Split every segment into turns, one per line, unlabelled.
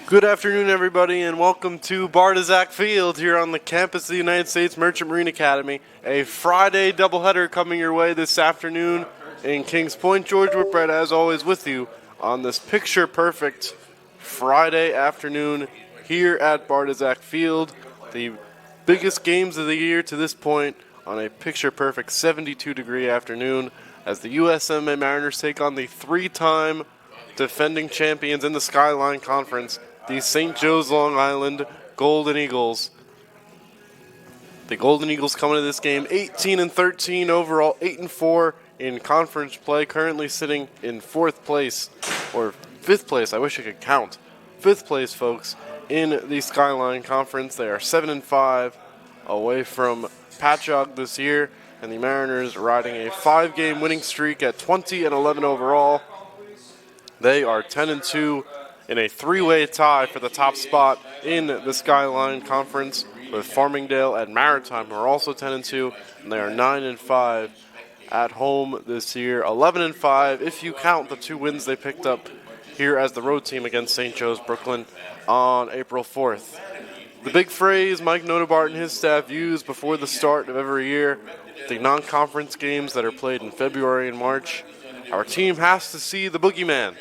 Good afternoon, everybody, and welcome to Bardazac Field here on the campus of the United States Merchant Marine Academy. A Friday doubleheader coming your way this afternoon in Kings Point, Georgia. With Brett, as always, with you on this picture-perfect Friday afternoon here at Bardazac Field. The biggest games of the year to this point on a picture-perfect 72-degree afternoon as the USMMA Mariners take on the three-time defending champions in the Skyline Conference, the St. Joe's Long Island Golden Eagles. The Golden Eagles coming to this game 18-13 overall, 8-4 in conference play, currently sitting in fourth place, or fifth place, I wish I could count. Fifth place, folks, in the Skyline Conference. They are 7-5 away from Patchogue this year, and the Mariners riding a 5-game winning streak at 20-11 overall. They are 10-2 in a three-way tie for the top spot in the Skyline Conference, with Farmingdale and Maritime, who are also 10-2, and they are 9-5 at home this year. 11-5 if you count the 2 wins they picked up here as the road team against St. Joe's Brooklyn on April 4th. The big phrase Mike Notebart and his staff use before the start of every year, the non-conference games that are played in February and March, our team has to see the boogeyman,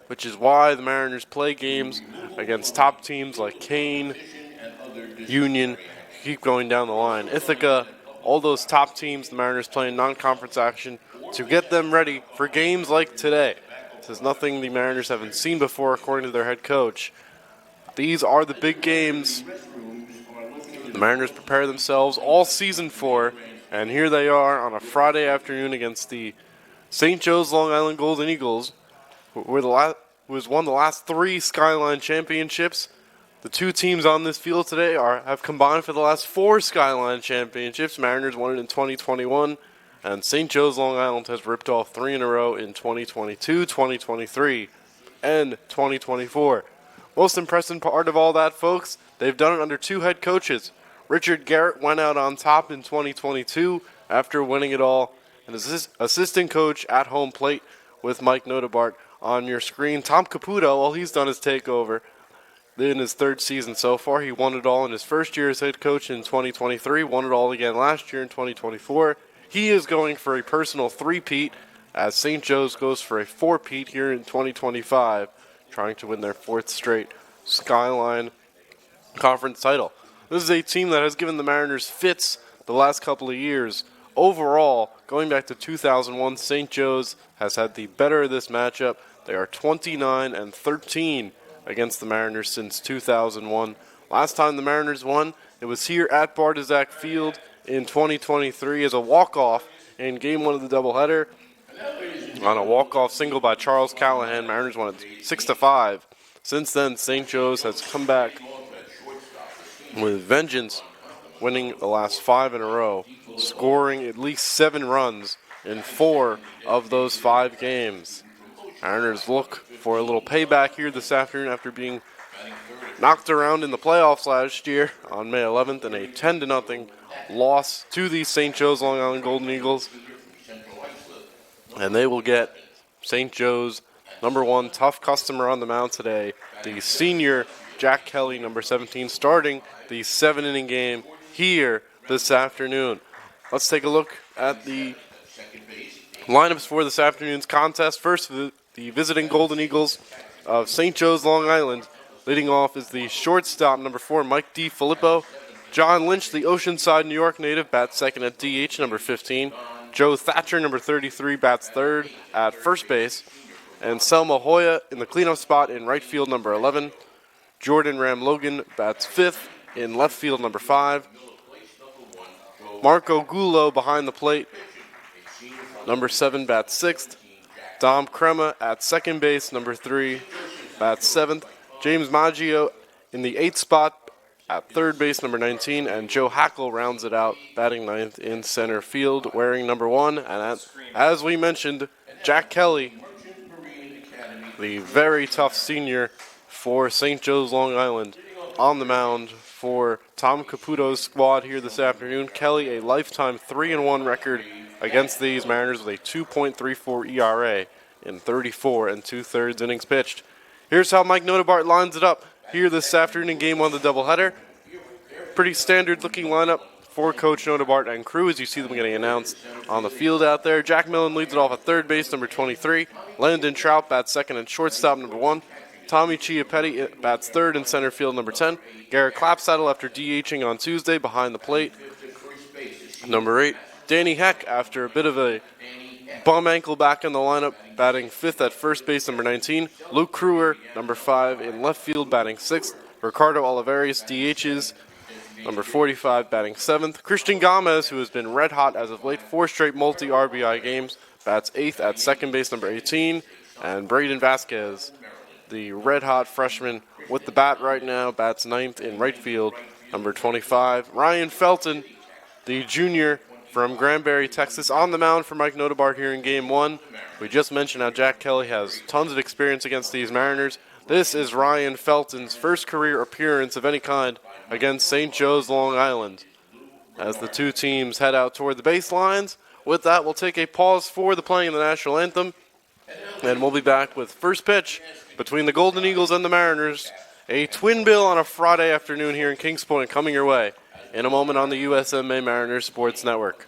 which is why the Mariners play games against top teams like Kane, Union, keep going down the line, Ithaca, all those top teams the Mariners play in non-conference action to get them ready for games like today. This is nothing the Mariners haven't seen before, according to their head coach. These are the big games the Mariners prepare themselves all season for, and here they are on a Friday afternoon against the St. Joe's Long Island Golden Eagles, who has won the last 3 Skyline championships. The 2 teams on this field today have combined for the last 4 Skyline championships. Mariners won it in 2021, and St. Joe's Long Island has ripped off 3 in a row in 2022, 2023, and 2024. Most impressive part of all that, folks, they've done it under 2 head coaches. Richard Garrett went out on top in 2022 after winning it all, and his assistant coach at home plate with Mike Notebart on your screen. Tom Caputo, all he's done is take over in his 3rd season so far. He won it all in his first year as head coach in 2023, won it all again last year in 2024. He is going for a personal 3-peat as St. Joe's goes for a 4-peat here in 2025, trying to win their 4th straight Skyline Conference title. This is a team that has given the Mariners fits the last couple of years. Overall, going back to 2001, St. Joe's has had the better of this matchup. They are 29-13 against the Mariners since 2001. Last time the Mariners won, it was here at Bardazac Field in 2023 as a walk-off in Game 1 of the doubleheader. On a walk-off single by Charles Callahan, Mariners won it 6-5. Since then, St. Joe's has come back with vengeance, winning the last 5 in a row, scoring at least 7 runs in 4 of those 5 games. Mariners look for a little payback here this afternoon after being knocked around in the playoffs last year on May 11th in a 10-0 loss to the St. Joe's Long Island Golden Eagles. And they will get St. Joe's number 1 tough customer on the mound today, the senior Jack Kelly, number 17, starting the 7-inning game here this afternoon. Let's take a look at the lineups for this afternoon's contest. First, the visiting Golden Eagles of St. Joe's Long Island. Leading off is the shortstop, number 4, Mike D. Filippo. John Lynch, the Oceanside, New York native, bats second at DH, number 15. Joe Thatcher, number 33, bats third at first base. And Selma Hoya in the cleanup spot in right field, number 11. Jordan Ram Logan bats fifth in left field, number 5. Marco Gullo behind the plate, number 7, bats sixth. Dom Crema at second base, number 3, bats seventh. James Maggio in the 8th spot at third base, number 19. And Joe Hackle rounds it out, batting 9th in center field, wearing number 1. And as we mentioned, Jack Kelly, the very tough senior for St. Joe's Long Island, on the mound for Tom Caputo's squad here this afternoon. Kelly, a lifetime 3-1 record against these Mariners with a 2.34 ERA in 34 2/3 innings pitched. Here's how Mike Notebart lines it up here this afternoon in Game 1 of the doubleheader. Pretty standard looking lineup for Coach Nodebart and crew as you see them getting announced on the field out there. Jack Millen leads it off at third base, number 23. Landon Trout bats second and shortstop, number 1. Tommy Chiappetti bats third in center field, number 10. Garrett Clapsaddle after DHing on Tuesday behind the plate, number 8. Danny Heck after a bit of a bum ankle back in the lineup, batting fifth at first base, number 19. Luke Kruger, number 5 in left field, batting sixth. Ricardo Olivares DHs, number 45, batting 7th. Christian Gomez, who has been red hot as of late, 4 straight multi-RBI games, bats 8th at second base, number 18. And Braden Vasquez, the red hot freshman with the bat right now, bats 9th in right field, number 25. Ryan Felton, the junior from Granbury, Texas, on the mound for Mike Nodebart here in Game 1. We just mentioned how Jack Kelly has tons of experience against these Mariners. This is Ryan Felton's first career appearance of any kind against St. Joe's, Long Island. As the two teams head out toward the baselines, with that, we'll take a pause for the playing of the national anthem, and we'll be back with first pitch between the Golden Eagles and the Mariners. A twin bill on a Friday afternoon here in Kings Point coming your way in a moment on the USMMA Mariners Sports Network.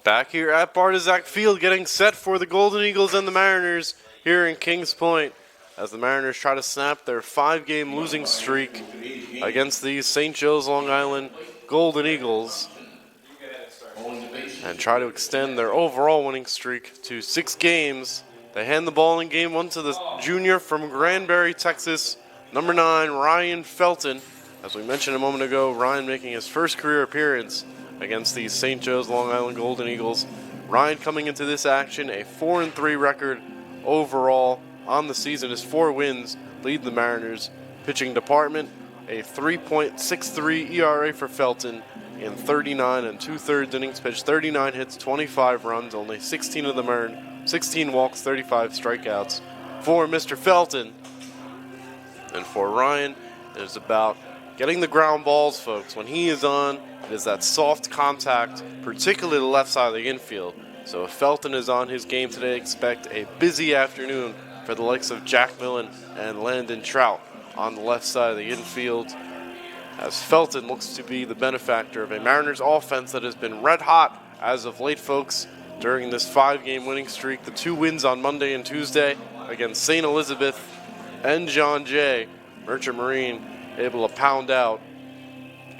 Back here at Bartizak Field, getting set for the Golden Eagles and the Mariners here in Kings Point, as the Mariners try to snap their 5-game losing streak against the St. Joe's, Long Island Golden Eagles and try to extend their overall winning streak to 6 games. They hand the ball in Game 1 to the junior from Granbury, Texas, number 9, Ryan Felton. As we mentioned a moment ago, Ryan making his first career appearance against the St. Joe's, Long Island Golden Eagles. Ryan coming into this action, a 4-3 record overall on the season. His 4 wins lead the Mariners pitching department. A 3.63 ERA for Felton in 39 and 2/3 innings pitched, 39 hits, 25 runs, only 16 of them earned, 16 walks, 35 strikeouts for Mr. Felton. And for Ryan, it is about getting the ground balls, folks. When he is on, it is that soft contact, particularly the left side of the infield. So if Felton is on his game today, expect a busy afternoon for the likes of Jack Millen and Landon Trout on the left side of the infield, as Felton looks to be the benefactor of a Mariners offense that has been red hot as of late, folks, during this 5-game winning streak. The 2 wins on Monday and Tuesday against St. Elizabeth and John Jay. Merchant Marine able to pound out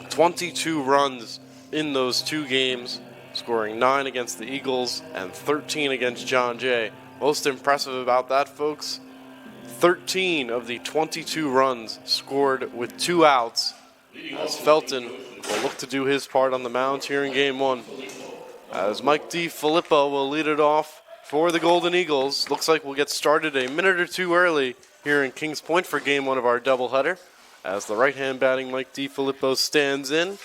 22 runs in those 2 games, scoring 9 against the Eagles and 13 against John Jay. Most impressive about that, folks, 13 of the 22 runs scored with 2 outs, as Felton will look to do his part on the mound here in Game 1. As Mike DiFilippo will lead it off for the Golden Eagles. Looks like we'll get started a minute or 2 early here in Kings Point for Game 1 of our doubleheader, as the right-hand batting Mike DiFilippo stands in.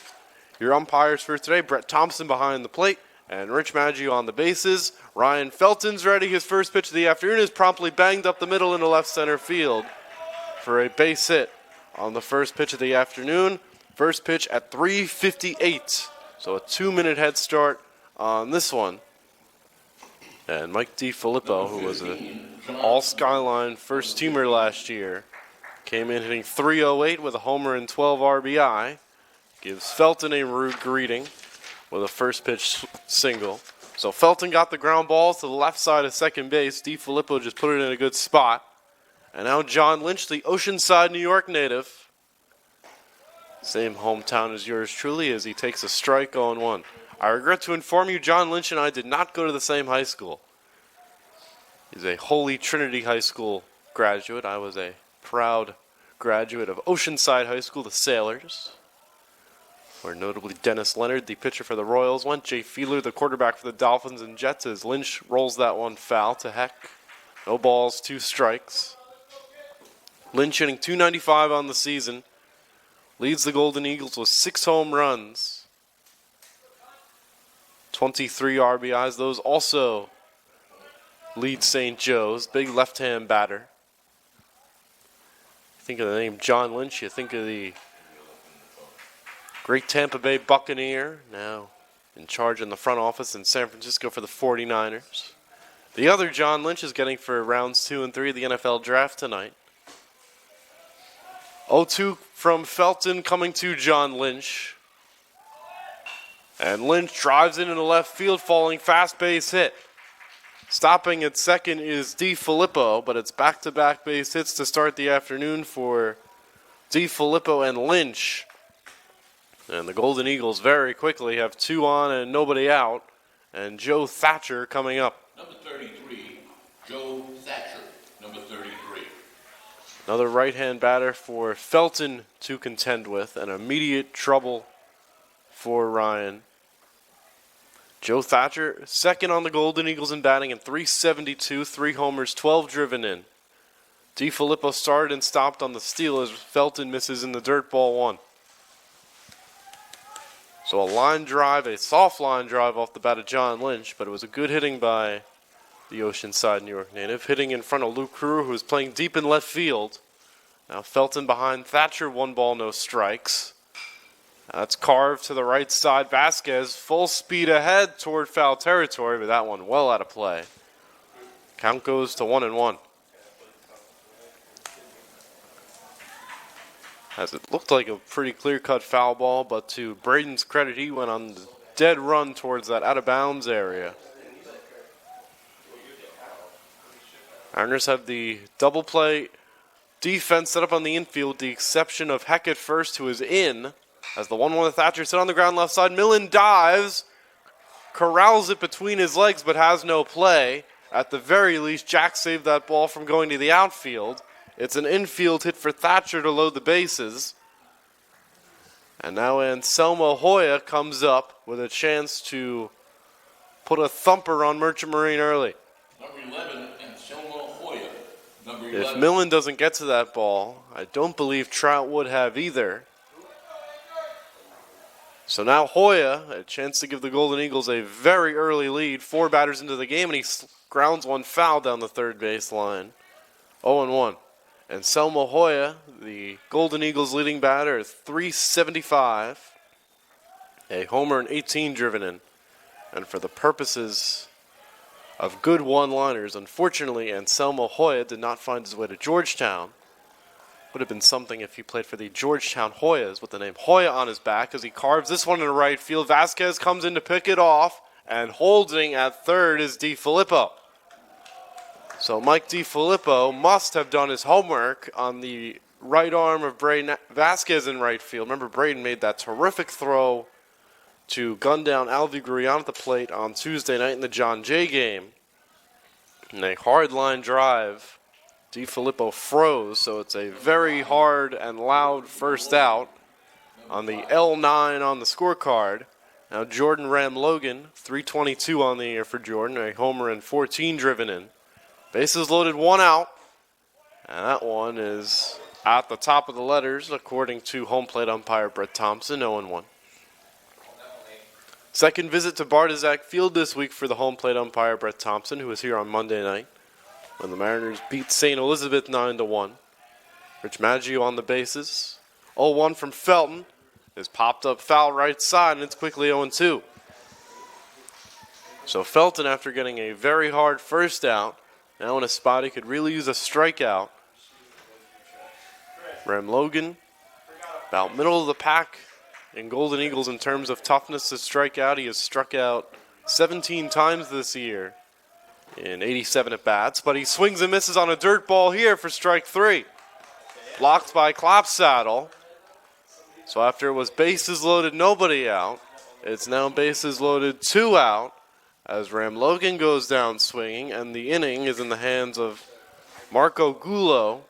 Your umpires for today, Brett Thompson behind the plate and Rich Maggio on the bases. Ryan Felton's ready. His first pitch of the afternoon is promptly banged up the middle into left center field for a base hit on the first pitch of the afternoon. First pitch at 3:58 So a 2-minute head start on this one. And Mike DiFilippo, who was an all-Skyline first-teamer last year, came in hitting .308 with a homer and 12 RBI. Gives Felton a rude greeting with a first-pitch single. So Felton got the ground ball to the left side of second base. DiFilippo just put it in a good spot. And now John Lynch, the Oceanside, New York native. Same hometown as yours truly, as he takes a strike 0-1. I regret to inform you, John Lynch and I did not go to the same high school. He's a Holy Trinity High School graduate. I was a proud graduate of Oceanside High School, the Sailors, where notably Dennis Leonard, the pitcher for the Royals, went. Jay Fiedler, the quarterback for the Dolphins and Jets, as Lynch rolls that one foul to heck. No balls, 2 strikes. Lynch hitting .295 on the season. Leads the Golden Eagles with 6 home runs. 23 RBIs. Those also lead St. Joe's. Big left-hand batter. Think of the name John Lynch, you think of the great Tampa Bay Buccaneer, now in charge in the front office in San Francisco for the 49ers. The other John Lynch is getting for rounds 2 and 3 of the NFL draft tonight. 0-2 from Felton coming to John Lynch. And Lynch drives into the left field, falling fast base hit. Stopping at second is DiFilippo, but it's back-to-back base hits to start the afternoon for DiFilippo and Lynch. And the Golden Eagles very quickly have 2 on and nobody out. And Joe Thatcher coming up.
Number 33, Joe Thatcher, number 33.
Another right-hand batter for Felton to contend with, and immediate trouble for Ryan. Joe Thatcher, second on the Golden Eagles in batting in .372, 3 homers, 12 driven in. DiFilippo started and stopped on the steal as Felton misses in the dirt ball 1. So a line drive, a soft line drive off the bat of John Lynch, but it was a good hitting by the Oceanside New York native, hitting in front of Luke Crew, who was playing deep in left field. Now Felton behind Thatcher, 1 ball, no strikes. That's carved to the right side. Vasquez full speed ahead toward foul territory, but that one well out of play. Count goes to 1-1. As it looked like a pretty clear-cut foul ball, but to Braden's credit, he went on the dead run towards that out-of-bounds area. Mariners have the double play defense set up on the infield, with the exception of Heck at first, who is in. As the 1-1 with Thatcher sit on the ground left side, Millen dives, corrals it between his legs, but has no play. At the very least, Jack saved that ball from going to the outfield. It's an infield hit for Thatcher to load the bases. And now Anselmo Hoya comes up with a chance to put a thumper on Merchant Marine early.
Number 11, Anselmo Hoya. Number 11.
If Millen doesn't get to that ball, I don't believe Trout would have either. So now Hoya, a chance to give the Golden Eagles a very early lead. 4 batters into the game, and he grounds one foul down the third base line. 0-1. And Anselmo Hoya, the Golden Eagles leading batter, at .375. A homer and 18 driven in. And for the purposes of good one-liners, unfortunately, Anselmo Hoya did not find his way to Georgetown. Would have been something if he played for the Georgetown Hoyas with the name Hoya on his back, as he carves this one in the right field. Vasquez comes in to pick it off, and holding at third is DiFilippo. So Mike DiFilippo must have done his homework on the right arm of Braden Vasquez in right field. Remember, Braden made that terrific throw to gun down Alvy Guerrion at the plate on Tuesday night in the John Jay game. And a hard line drive. DiFilippo froze, so it's a very hard and loud first out on the L9 on the scorecard. Now Jordan Ram Logan, .322 on the year for Jordan, a homer and 14 driven in. Bases loaded, 1 out, and that one is at the top of the letters, according to home plate umpire Brett Thompson, 0-1. Second visit to Bardazac Field this week for the home plate umpire Brett Thompson, who was here on Monday night when the Mariners beat St. Elizabeth 9-1. Rich Maggio on the bases. 0-1 from Felton. is popped up foul right side, and it's quickly 0-2. So Felton, after getting a very hard first out, now in a spot he could really use a strikeout. Ram Logan, about middle of the pack in Golden Eagles in terms of toughness to strike out. He has struck out 17 times this year in 87 at-bats, but he swings and misses on a dirt ball here for strike 3. Blocked by Klopsaddle. So after it was bases loaded, nobody out, it's now bases loaded, 2 out, as Ram Logan goes down swinging, and the inning is in the hands of Marco Gullo,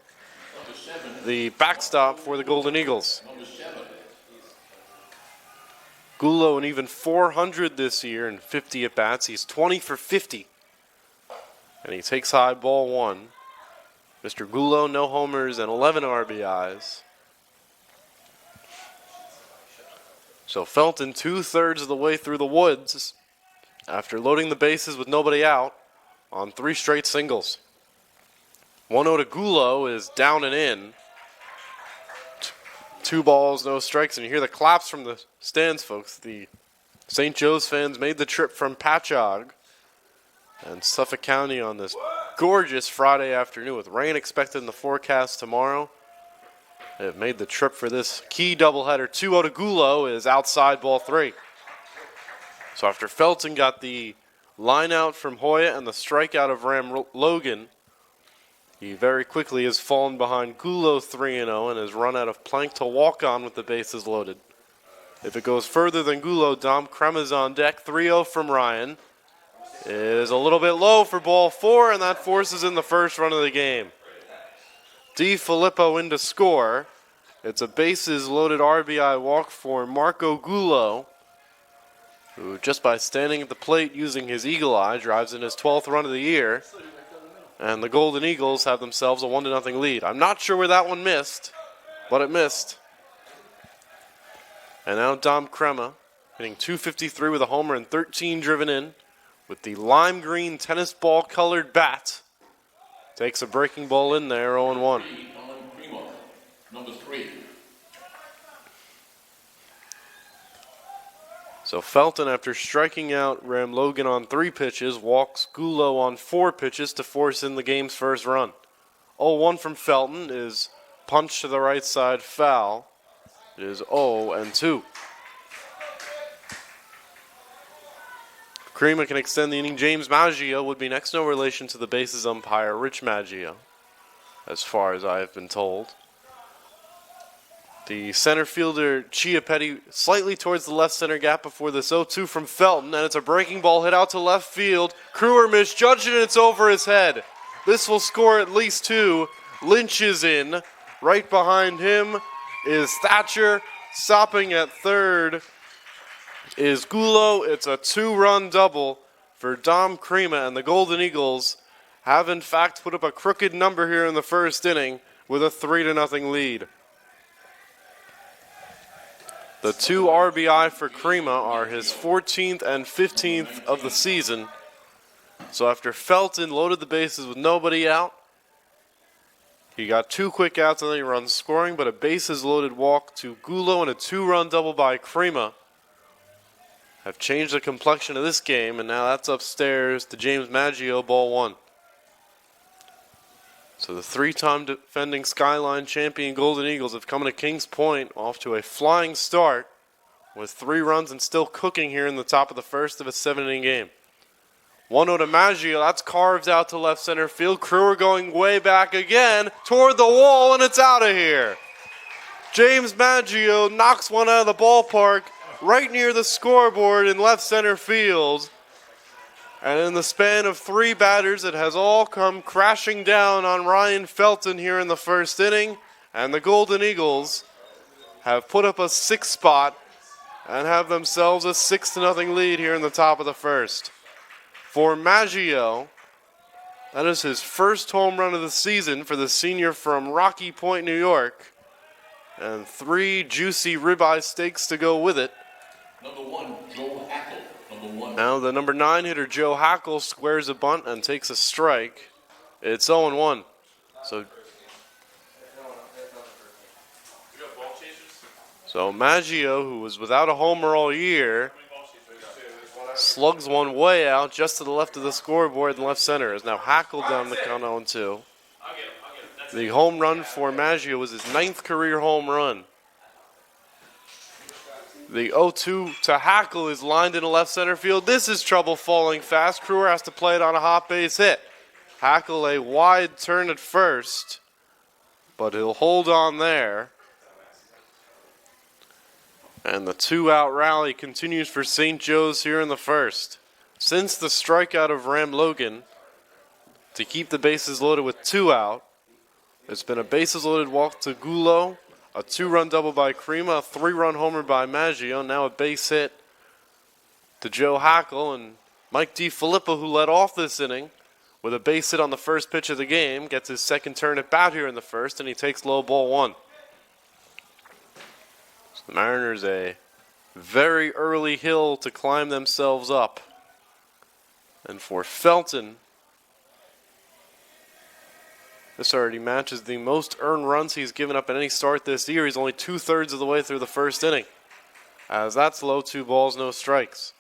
the backstop for the Golden Eagles. Gullo an even 400 this year in 50 at-bats. He's 20 for 50. And he takes high ball 1. Mr. Gullo, no homers and 11 RBIs. So Felton 2/3 of the way through the woods after loading the bases with nobody out on 3 straight singles. 1-0 to Gullo is down and in. 2 balls, no strikes, and you hear the claps from the stands, folks. The St. Joe's fans made the trip from Patchogue and Suffolk County on this gorgeous Friday afternoon with rain expected in the forecast tomorrow. They have made the trip for this key doubleheader. 2-0 to Gullo is outside ball 3. So after Felton got the line out from Hoya and the strikeout of Ram Logan, he very quickly has fallen behind Gullo 3-0 and has run out of plank to walk on with the bases loaded. If it goes further than Gullo, Dom Crema's on deck. 3-0 from Ryan. It is a little bit low for ball 4, and that forces in the first run of the game. D. Filippo in to score. It's a bases loaded RBI walk for Marco Gullo, who just by standing at the plate using his eagle eye drives in his 12th run of the year. And the Golden Eagles have themselves a 1-0 lead. I'm not sure where that one missed, but it missed. And now Dom Crema hitting .253 with a homer and 13 driven in with the lime green tennis ball colored bat. Takes a breaking ball in there, 0-1.
Number 3.
So Felton, after striking out Ram Logan on 3 pitches, walks Gullo on 4 pitches to force in the game's first run. 0-1 from Felton is punch to the right side foul. It is 0-2. Crema can extend the inning. James Maggio would be next, no relation to the bases umpire Rich Maggio, as far as I have been told. The center fielder, Chiappetti, slightly towards the left center gap before this 0-2 from Felton, and it's a breaking ball hit out to left field. Crewer misjudged it, and it's over his head. This will score at least 2. Lynch is in. Right behind him is Thatcher. Stopping at third is Gullo. It's a 2-run double for Dom Crema, and the Golden Eagles have in fact put up a crooked number here in the first inning with a 3-0 lead. The 2 RBI for Crema are his 14th and 15th of the season. So after Felton loaded the bases with nobody out, he got 2 quick outs and then he runs scoring, but a bases loaded walk to Gullo and a 2-run double by Crema have changed the complexion of this game, and now that's upstairs to James Maggio, ball 1. So the 3-time defending Skyline champion Golden Eagles have come to Kings Point off to a flying start with 3 runs and still cooking here in the top of the first of a 7-inning game. 1-0 to Maggio. That's carved out to left center field. Crewer going way back again toward the wall, and it's out of here. James Maggio knocks one out of the ballpark right near the scoreboard in left center field. And in the span of 3 batters, it has all come crashing down on Ryan Felton here in the first inning. And the Golden Eagles have put up a 6 spot and have themselves a 6-0 lead here in the top of the first. For Maggio, that is his first home run of the season for the senior from Rocky Point, New York. And 3 juicy ribeye steaks to go with it.
Number 1, Joe Hackle. Number 1.
Now the number 9 hitter, Joe Hackle, squares a bunt and takes a strike. It's 0-1. So So Maggio, who was without a homer all year, slugs one way out just to the left of the scoreboard in left center. Is now Hackle down the count 0-2. The home run for Maggio was his 9th career home run. The 0-2 to Hackle is lined into left center field. This is trouble falling fast. Crewer has to play it on a hot base hit. Hackle a wide turn at first, but he'll hold on there. And the 2-out rally continues for St. Joe's here in the first. Since the strikeout of Ram Logan to keep the bases loaded with 2 out, it's been a bases loaded walk to Gulo, a 2-run double by Crema, a 3-run homer by Maggio, now a base hit to Joe Hackle, and Mike DiFilippo, who led off this inning with a base hit on the first pitch of the game, gets his second turn at bat here in the first, and he takes low ball 1. So the Mariners a very early hill to climb themselves up. And for Felton, this already matches the most earned runs he's given up in any start this year. He's only 2/3 of the way through the first inning. As that's low, 2 balls, no strikes.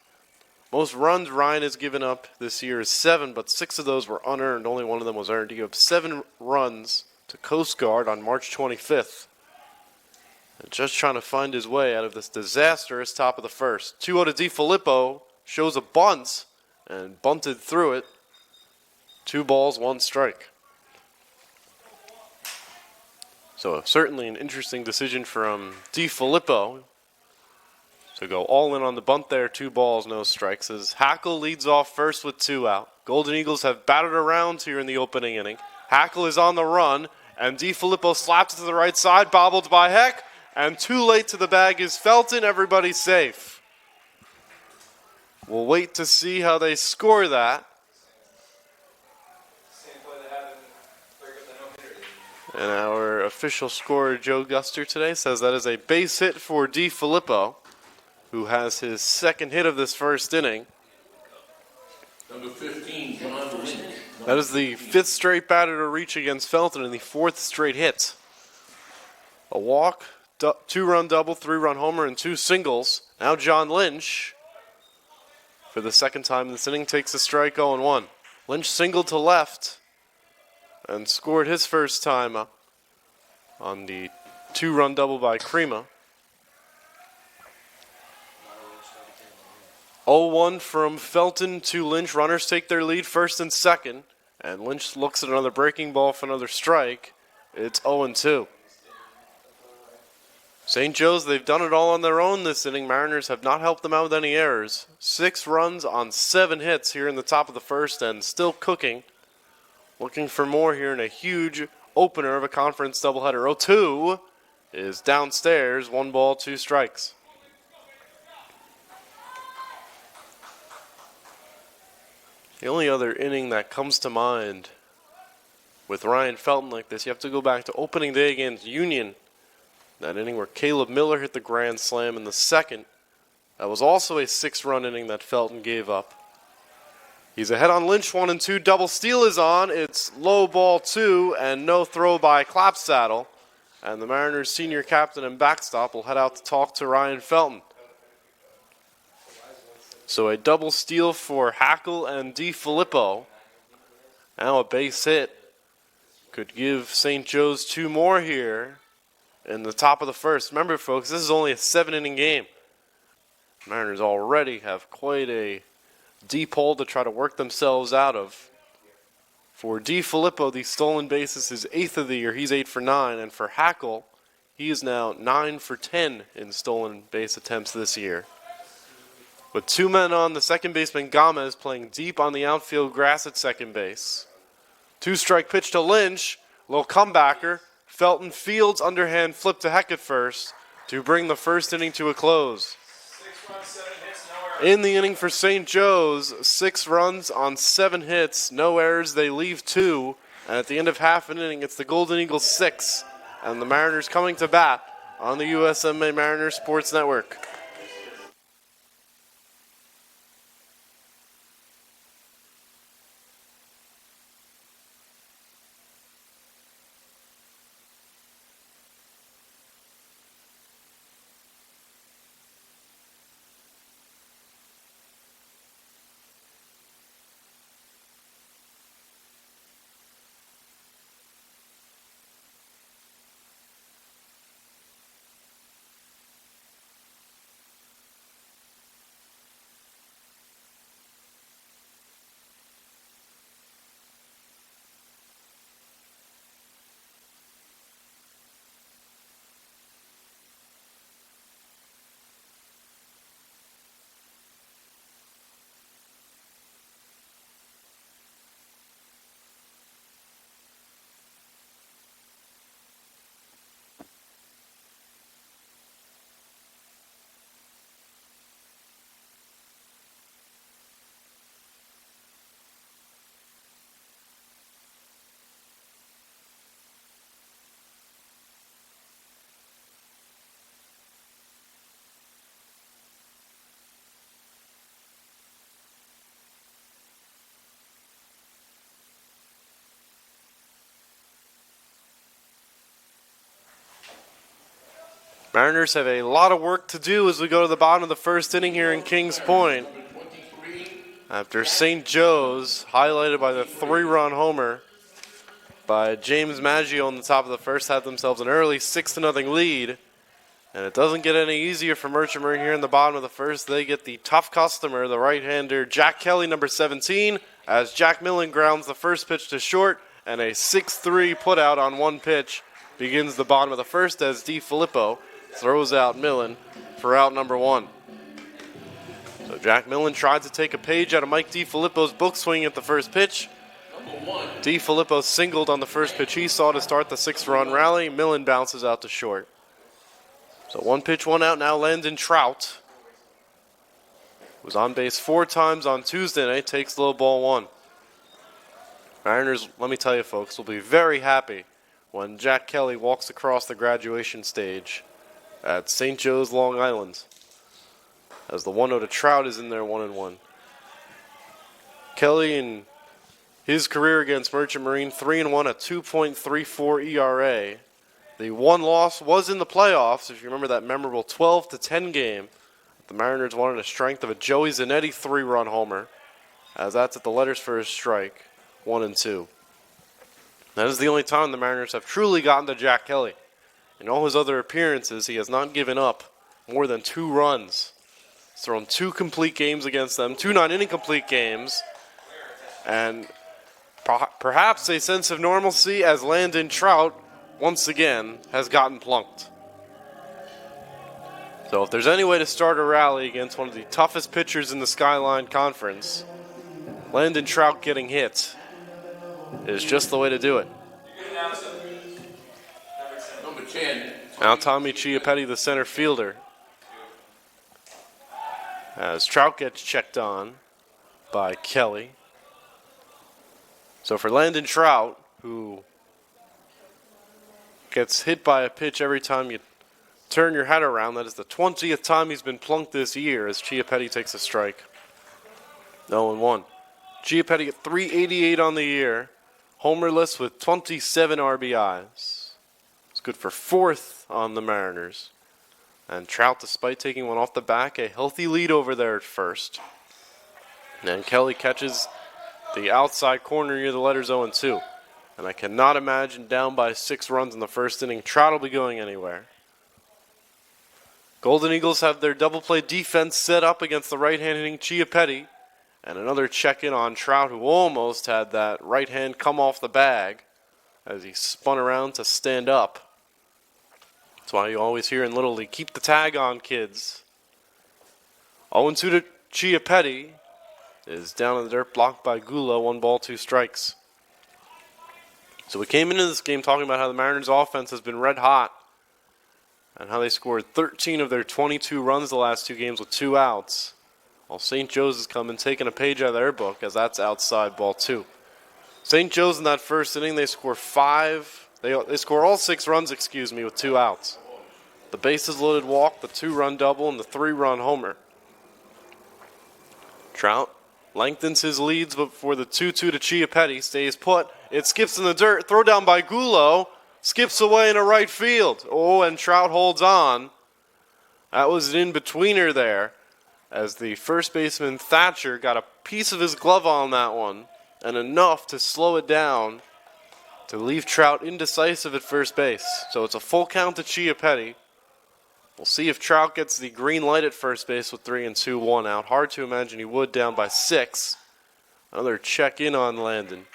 Most runs Ryan has given up this year is 7, but 6 of those were unearned. Only one of them was earned. He gave up 7 runs to Coast Guard on March 25th. And just trying to find his way out of this disastrous top of the first. 2-0 to DiFilippo, shows a bunt and bunted through it. 2 balls, 1 strike. So certainly an interesting decision from DiFilippo to go all in on the bunt there. 2 balls, no strikes. As Hackle leads off first with 2 out. Golden Eagles have batted around here in the opening inning. Hackle is on the run, and DiFilippo slaps it to the right side, bobbled by Heck, and too late to the bag is Felton. Everybody's safe. We'll wait to see how they score that. And our official scorer, Joe Guster, today says that is a base hit for DiFilippo, who has his second hit of this first inning.
Number 15, John Lynch.
That is the 5th straight batter to reach against Felton and the 4th straight hit. A walk, 2-run double, 3-run homer, and 2 singles. Now John Lynch, for the second time this inning, takes a strike 0-1. Lynch singled to left and scored his first time on the 2-run double by Crema. 0-1 from Felton to Lynch. Runners take their lead first and second, and Lynch looks at another breaking ball for another strike. It's 0-2. St. Joe's, they've done it all on their own this inning. Mariners have not helped them out with any errors. 6 runs on 7 hits here in the top of the first, and still cooking. Looking for more here in a huge opener of a conference doubleheader. 0-2 is downstairs. 1 ball, 2 strikes. The only other inning that comes to mind with Ryan Felton like this, you have to go back to opening day against Union. That inning where Caleb Miller hit the grand slam in the second. That was also a 6-run inning that Felton gave up. He's ahead on Lynch, 1-2. Double steal is on. It's low ball 2 and no throw by Clapsaddle. And the Mariners' senior captain and backstop will head out to talk to Ryan Felton. So a double steal for Hackle and DiFilippo. Now a base hit could give St. Joe's 2 more here in the top of the first. Remember, folks, this is only a 7-inning game. Mariners already have quite a deep hole to try to work themselves out of. For DiFilippo, the stolen base is his 8th of the year. He's 8 for 9. And for Hackle, he is now 9 for 10 in stolen base attempts this year. With 2 men on, the second baseman Gomez playing deep on the outfield grass at second base. 2-strike pitch to Lynch. Little comebacker. Felton fields underhand flip to Heck at first to bring the first inning to a close.
6 runs, 7 hits, no errors.
In the inning for St. Joe's, 6 runs on 7 hits, no errors. They leave 2. And at the end of half an inning, it's the Golden Eagles 6. And the Mariners coming to bat on the USMMA Mariners Sports Network. Mariners have a lot of work to do as we go to the bottom of the first inning here in Kings Point. After St. Joe's, highlighted by the 3-run homer by James Maggio on the top of the first, had themselves an early 6-0 lead. And it doesn't get any easier for Merchant Marine here in the bottom of the first. They get the tough customer, the right-hander Jack Kelly, number 17, as Jack Millen grounds the first pitch to short, and a 6-3 putout on one pitch begins the bottom of the first as DiFilippo throws out Millen for out number 1. So Jack Millen tried to take a page out of Mike DiFilippo's book swing at the first pitch. DiFilippo singled on the first pitch he saw to start the 6-run rally. Millen bounces out to short. So 1 pitch, 1 out now. Landon Trout was on base 4 times on Tuesday night, takes low ball 1. Mariners, let me tell you folks, will be very happy when Jack Kelly walks across the graduation stage at St. Joe's, Long Island, as the 1-0 to Trout is in there 1-1. Kelly in his career against Merchant Marine, 3-1, a 2.34 ERA. The one loss was in the playoffs, if you remember that memorable 12-10 game. The Mariners wanted a strength of a Joey Zanetti 3-run homer, as that's at the letters for his strike, 1-2. That is the only time the Mariners have truly gotten to Jack Kelly. In all his other appearances, he has not given up more than 2 runs. He's thrown 2 complete games against them, 2 9-inning complete games, and perhaps a sense of normalcy as Landon Trout once again has gotten plunked. So if there's any way to start a rally against one of the toughest pitchers in the Skyline Conference, Landon Trout getting hit is just the way to do it.
Number 10.
Now Tommy Chiappetti, the center fielder, as Trout gets checked on by Kelly. So for Landon Trout, who gets hit by a pitch every time you turn your head around, that is the 20th time he's been plunked this year as Chiappetti takes a strike. 0-1. Chiappetti at 388 on the year, homerless with 27 RBIs. It's good for 4th on the Mariners. And Trout, despite taking one off the back, a healthy lead over there at first. And Kelly catches the outside corner near the letters 0-2. And I cannot imagine down by 6 runs in the first inning, Trout will be going anywhere. Golden Eagles have their double play defense set up against the right-hand hitting Chiappetti. And another check-in on Trout, who almost had that right hand come off the bag as he spun around to stand up. That's why you always hear in Little League, keep the tag on, kids. 0-2 to Chiappetti is down in the dirt, blocked by Gula, 1 ball, 2 strikes. So we came into this game talking about how the Mariners' offense has been red hot and how they scored 13 of their 22 runs the last 2 games with 2 outs. Well, St. Joe's has come and taken a page out of their book as that's outside ball 2. St. Joe's in that first inning, they score 5. They score all 6 runs, with 2 outs. The bases loaded walk, the 2-run double, and the 3-run homer. Trout lengthens his leads before the 2-2 to Chiappetti stays put. It skips in the dirt. Throw down by Gulo. Skips away into right field. Oh, and Trout holds on. That was an in-betweener there, as the first baseman Thatcher got a piece of his glove on that one, and enough to slow it down to leave Trout indecisive at first base. So it's a full count to Chiappetti. We'll see if Trout gets the green light at first base with 3 and 2, 1 out. Hard to imagine he would, down by 6. Another check in on Landon.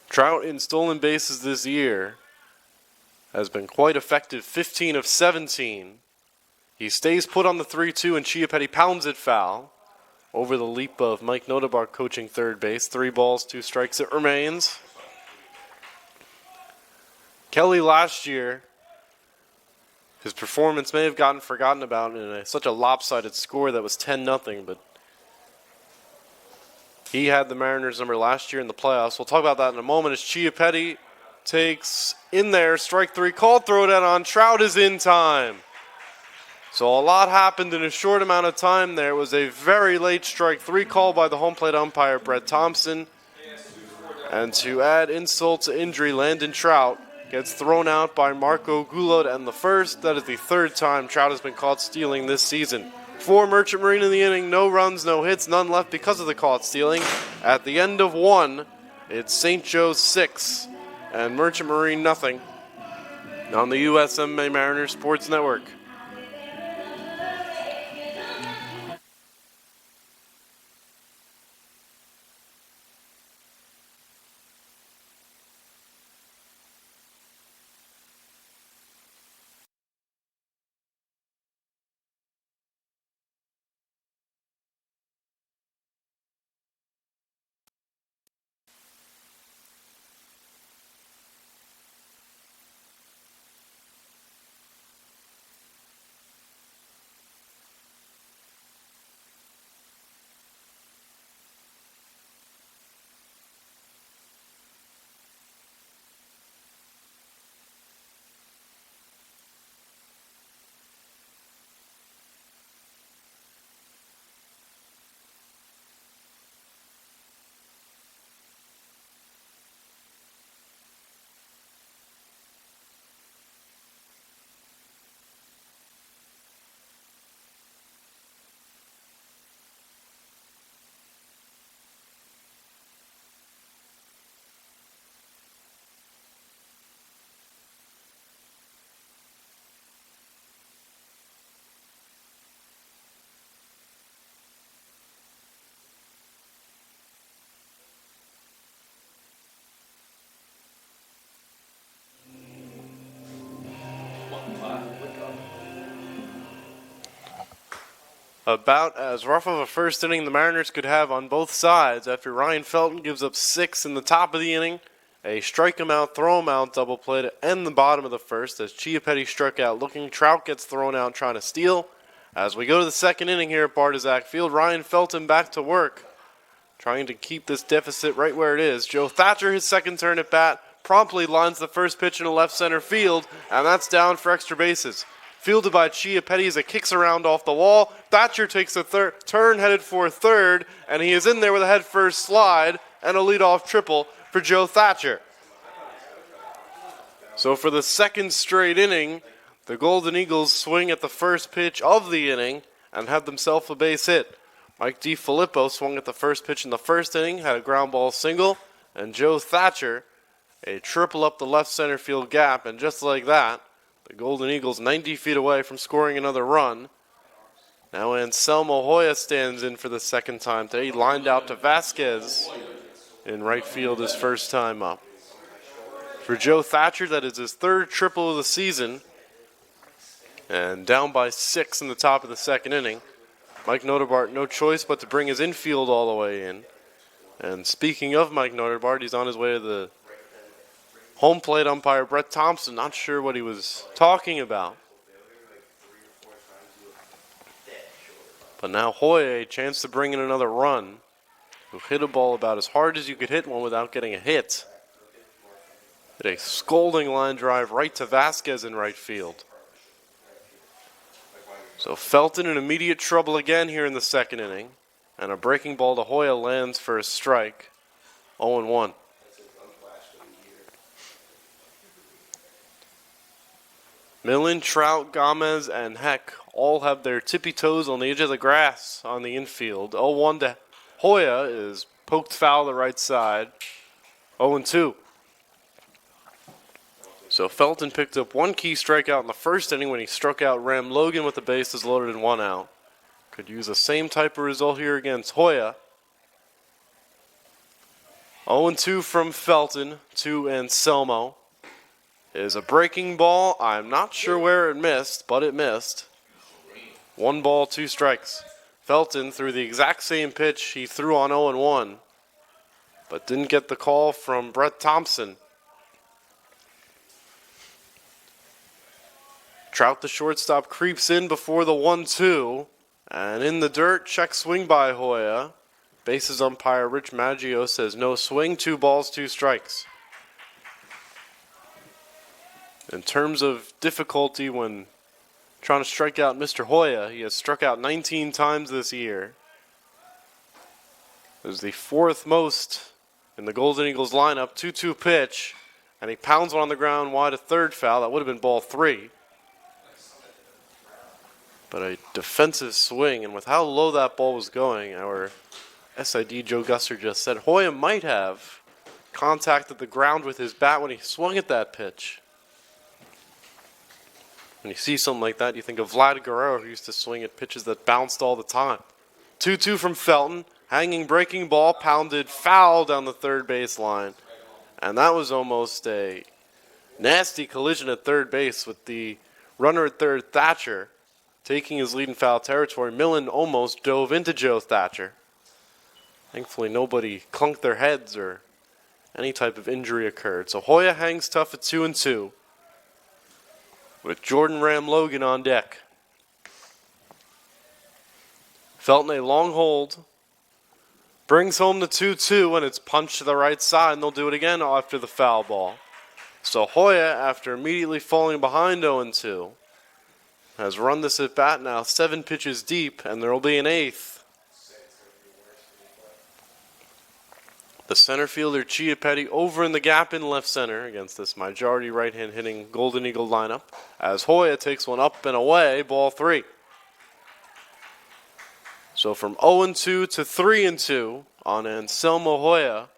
Trout in stolen bases this year has been quite effective, 15 of 17. He stays put on the 3-2 and Chiappetti pounds it foul over the leap of Mike Notabar coaching third base. 3 balls, 2 strikes it remains. Kelly last year, his performance may have gotten forgotten about in such a lopsided score that was 10-0, but he had the Mariners number last year in the playoffs. We'll talk about that in a moment as Chiappetti takes in there, strike 3 called, throw it out on Trout is in time. So a lot happened in a short amount of time there. It was a very late strike 3 call by the home plate umpire, Brett Thompson. And to add insult to injury, Landon Trout gets thrown out by Marco Gulot and the first. That is the third time Trout has been caught stealing this season. For Merchant Marine in the inning, no runs, no hits, none left because of the caught stealing. At the end of one, it's St. Joe's 6 and Merchant Marine nothing on the USMMA Mariners Sports Network. About as rough of a first inning the Mariners could have on both sides after Ryan Felton gives up 6 in the top of the inning. A strike him out, throw him out double play to end the bottom of the first as Chiappetti struck out looking. Trout gets thrown out trying to steal. As we go to the second inning here at Bardazac Field, Ryan Felton back to work, trying to keep this deficit right where it is. Joe Thatcher, his second turn at bat, promptly lines the first pitch into left center field, and that's down for extra bases. Fielded by Chiappetti as it kicks around off the wall. Thatcher takes a turn headed for third, and he is in there with a head-first slide and a leadoff triple for Joe Thatcher. So for the second straight inning, the Golden Eagles swing at the first pitch of the inning and have themselves a base hit. Mike DiFilippo swung at the first pitch in the first inning, had a ground ball single, and Joe Thatcher a triple up the left center field gap, and just like that, the Golden Eagles 90 feet away from scoring another run. Now Anselmo Hoya stands in for the second time today. He lined out to Vasquez in right field his first time up. For Joe Thatcher, that is his third triple of the season. And down by 6 in the top of the second inning. Mike Noterbart, no choice but to bring his infield all the way in. And speaking of Mike Noterbart, he's on his way to the home plate umpire, Brett Thompson, not sure what he was talking about. But now Hoya, a chance to bring in another run, who hit a ball about as hard as you could hit one without getting a hit. Hit a scolding line drive right to Vasquez in right field. So Felton in immediate trouble again here in the second inning. And a breaking ball to Hoya lands for a strike. 0-1. Millen, Trout, Gomez, and Heck all have their tippy toes on the edge of the grass on the infield. 0-1 to Hoya is poked foul the right side. 0-2. So Felton picked up one key strikeout in the first inning when he struck out Ram Logan with the bases loaded and 1 out. Could use the same type of result here against Hoya. 0-2 from Felton to Anselmo. Is a breaking ball. I'm not sure where it missed, but it missed. 1 ball, 2 strikes. Felton threw the exact same pitch he threw on 0-1, but didn't get the call from Brett Thompson. Trout, the shortstop, creeps in before the 1-2, and in the dirt, check swing by Hoya. Bases umpire Rich Maggio says no swing, 2 balls, 2 strikes. In terms of difficulty when trying to strike out Mr. Hoya, he has struck out 19 times this year. It is the 4th most in the Golden Eagles lineup. 2-2 pitch, And he pounds one on the ground wide of third foul. That would have been ball 3. But a defensive swing, and with how low that ball was going, our SID Joe Gusser just said Hoya might have contacted the ground with his bat when he swung at that pitch. When you see something like that, you think of Vlad Guerrero, who used to swing at pitches that bounced all the time. 2-2 from Felton. Hanging breaking ball, pounded foul down the third base line. And that was almost a nasty collision at third base with the runner at third, Thatcher, taking his lead in foul territory. Millen almost dove into Joe Thatcher. Thankfully, nobody clunked their heads or any type of injury occurred. So Hoya hangs tough at 2-2 with Jordan Ram Logan on deck. Felton a long hold. Brings home the 2-2, and it's punched to the right side, and they'll do it again after the foul ball. So Hoya, after immediately falling behind 0-2, has run this at bat now 7 pitches deep, and there will be an 8th. The center fielder, Chiappetti, over in the gap in left center against this majority right-hand hitting Golden Eagle lineup, as Hoya takes one up and away, ball 3. So from 0-2 to 3-2 on Anselmo Hoya,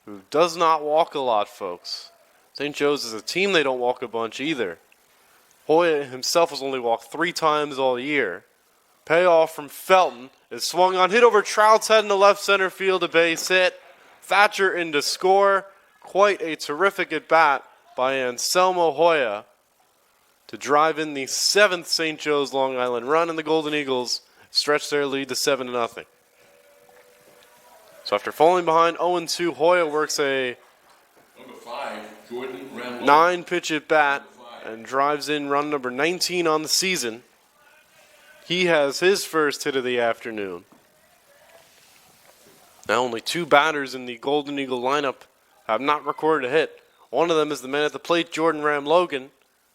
who does not walk a lot, folks. St. Joe's is a team they don't walk a bunch either. Hoya himself has only walked 3 times all year. Payoff from Felton is swung on, hit over Trout's head in the left center field, a base hit. Thatcher in to score. Quite a terrific at bat by Anselmo Hoya to drive in the 7th St. Joe's Long Island run, and the Golden Eagles stretch their lead to 7-0. So after falling behind 0-2, Hoya works a
Number 5, Jordan Ram Logan.
9-pitch at bat and drives in run number 19 on the season. He has his first hit of the afternoon. Now only 2 batters in the Golden Eagle lineup have not recorded a hit. One of them is the man at the plate, Jordan Ram Logan,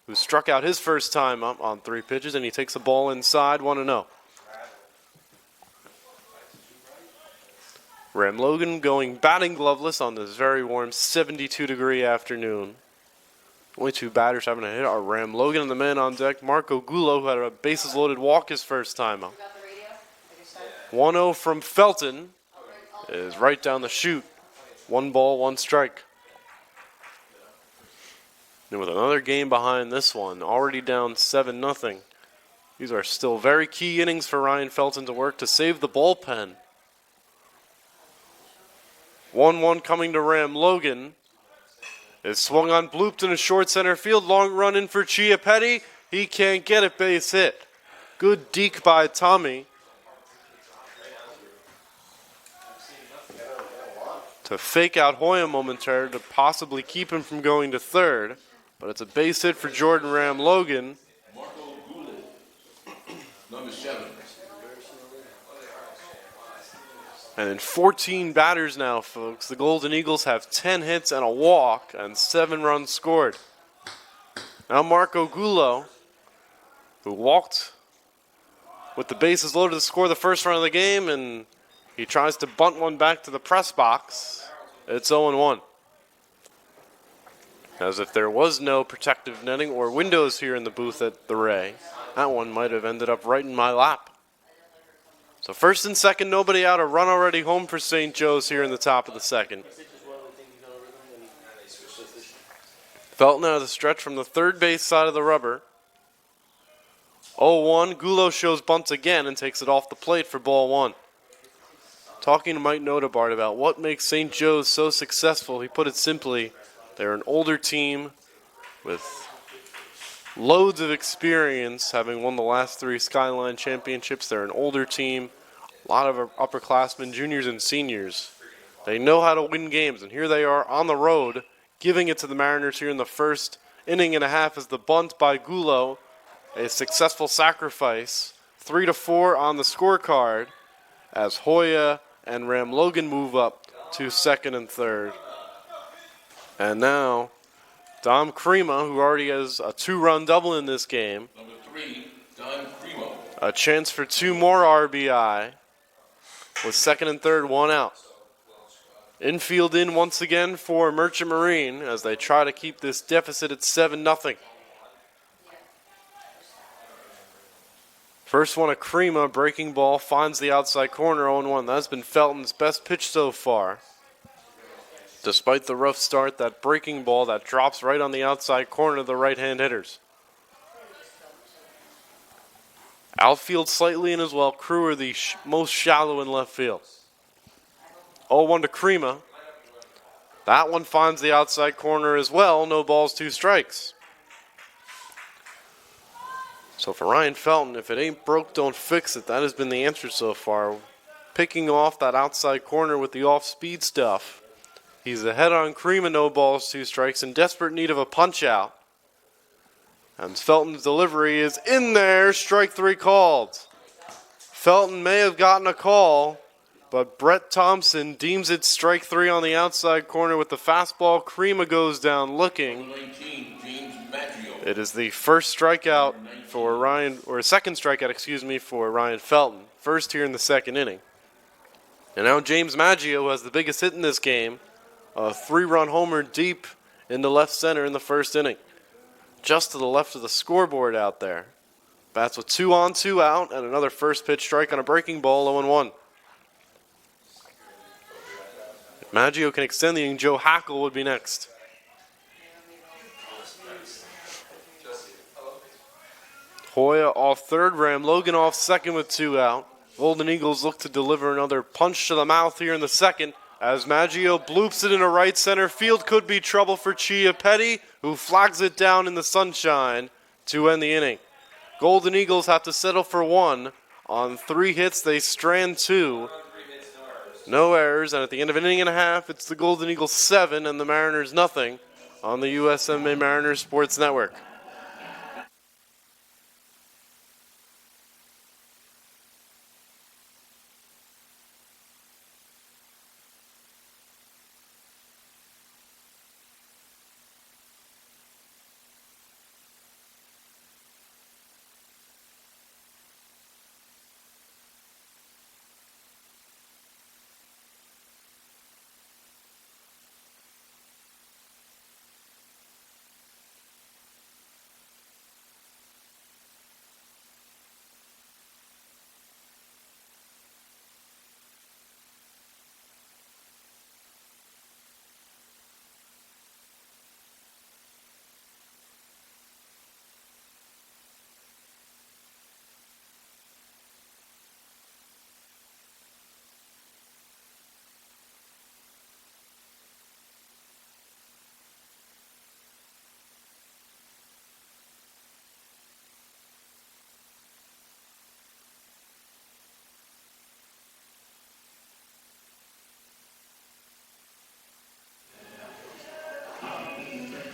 who struck out his first time up on 3 pitches, and he takes the ball inside 1-0. Ram Logan going batting gloveless on this very warm 72-degree afternoon. Only 2 batters having a hit are Ram Logan and the man on deck, Marco Gullo, who had a bases-loaded walk his first time up. 1-0 from Felton is right down the chute. 1 ball, 1 strike. And with another game behind this one, already down 7-0. These are still very key innings for Ryan Felton to work to save the bullpen. 1-1 coming to Ram Logan. Is swung on, blooped in a short center field. Long run in for Chiappetti. He can't get it, base hit. Good deke by Tommy to fake out Hoya momentarily to possibly keep him from going to third. But it's a base hit for Jordan Ram Logan.
Marco Gullo, number 7.
And in 14 batters now, folks, the Golden Eagles have 10 hits and a walk and 7 runs scored. Now Marco Gullo, who walked with the bases loaded to score the first run of the game, and he tries to bunt one back to the press box. It's 0-1. As if there was no protective netting or windows here in the booth at the Ray, that one might have ended up right in my lap. So first and second, nobody out. A run already home for St. Joe's here in the top of the second. Felton out of the stretch from the third base side of the rubber. 0-1. Gullo shows bunt again and takes it off the plate for ball 1. Talking to Mike Notebart about what makes St. Joe's so successful, he put it simply, they're an older team with loads of experience, having won the last 3 Skyline championships. They're an older team, a lot of upperclassmen, juniors and seniors. They know how to win games, and here they are on the road, giving it to the Mariners here in the first inning and a half as the bunt by Gullo, a successful sacrifice. 3-4 on the scorecard as Hoya and Ram Logan move up to second and third. And now Dom Crema, who already has a 2-run double in this game.
Number 3, Don Cremo.
A chance for 2 more RBI with second and third, 1 out. Infield in once again for Merchant Marine as they try to keep this deficit at 7-0. First one, a Crema breaking ball, finds the outside corner, 0-1. That's been Felton's best pitch so far. Despite the rough start, that breaking ball that drops right on the outside corner of the right-hand hitters. Outfield slightly in as well. Crewer the most shallow in left field. 0-1 to Crema. That one finds the outside corner as well. No balls, 2 strikes. So for Ryan Felton, if it ain't broke, don't fix it. That has been the answer so far. Picking off that outside corner with the off-speed stuff. He's ahead on Crema, no balls, 2 strikes, in desperate need of a punch-out. And Felton's delivery is in there, strike 3 called. Felton may have gotten a call, but Brett Thompson deems it strike 3 on the outside corner with the fastball. Crema goes down looking. It is the first strikeout for Ryan, or second strikeout, for Ryan Felton. First here in the second inning. And now James Maggio has the biggest hit in this game. A 3-run homer deep into left center in the first inning. Just to the left of the scoreboard out there. Bats with 2 on, 2 out, and another first pitch strike on a breaking ball, 0-1. If Maggio can extend the inning, Joe Hackle would be next. Hoya off third, Ram Logan off second with 2 out. Golden Eagles look to deliver another punch to the mouth here in the second as Maggio bloops it into right center field. Could be trouble for Chia Petty, who flags it down in the sunshine to end the inning. Golden Eagles have to settle for 1. On 3 hits, they strand 2. No errors, and at the end of an inning and a half, it's the Golden Eagles 7 and the Mariners nothing on the USMMA Mariners Sports Network.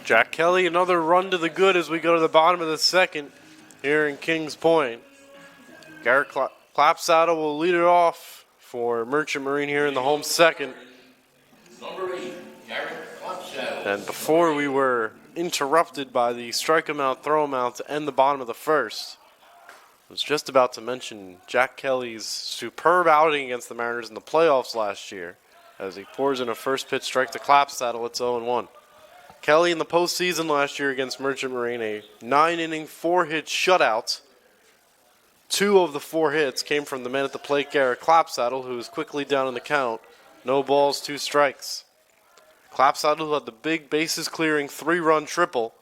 Jack Kelly, another run to the good as we go to the bottom of the second here in Kings Point. Garrett Clapsaddle will lead it off for Merchant Marine here in the home second.
Number 8, Garrett Clapsaddle.
And before we were interrupted by the strike him out, throw him out to end the bottom of the first, I was just about to mention Jack Kelly's superb outing against the Mariners in the playoffs last year as he pours in a first pitch strike to Clapsaddle. It's 0-1. Kelly in the postseason last year against Merchant Marine, a 9-inning, 4-hit shutout. 2 of the 4 hits came from the man at the plate, Garrett Clapsaddle, who was quickly down in the count. No balls, 2 strikes. Clapsaddle had the big bases-clearing 3-run triple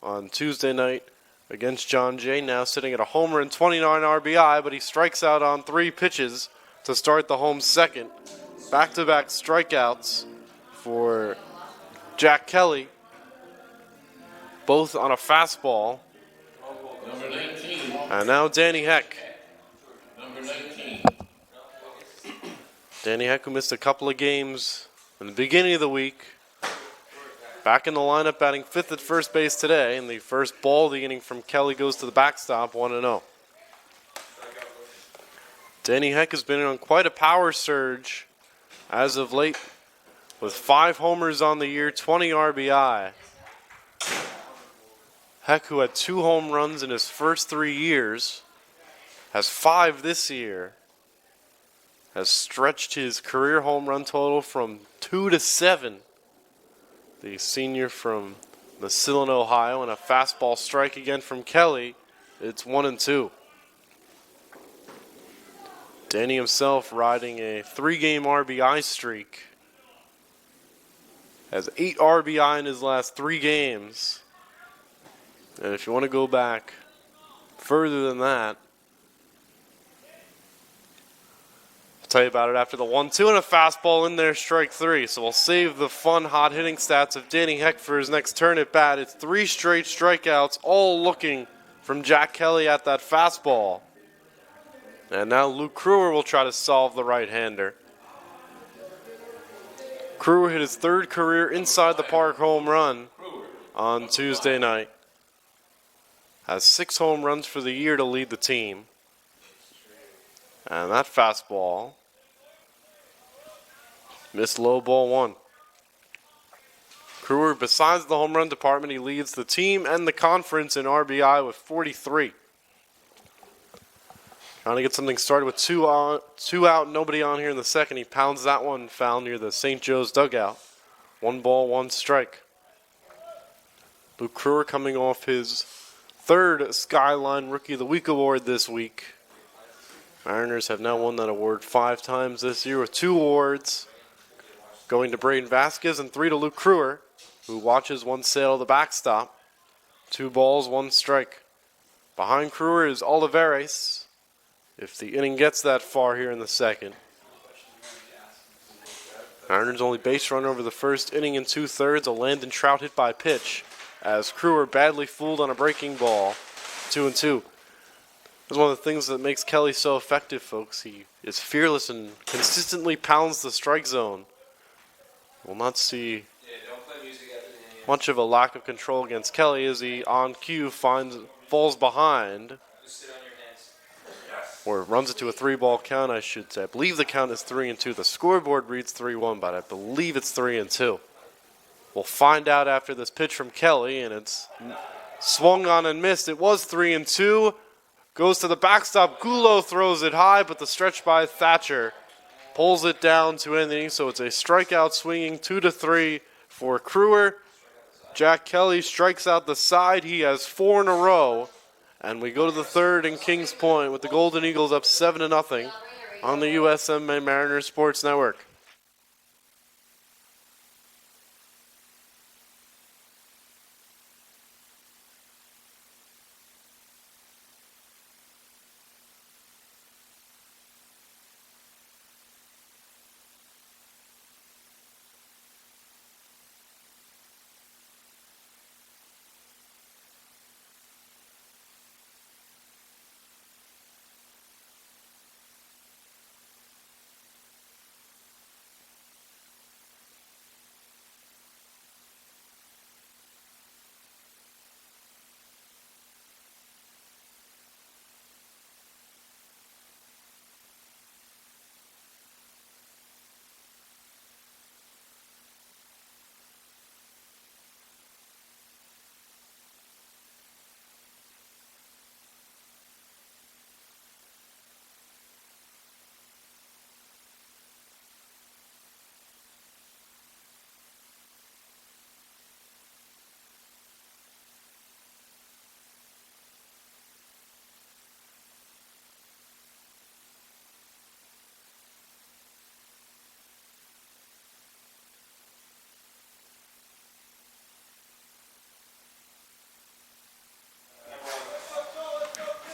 on Tuesday night against John Jay, now sitting at a homer and 29 RBI, but he strikes out on 3 pitches to start the home second. Back-to-back strikeouts for Jack Kelly, both on a fastball.
Number 19.
And now Danny Heck.
Number 19.
Danny Heck, who missed a couple of games in the beginning of the week. Back in the lineup, batting 5th at first base today. And the first ball of the inning from Kelly goes to the backstop, 1-0. Danny Heck has been on quite a power surge as of late, with 5 homers on the year, 20 RBI. Heck, who had 2 home runs in his first 3 years, has 5 this year. has stretched his career home run total from 2 to 7. The senior from Massillon, Ohio, and a fastball strike again from Kelly. It's 1-2. Danny himself riding a 3-game RBI streak. Has 8 RBI in his last 3 games. And if you want to go back further than that, I'll tell you about it after the 1-2 and a fastball in there, strike 3. So we'll save the fun, hot hitting stats of Danny Heck for his next turn at bat. It's 3 straight strikeouts, all looking from Jack Kelly at that fastball. And now Luke Crewer will try to solve the right-hander. Crewer hit his 3rd career inside the park home run on Tuesday night. Has 6 home runs for the year to lead the team. And that fastball missed low, ball 1. Crewer, besides the home run department, he leads the team and the conference in RBI with 43. Trying to get something started with 2 out, nobody on here in the second. He pounds that one foul near the St. Joe's dugout. 1 ball, 1 strike. Luke Crewer coming off his 3rd Skyline Rookie of the Week award this week. Mariners have now won that award 5 times this year with 2 awards going to Braden Vasquez and 3 to Luke Crewer, who watches one sail the backstop. 2 balls, 1 strike. Behind Crewer is Olivares, if the inning gets that far here in the second. Mariners only base run over the first inning in 2/3, a Landon Trout hit by pitch, as Crewer badly fooled on a breaking ball. 2-2. That's one of the things that makes Kelly so effective, folks. He is fearless and consistently pounds the strike zone. We'll not see much of a lack of control against Kelly as he, on cue, falls behind. Or runs it to a 3-ball count, I should say. I believe the count is 3-2. The scoreboard reads 3-1, but I believe it's 3-2. We'll find out after this pitch from Kelly, and it's swung on and missed. It was 3-2. Goes to the backstop. Gulo throws it high, but the stretch by Thatcher pulls it down to end the inning. So it's a strikeout swinging 2-3 for Crewer. Jack Kelly strikes out the side. He has 4 in a row. And we go to the 3rd in Kings Point with the Golden Eagles up 7-0 on the USMMA Mariners Sports Network.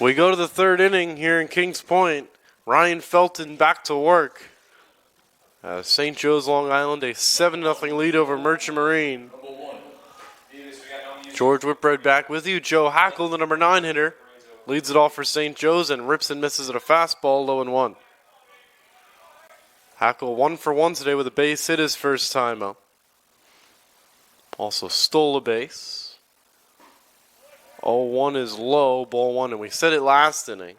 We go to the 3rd inning here in Kings Point. Ryan Felton back to work. St. Joe's, Long Island, a 7-0 lead over Merchant Marine. George Whitbread back with you. Joe Hackle, the number 9 hitter, leads it off for St. Joe's and rips and misses at a fastball, 0-1. Hackle 1 for 1 today with a base hit his first time up. Also stole a base. 0-1 is low, ball 1, and we said it last inning.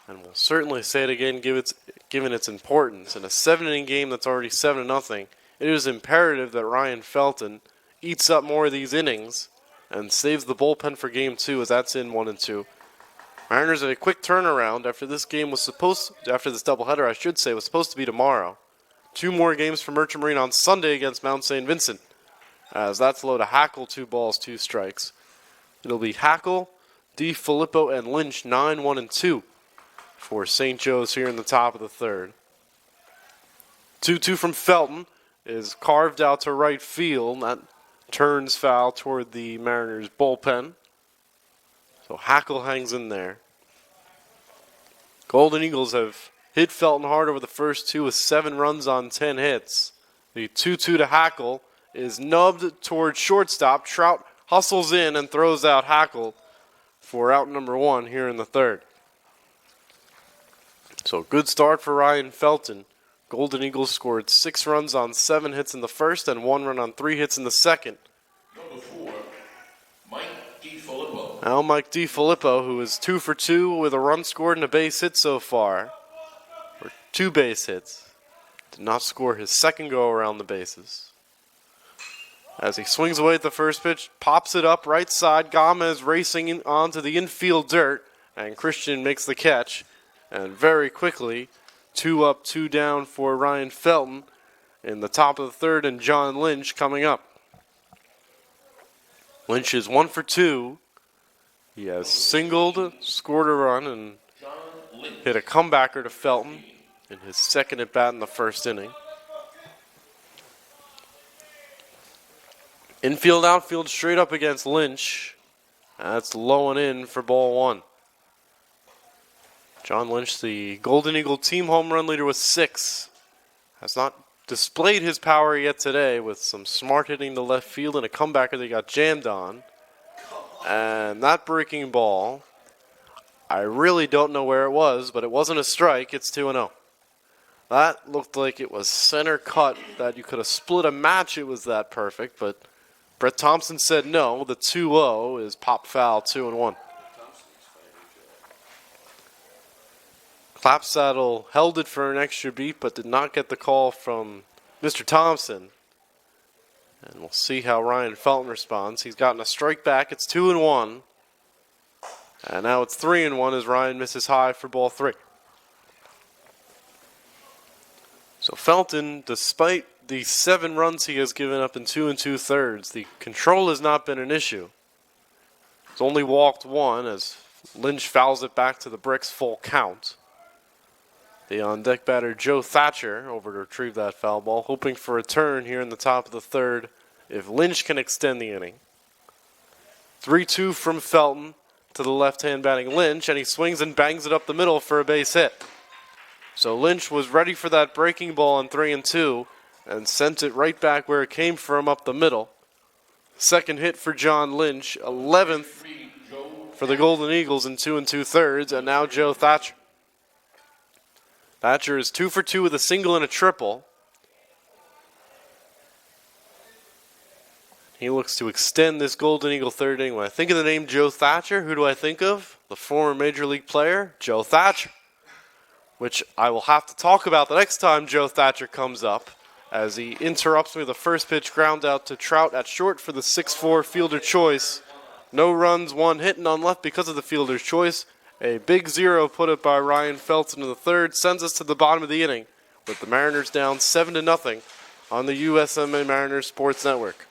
And we'll certainly say it again given its importance. In a 7-inning game that's already 7-0, it is imperative that Ryan Felton eats up more of these innings and saves the bullpen for game 2 as that's in 1-2. Mariners had a quick turnaround after this doubleheader, I should say, was supposed to be tomorrow. 2 more games for Merchant Marine on Sunday against Mount St. Vincent. As that's low to Hackle, 2 balls, 2 strikes. It'll be Hackle, DiFilippo, and Lynch, 9, 1, and 2 for St. Joe's here in the top of the third. 2-2 from Felton is carved out to right field. That turns foul toward the Mariners bullpen. So Hackle hangs in there. Golden Eagles have hit Felton hard over the first 2 with 7 runs on 10 hits. The 2-2 to Hackle is nubbed toward shortstop. Trout hustles in and throws out Hackle for out number 1 here in the third. So good start for Ryan Felton. Golden Eagles scored 6 runs on 7 hits in the first and 1 run on 3 hits in the second.
Number 4, Mike DiFilippo.
Now Mike DiFilippo, who is 2 for 2 with a run scored and a base hit so far. Or 2 base hits. Did not score his second go around the bases. As he swings away at the first pitch, pops it up right side. Gomez racing onto the infield dirt, and Christian makes the catch. And very quickly, 2 up, 2 down for Ryan Felton in the top of the third, and John Lynch coming up. Lynch is 1 for 2. He has singled, scored a run, and hit a comebacker to Felton in his second at bat in the first inning. Infield, outfield, straight up against Lynch. That's low and in for ball 1. John Lynch, the Golden Eagle team home run leader with 6, has not displayed his power yet today with some smart hitting to left field and a comebacker that got jammed on. And that breaking ball, I really don't know where it was, but it wasn't a strike. It's 2-0. That looked like it was center cut, that you could have split a match. It was that perfect, but Brett Thompson said no. The 2-0 is pop foul, 2-1. Clapsaddle held it for an extra beat, but did not get the call from Mr. Thompson. And we'll see how Ryan Felton responds. He's gotten a strike back. It's 2-1. And now it's 3-1 as Ryan misses high for ball 3. So Felton, despite the 7 runs he has given up in 2 2/3, the control has not been an issue. He's only walked 1 as Lynch fouls it back to the bricks, full count. The on-deck batter, Joe Thatcher, over to retrieve that foul ball, hoping for a turn here in the top of the third if Lynch can extend the inning. 3-2 from Felton to the left-hand batting Lynch, and he swings and bangs it up the middle for a base hit. So Lynch was ready for that breaking ball on 3-2 and sent it right back where it came from, up the middle. Second hit for John Lynch, 11th for the Golden Eagles in 2 2/3, and now Joe Thatcher. Thatcher is 2 for 2 with a single and a triple. He looks to extend this Golden Eagle third inning. When I think of the name Joe Thatcher, who do I think of? The former Major League player, Joe Thatcher, which I will have to talk about the next time Joe Thatcher comes up, as he interrupts me with a first pitch ground out to Trout at short for the 6-4 fielder choice. No runs, 1 hit, none left because of the fielder's choice. A big 0 put up by Ryan Felton in the third sends us to the bottom of the inning with the Mariners down 7-0 on the USMMA Mariners Sports Network.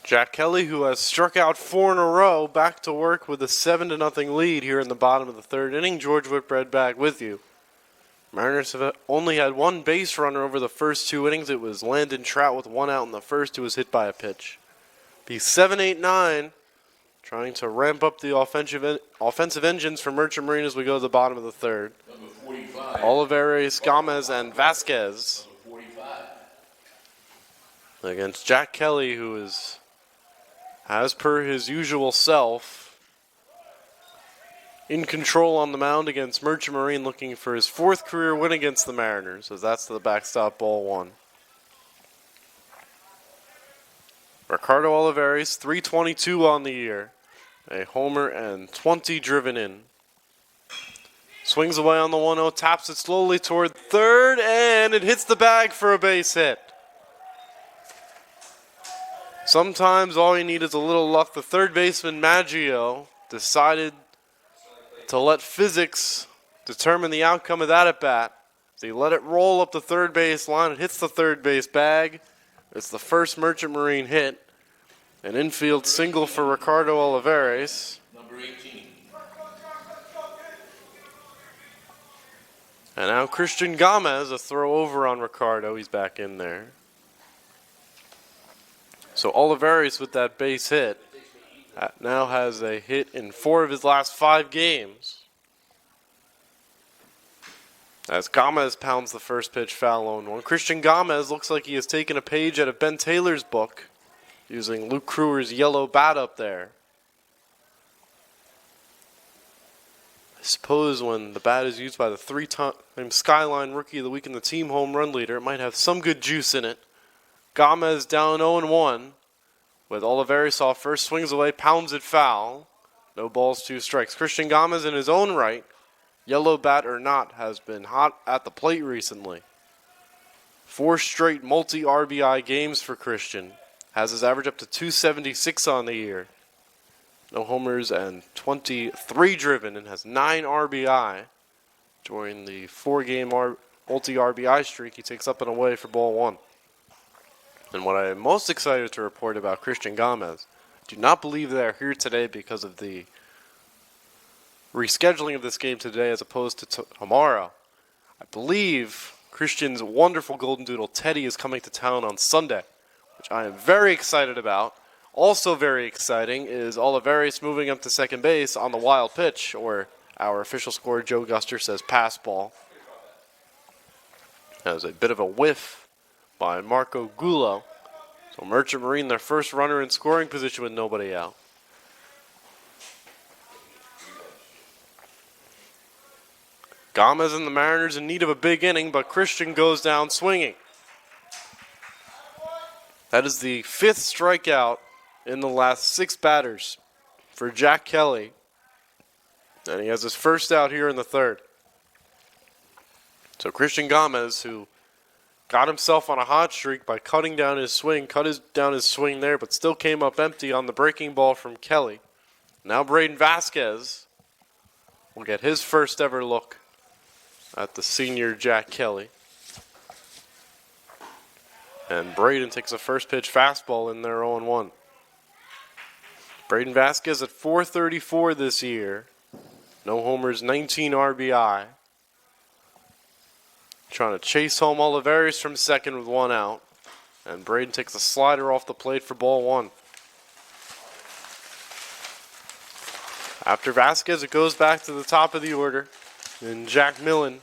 Jack Kelly, who has struck out 4 in a row, back to work with a 7-0 lead here in the bottom of the third inning. George Whitbread back with you. Mariners have only had one base runner over the first 2 innings. It was Landon Trout with 1 out in the first who was hit by a pitch. Be 7-8-9, trying to ramp up the offensive engines for Merchant Marine as we go to the bottom of the third.
Number 45.
Olivares, Gomez, and Vasquez
Number 45.
against Jack Kelly, who is, as per his usual self, in control on the mound against Merchant Marine, looking for his 4th career win against the Mariners, as that's the backstop, ball 1. Ricardo Olivares, 322 on the year, a homer and 20 driven in. Swings away on the 1-0, taps it slowly toward third, and it hits the bag for a base hit. Sometimes all you need is a little luck. The third baseman, Maggio, decided to let physics determine the outcome of that at-bat. So he let it roll up the third base line. It hits the third base bag. It's the first Merchant Marine hit. An infield single for Ricardo Olivares.
Number 18.
And now Christian Gomez, a throw over on Ricardo. He's back in there. So Olivares with that base hit now has a hit in 4 of his last 5 games. As Gomez pounds the first pitch foul on 1. Christian Gomez looks like he has taken a page out of Ben Taylor's book, using Luke Kruger's yellow bat up there. I suppose when the bat is used by the 3-time Skyline Rookie of the Week and the team home run leader, it might have some good juice in it. Gomez down 0-1. With Olivares off first, swings away, pounds it foul. No balls, 2 strikes. Christian Gomez in his own right, yellow bat or not, has been hot at the plate recently. 4 straight multi-RBI games for Christian. Has his average up to 276 on the year. No homers and 23 driven, and has 9 RBI during the 4-game multi-RBI streak he takes up and away for ball 1. And what I am most excited to report about Christian Gomez, I do not believe they are here today because of the rescheduling of this game today as opposed to tomorrow. I believe Christian's wonderful Golden Doodle Teddy is coming to town on Sunday, which I am very excited about. Also very exciting is Olivares moving up to second base on the wild pitch, or our official scorer Joe Guster says pass ball. That was a bit of a whiff by Marco Gullo. So Merchant Marine, their first runner in scoring position with nobody out. Gomez and the Mariners in need of a big inning, but Christian goes down swinging. That is the 5th strikeout in the last 6 batters for Jack Kelly. And he has his first out here in the 3rd. So Christian Gomez, who got himself on a hot streak by cutting down his swing, down his swing there, but still came up empty on the breaking ball from Kelly. Now Braden Vasquez will get his first ever look at the senior Jack Kelly. And Braden takes a first pitch fastball in there 0-1. Braden Vasquez at .434 this year. No homers, 19 RBI. Trying to chase home Olivares from second with 1 out. And Braden takes a slider off the plate for ball 1. After Vasquez, it goes back to the top of the order. And Jack Millen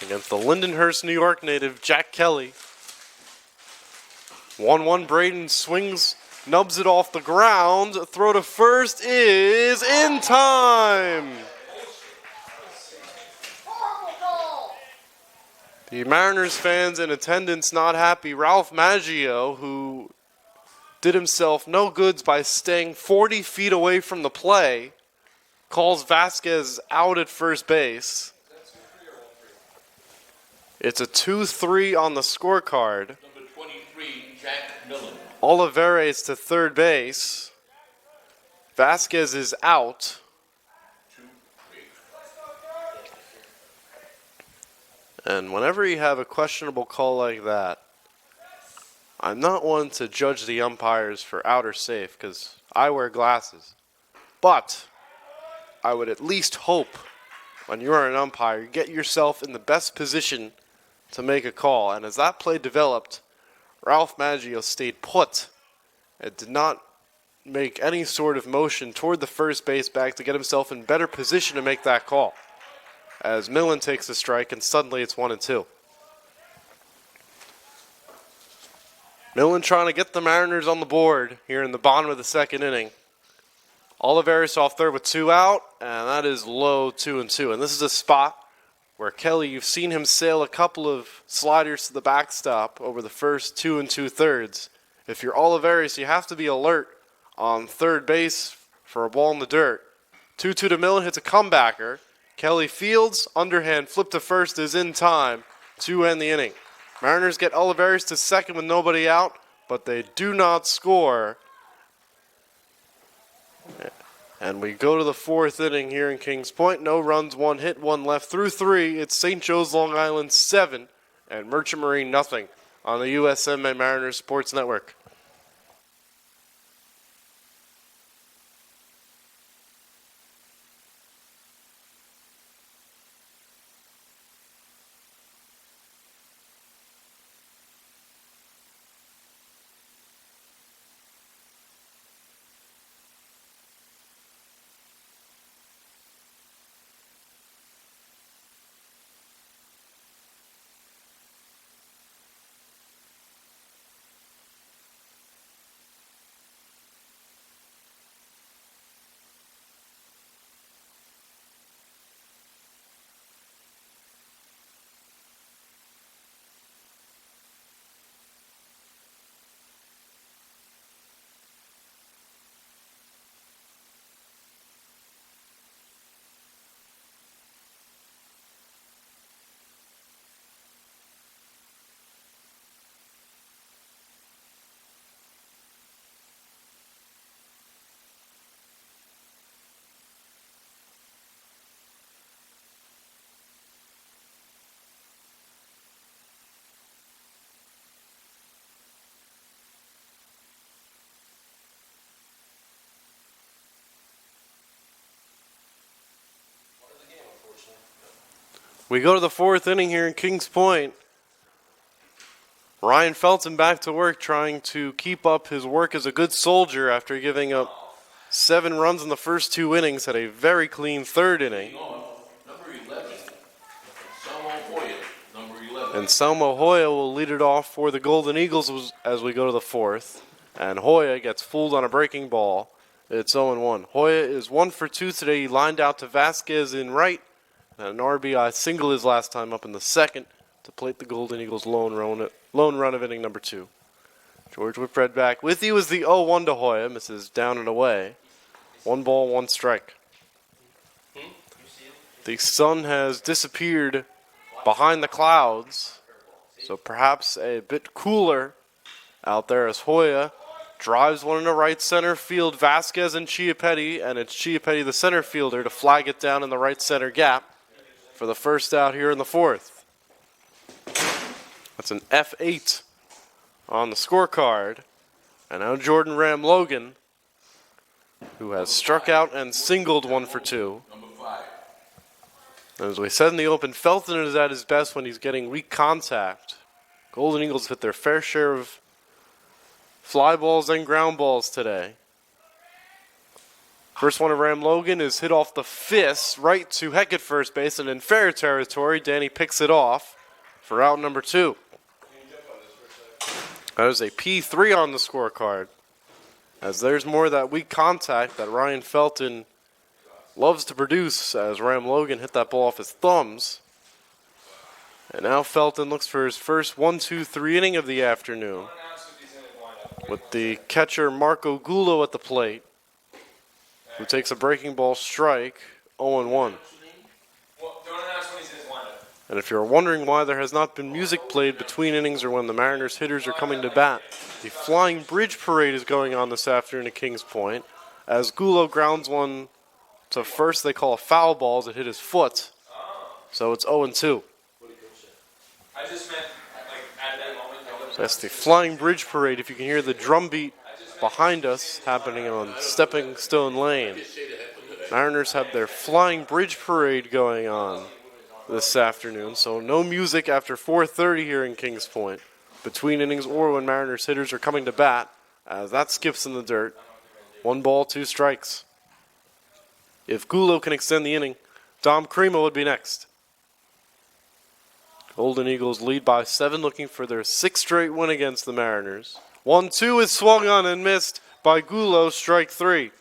against the Lindenhurst, New York native, Jack Kelly. 1-1, Braden swings, nubs it off the ground. Throw to first is in time. The Mariners fans in attendance not happy. Ralph Maggio, who did himself no goods by staying 40 feet away from the play, calls Vasquez out at first base. It's a 2-3 on the scorecard.
Number 23, Jack Millen.
Olivares to third base. Vasquez is out.
2-3.
And whenever you have a questionable call like that, I'm not one to judge the umpires for out or safe because I wear glasses. But I would at least hope when you are an umpire, you get yourself in the best position to make a call. And as that play developed, Ralph Maggio stayed put and did not make any sort of motion toward the first base bag to get himself in better position to make that call. As Millen takes a strike, and suddenly it's 1-2. Millen trying to get the Mariners on the board here in the bottom of the second inning. Olivares off third with 2 out, and that is low 2-2. And this is a spot where Kelly, you've seen him sail a couple of sliders to the backstop over the first 2 2/3. If you're Olivares, you have to be alert on third base for a ball in the dirt. 2-2 to Millen, hits a comebacker. Kelly fields, underhand, flip to first is in time to end the inning. Mariners get Olivares to second with nobody out, but they do not score. And we go to the fourth inning here in Kings Point. No runs, 1 hit, 1 left through 3. It's St. Joe's Long Island 7 and Merchant Marine nothing on the USMMA Mariners Sports Network. We go to the fourth inning here in Kings Point. Ryan Felton back to work, trying to keep up his work as a good soldier after giving up 7 runs in the first 2 innings. Had a very clean third inning.
Number 11, Salmo Hoya, number 11.
And Salmo Hoya will lead it off for the Golden Eagles as we go to the fourth. And Hoya gets fooled on a breaking ball. It's 0-1. Hoya is 1 for 2 today. He lined out to Vasquez in right. And an RBI single his last time up in the second to plate the Golden Eagles' lone run of inning number 2. George Whitbread back with you as the 0-1 to Hoya. Misses down and away. 1 ball, 1 strike. The sun has disappeared behind the clouds, so perhaps a bit cooler out there as Hoya drives one into right center field. Vasquez and Chiappetti, and it's Chiappetti, the center fielder, to flag it down in the right center gap for the first out here in the fourth. That's an F8 on the scorecard. And now Jordan Ram Logan, who has struck out and singled 1 for 2.
Number 5.
As we said in the open, Felton is at his best when he's getting weak contact. Golden Eagles hit their fair share of fly balls and ground balls today. First one of Ram Logan is hit off the fist right to Heck at first base, and in fair territory, Danny picks it off for out number 2. That is a P3 on the scorecard, as there's more of that weak contact that Ryan Felton loves to produce, as Ram Logan hit that ball off his thumbs. And now Felton looks for his first 1-2-3 inning of the afternoon, with the catcher Marco Gullo at the plate, who takes a breaking ball strike, 0-1.
Well, don't announce when he's in his lineup.
And if you're wondering why there has not been music played between innings or when the Mariners hitters are coming to bat, the Flying Bridge Parade is going on this afternoon at Kings Point. As Gullo grounds one to first, they call a foul ball as it hit his foot. So it's 0-2.
I just meant, like, at that moment.
So that's the Flying Bridge Parade. If you can hear the drum beat behind us happening on Stepping Stone Lane. Mariners have their flying bridge parade going on this afternoon, so no music after 4:30 here in Kings Point, between innings or when Mariners hitters are coming to bat, as that skips in the dirt. 1 ball, 2 strikes. If Gulo can extend the inning, Dom Cremo would be next. Golden Eagles lead by 7, looking for their 6th straight win against the Mariners. 1-2 is swung on and missed by Gulo, strike 3.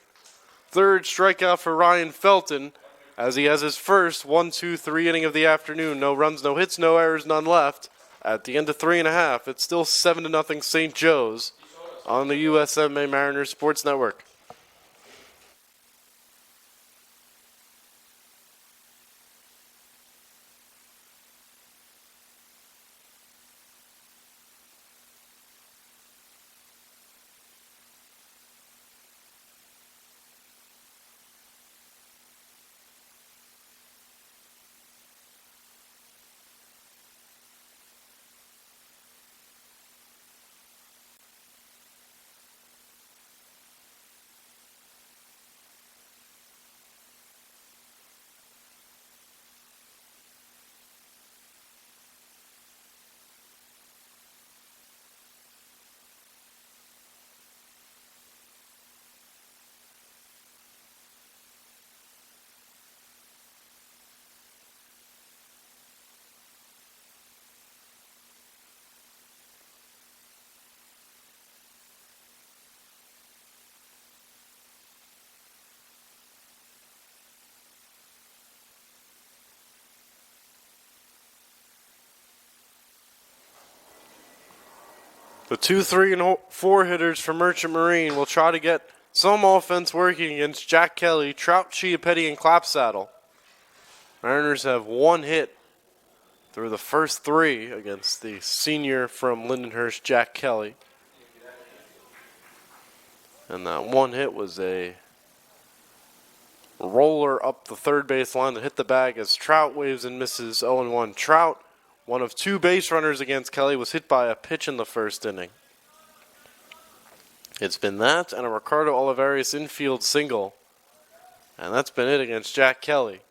Third strikeout for Ryan Felton, as he has his first 1-2-3 inning of the afternoon. No runs, no hits, no errors, none left. At the end of 3.5, it's still 7-0 St. Joe's on the USMMA Mariners Sports Network. The 2, 3, and 4 hitters for Merchant Marine will try to get some offense working against Jack Kelly, Trout, Chiappetti, and Clapsaddle. Mariners have 1 hit through the first 3 against the senior from Lindenhurst, Jack Kelly. And that 1 hit was a roller up the third base line that hit the bag as Trout waves and misses 0-1. Trout, one of 2 base runners against Kelly, was hit by a pitch in the first inning. It's been that and a Ricardo Olivares infield single. And that's been it against Jack Kelly.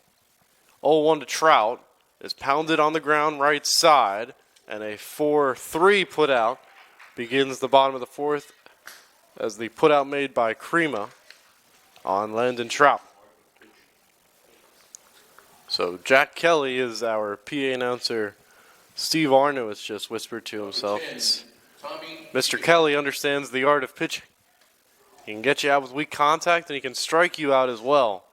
0-1 to Trout is pounded on the ground right side, and a 4-3 put out begins the bottom of the 4th as the put out made by Crema on Landon Trout. So Jack Kelly is our PA announcer. Steve Arno has just whispered to himself. Mr. Kelly understands the art of pitching. He can get you out with weak contact, and he can strike you out as well.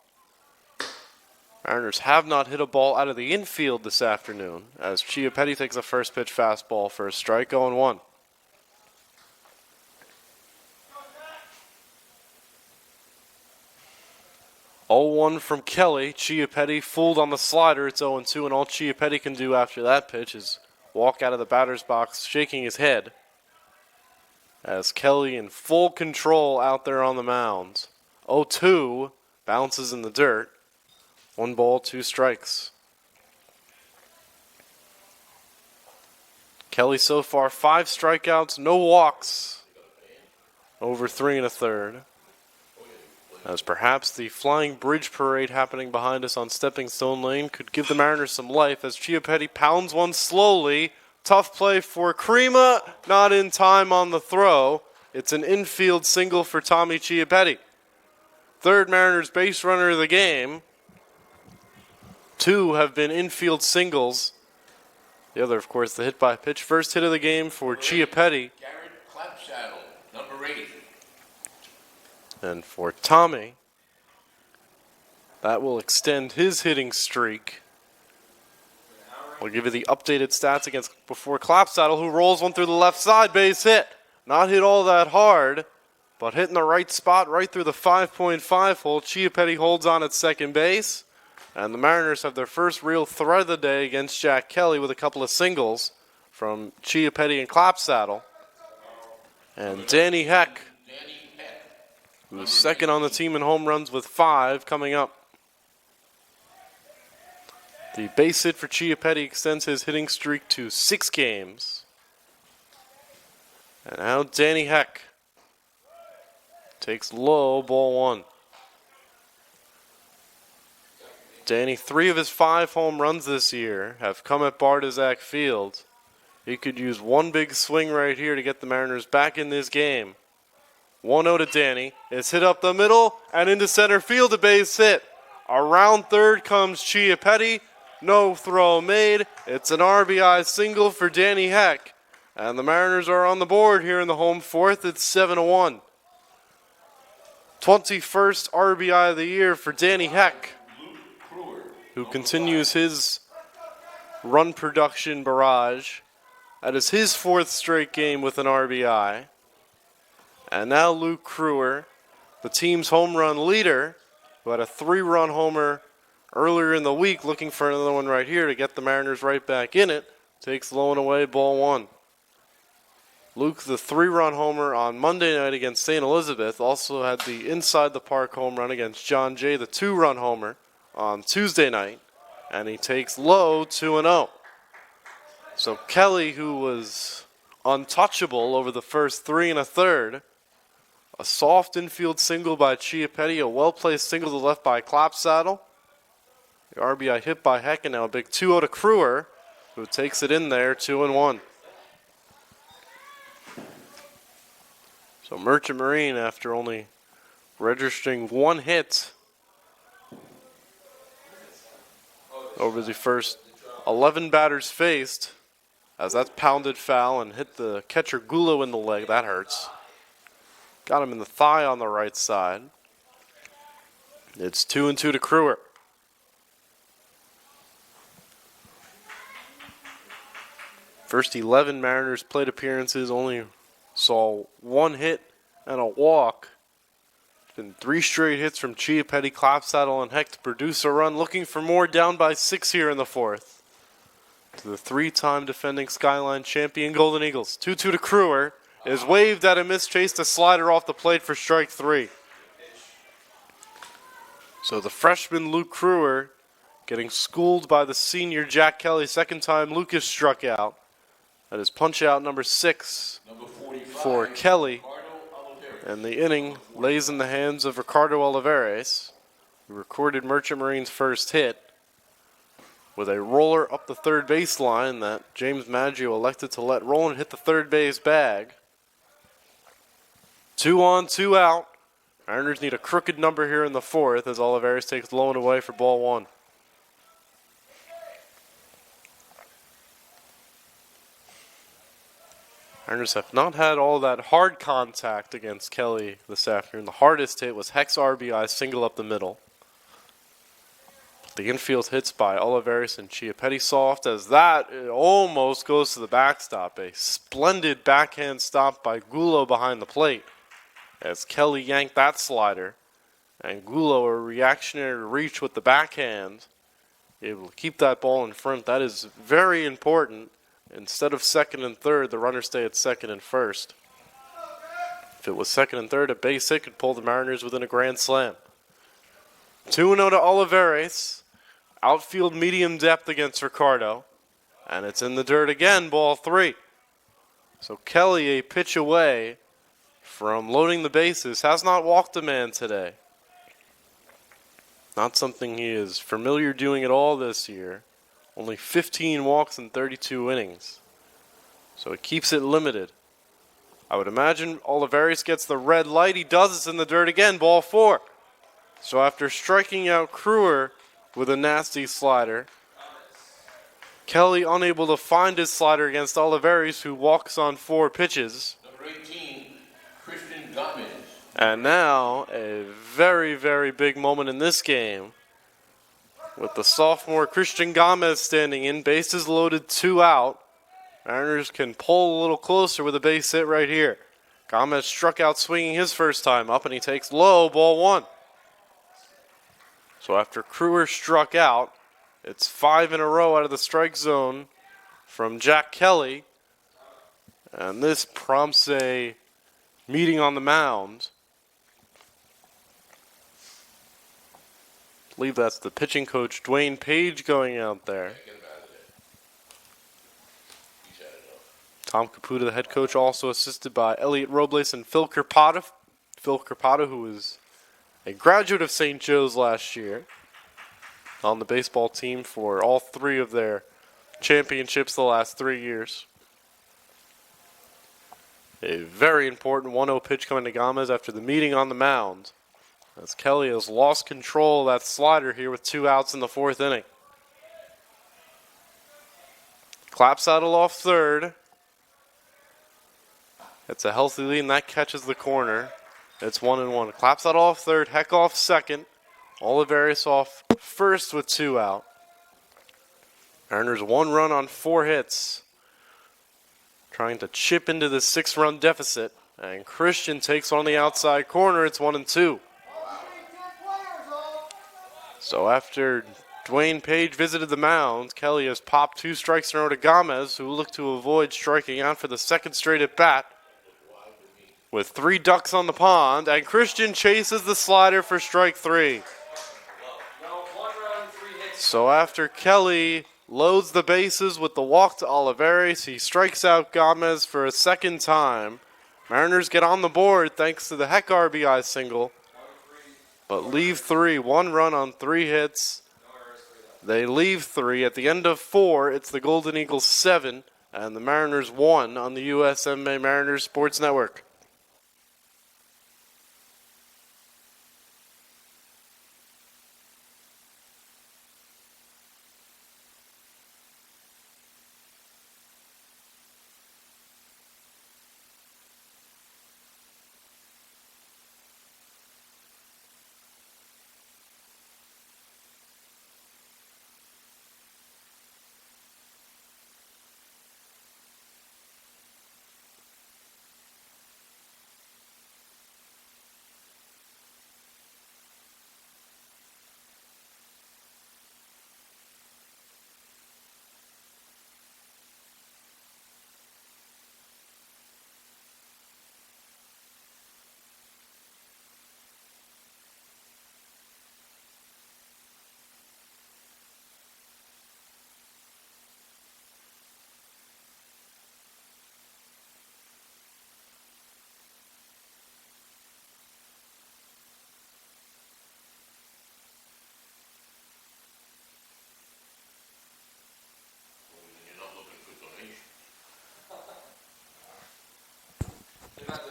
Mariners have not hit a ball out of the infield this afternoon, as Chiappetti takes a first pitch fastball for a strike, 0-1. Oh-1 from Kelly. Chiappetti fooled on the slider. It's 0-2, and all Chiappetti can do after that pitch is walk out of the batter's box shaking his head. As Kelly in full control out there on the mound. 0-2, bounces in the dirt. 1 ball, 2 strikes. Kelly so far 5 strikeouts, no walks. Over 3 1/3. As perhaps the flying bridge parade happening behind us on Stepping Stone Lane could give the Mariners some life as Chiappetti pounds one slowly. Tough play for Crema, not in time on the throw. It's an infield single for Tommy Chiappetti. 3rd Mariners base runner of the game. 2 have been infield singles. The other, of course, the hit by pitch. First hit of the game for Chiappetti.
Garrett Clapsaddle, number 8.
And for Tommy, that will extend his hitting streak. We'll give you the updated stats against before Clapsaddle, who rolls one through the left side, base hit. Not hit all that hard, but hit in the right spot, right through the 5.5 hole. Chiappetti holds on at second base, and the Mariners have their first real threat of the day against Jack Kelly with a couple of singles from Chiappetti and Clapsaddle. And Danny Heck, who's second on the team in home runs with 5 coming up. The base hit for Chiappetti extends his hitting streak to 6 games. And now Danny Heck takes low, ball 1. Danny, 3 of his 5 home runs this year have come at Bardazac Field. He could use one big swing right here to get the Mariners back in this game. 1-0 to Danny. It's hit up the middle and into center field, a base hit. Around third comes Chiappetti. No throw made. It's an RBI single for Danny Heck. And the Mariners are on the board here in the home fourth. It's 7-1. 21st RBI of the year for Danny Heck, who continues his run production barrage. That is his 4th straight game with an RBI. And now Luke Crewer, the team's home run leader, who had a 3-run homer earlier in the week, looking for another one right here to get the Mariners right back in it, takes low and away, ball 1. Luke, the 3-run homer on Monday night against St. Elizabeth, also had the inside the park home run against John Jay, the 2-run homer on Tuesday night, and he takes low 2-0. So Kelly, who was untouchable over the first 3 1/3, a soft infield single by Chiappetti, a well-placed single to left by Klopsaddle. The RBI hit by Heck, and now a big 2-0 to Crewer, who takes it in there, 2-1. So Merchant Marine, after only registering 1 hit over the first 11 batters faced, as that's pounded foul and hit the catcher Gulo in the leg. That hurts. Got him in the thigh on the right side. It's 2-2 to Crewer. First 11 Mariners plate appearances only saw 1 hit and a walk. It's been 3 straight hits from Chiappetti, Klopsaddle, and Heck to produce a run. Looking for more, down by 6 here in the 4th. To the 3-time defending Skyline champion Golden Eagles. 2-2 to Crewer. Is waved at a miss, chased a slider off the plate for strike 3. So the freshman Luke Crewer getting schooled by the senior Jack Kelly. Second time Lucas struck out. That is punch out number 6 for Kelly. And the inning lays in the hands of Ricardo Olivares, who recorded Merchant Marine's first hit with a roller up the third baseline that James Maggio elected to let roll and hit the third base bag. 2 on, 2 out. Mariners need a crooked number here in the 4th as Olivares takes low and away for ball 1. Mariners have not had all that hard contact against Kelly this afternoon. The hardest hit was Heck's RBI single up the middle. The infield hits by Olivares and Chiappetti soft, as that almost goes to the backstop. A splendid backhand stop by Gulo behind the plate as Kelly yanked that slider. And Gulo, a reactionary reach with the backhand, able to keep that ball in front. That is very important. Instead of second and third, the runners stay at second and first. If it was second and third, a base hit could pull the Mariners within a grand slam. 2-0 to Olivares. Outfield medium depth against Ricardo. And it's in the dirt again, ball 3. So Kelly, a pitch away from loading the bases, has not walked a man today. Not something he is familiar doing at all this year. Only 15 walks in 32 innings. So it keeps it limited. I would imagine Olivares gets the red light. He does. It's in the dirt again, ball 4. So after striking out Crewer with a nasty slider, Kelly unable to find his slider against Olivares, who walks on 4 pitches.
Number 18, Christian Gomez.
And now a very, very big moment in this game with the sophomore Christian Gomez standing in. Bases loaded, 2 out. Mariners can pull a little closer with a base hit right here. Gomez struck out swinging his first time up, and he takes low, ball 1. So after Crewer struck out, it's 5 in a row out of the strike zone from Jack Kelly. And this prompts a meeting on the mound. I believe that's the pitching coach, Dwayne Page, going out there. Tom Caputa, the head coach, also assisted by Elliot Robles and Phil Kirpata. Phil Kirpata, who was a graduate of St. Joe's last year. on the baseball team for all 3 of their championships the last 3 years. A very important 1-0 pitch coming to Gomez after the meeting on the mound, as Kelly has lost control of that slider here with 2 outs in the 4th inning. Clapsaddle off third. It's a healthy lead, and that catches the corner. It's 1-1. Clapsaddle off third, Heck off second. Olivares off first with 2 out. Mariners 1 run on 4 hits, trying to chip into the 6-run deficit. And Christian takes on the outside corner. It's 1-2. So after Dwayne Page visited the mound, Kelly has popped 2 strikes in a row to Gomez, who looked to avoid striking out for the 2nd straight at bat. With 3 ducks on the pond, and Christian chases the slider for strike 3. So after Kelly loads the bases with the walk to Olivares, he strikes out Gomez for a 2nd time. Mariners get on the board thanks to the Heck RBI single, but leave 3, 1 run on 3 hits. They leave 3. At the end of 4, it's the Golden Eagles 7 and the Mariners 1 on the USMMA Mariners Sports Network.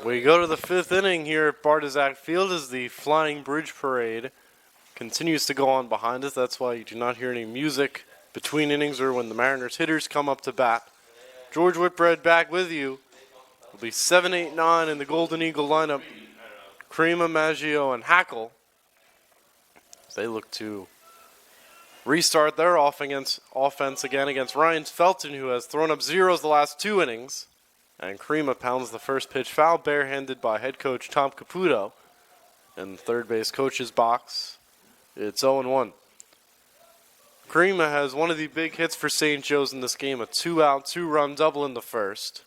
We go to the 5th inning here at Bardazac Field as the Flying Bridge Parade continues to go on behind us. That's why you do not hear any music between innings or when the Mariners hitters come up to bat. George Whitbread back with you. It'll be 7, 8, 9 in the Golden Eagle lineup. Crema, Maggio, and Hackle. They look to restart their offense again against Ryan Felton, who has thrown up zeros the last 2 innings. And Crema pounds the first pitch foul, barehanded by head coach Tom Caputo. In the third base coach's box, it's 0-1. Crema has one of the big hits for St. Joe's in this game, a 2-out, 2-run double in the first.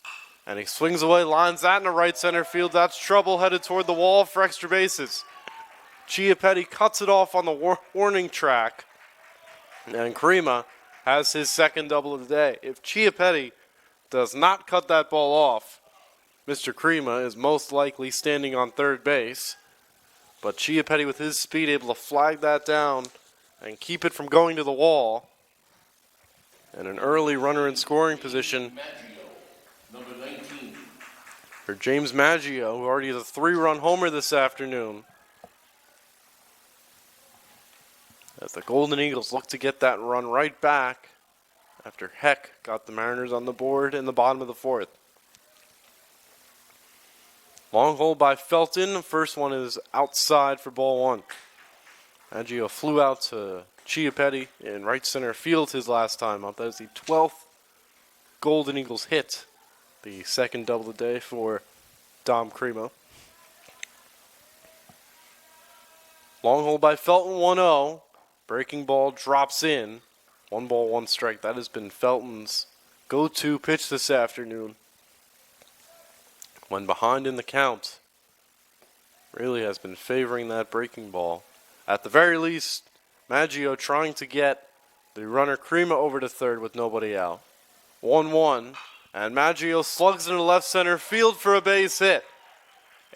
And he swings away, lines that in the right center field. That's trouble, headed toward the wall for extra bases. Chiappetti cuts it off on the warning track. And Crema has his 2nd double of the day. If Chiappetti does not cut that ball off, Mr. Crema is most likely standing on third base. But Chiappetti, with his speed, able to flag that down and keep it from going to the wall. And an early runner in scoring position
Number 19.
for James Maggio, who already has a 3-run homer this afternoon. As the Golden Eagles look to get that run right back after Heck got the Mariners on the board in the bottom of the 4th. Long hold by Felton. First one is outside for ball 1. Maggio flew out to Chiappetti in right center field his last time up. That is the 12th Golden Eagles hit. The 2nd double of the day for Dom Crema. Long hold by Felton, 1-0. Breaking ball drops in. 1 ball, 1 strike. That has been Felton's go-to pitch this afternoon. When behind in the count, really has been favoring that breaking ball. At the very least, Maggio trying to get the runner Crema over to third with nobody out. 1-1, and Maggio slugs into left center field for a base hit.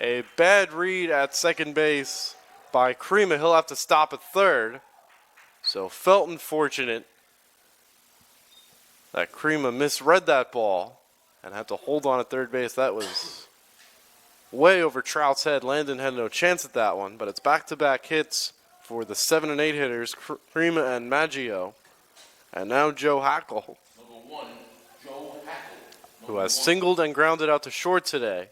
A bad read at second base by Crema. He'll have to stop at third. So Felton fortunate that Crema misread that ball and had to hold on at third base. That was way over Trout's head. Landon had no chance at that one, but it's back-to-back hits for the 7 and 8 hitters, Crema and Maggio. And now Joe Hackle,
Number 1, Joe Hackle.
who has singled and grounded out to short today.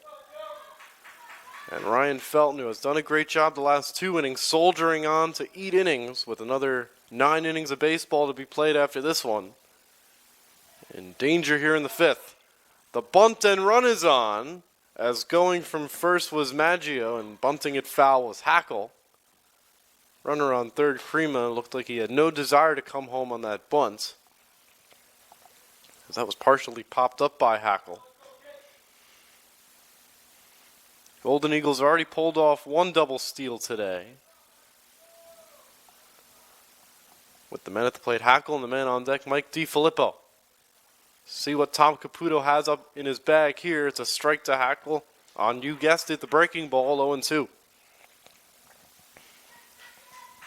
And Ryan Felton, who has done a great job the last 2 innings, soldiering on to 8 innings with another 9 innings of baseball to be played after this one. In danger here in the 5th. The bunt and run is on, as going from first was Maggio and bunting it foul was Hackle. Runner on third, Crema, looked like he had no desire to come home on that bunt, as that was partially popped up by Hackle. Golden Eagles already pulled off 1 double steal today, with the man at the plate, Hackle, and the man on deck, Mike DiFilippo. See what Tom Caputo has up in his bag here. It's a strike to Hackle on, you guessed it, the breaking ball, 0-2.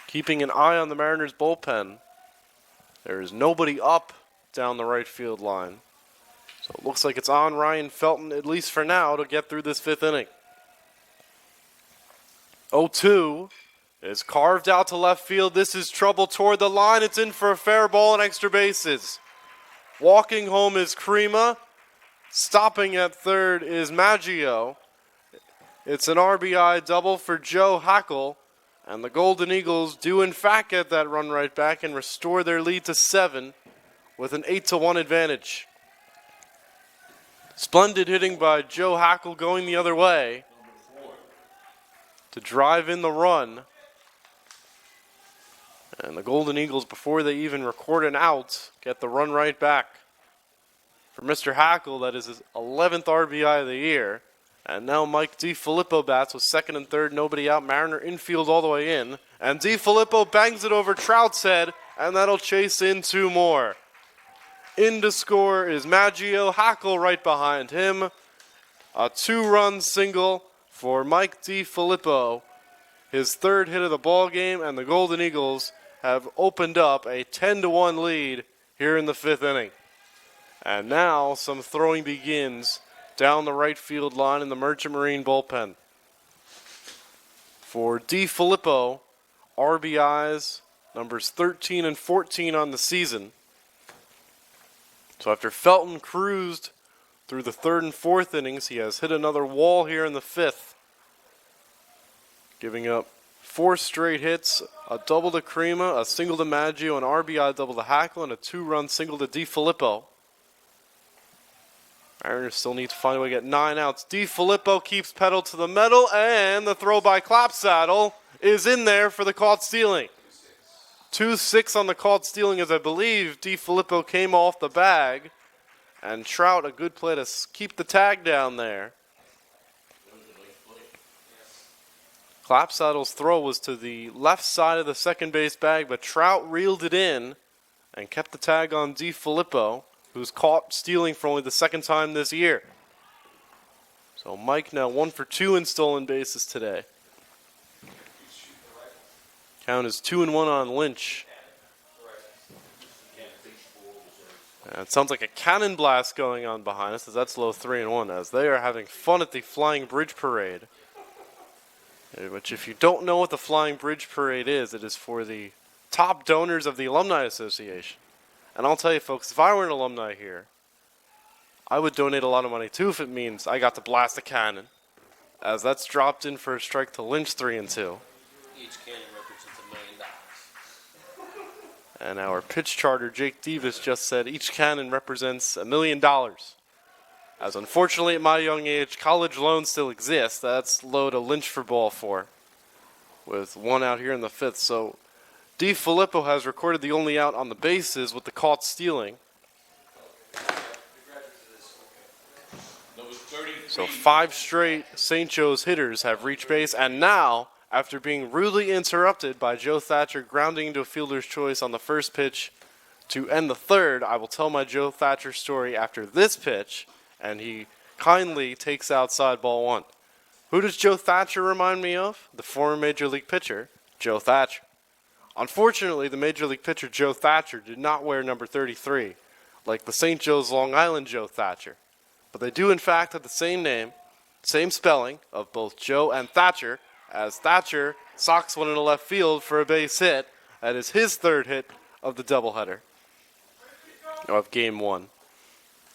Keeping an eye on the Mariners' bullpen. There is nobody up down the right field line. So it looks like it's on Ryan Felton, at least for now, to get through this 5th inning. 0-2 is carved out to left field. This is trouble toward the line. It's in for a fair ball and extra bases. Walking home is Crema. Stopping at third is Maggio. It's an RBI double for Joe Hackle. And the Golden Eagles do in fact get that run right back and restore their lead to 7 with an 8-1 advantage. Splendid hitting by Joe Hackle going the other way to drive in the run. And the Golden Eagles, before they even record an out, get the run right back. For Mr. Hackle, that is his 11th RBI of the year. And now Mike DiFilippo bats with second and third, nobody out. Mariner infield all the way in. And DiFilippo bangs it over Trout's head, and that'll chase in 2 more. In to score is Maggio, Hackle right behind him. A 2-run single for Mike DiFilippo. His 3rd hit of the ball game, and the Golden Eagles have opened up a 10-1 lead here in the 5th inning. And now some throwing begins down the right field line in the Merchant Marine bullpen. For DiFilippo, RBIs, numbers 13 and 14 on the season. So after Felton cruised through the 3rd and 4th innings, he has hit another wall here in the 5th, giving up 4 straight hits, a double to Crema, a single to Maggio, an RBI double to Hackle, and a 2-run single to DiFilippo. Mariners still need to find a way to get 9 outs. DiFilippo keeps pedal to the metal, and the throw by Clapsaddle is in there for the caught stealing. 2-6 on the caught stealing, as I believe DiFilippo came off the bag. And Trout, a good play to keep the tag down there. Clapsaddle's throw was to the left side of the second base bag, but Trout reeled it in and kept the tag on DiFilippo, who's caught stealing for only the 2nd time this year. So Mike now 1 for 2 in stolen bases today. Count is 2-1 on Lynch. It sounds like a cannon blast going on behind us, as that's low 3-1, as they are having fun at the Flying Bridge Parade. Which, if you don't know what the Flying Bridge Parade is, it is for the top donors of the Alumni Association. And I'll tell you, folks, if I were an alumni here, I would donate a lot of money too if it means I got to blast a cannon, as that's dropped in for a strike to Lynch 3-2.
Each cannon represents $1 million.
And our pitch charter, Jake Davis, just said each cannon represents $1 million. As unfortunately at my young age, college loans still exist. That's low to Lynch for ball 4, with 1 out here in the 5th. So DiFilippo has recorded the only out on the bases with the caught stealing. So 5 straight St. Joe's hitters have reached base, and now, after being rudely interrupted by Joe Thatcher grounding into a fielder's choice on the first pitch to end the 3rd, I will tell my Joe Thatcher story after this pitch, and he kindly takes outside ball 1. Who does Joe Thatcher remind me of? The former Major League pitcher, Joe Thatcher. Unfortunately, the Major League pitcher Joe Thatcher did not wear number 33, like the St. Joe's Long Island Joe Thatcher. But they do in fact have the same name, same spelling of both Joe and Thatcher, as Thatcher socks one into left field for a base hit. That is his third hit of the doubleheader of Game 1.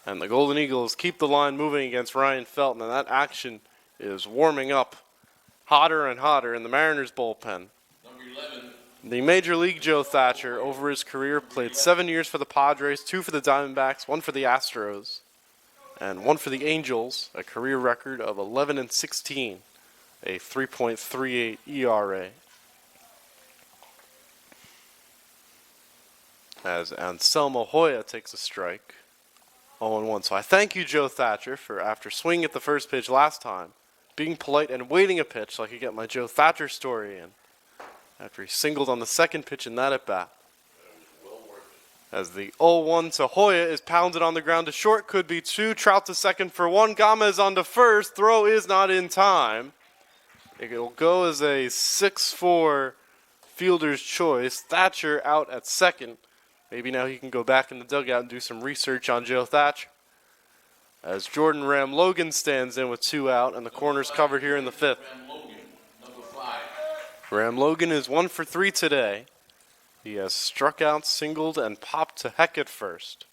And the Golden Eagles keep the line moving against Ryan Felton, and that action is warming up hotter and hotter in the Mariners bullpen.
Number 11.
The Major League Joe Thatcher, over his career, played 7 years for the Padres, 2 for the Diamondbacks, 1 for the Astros, and 1 for the Angels, a career record of 11-16, a 3.38 ERA. As Anselmo Hoya takes a strike, 0-1. So I thank you, Joe Thatcher, for after swinging at the first pitch last time, being polite and waiting a pitch so I could get my Joe Thatcher story in, after he singled on the second pitch in that at-bat. As the 0-1 to Hoya is pounded on the ground to short, could be 2, Trout to second for 1, Gomez on to first, throw is not in time. It'll go as a 6-4 fielder's choice, Thatcher out at second. Maybe now he can go back in the dugout and do some research on Joe Thatcher. As Jordan Ram Logan stands in with 2 out, and the corner's covered here in the 5th.
Ram Logan, number 5.
Ram Logan is 1 for 3 today. He has struck out, singled, and popped to heck at first.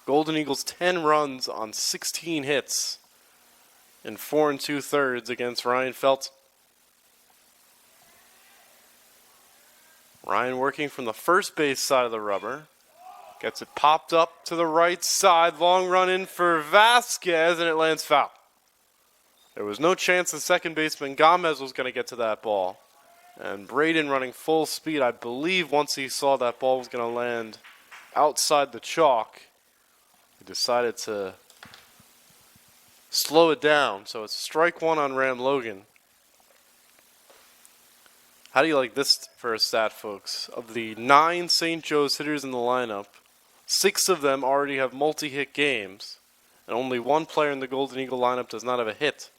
Golden Eagles 10 runs on 16 hits in 4 2/3 against Ryan Felton. Ryan working from the first base side of the rubber. Gets it popped up to the right side. Long run in for Vasquez, and it lands foul. There was no chance the second baseman Gomez was going to get to that ball. And Braden running full speed, I believe once he saw that ball was going to land outside the chalk, he decided to slow it down. So it's strike 1 on Ram Logan. How do you like this for a stat, folks? Of the 9 St. Joe's hitters in the lineup, 6 of them already have multi-hit games, and only 1 player in the Golden Eagle lineup does not have a hit.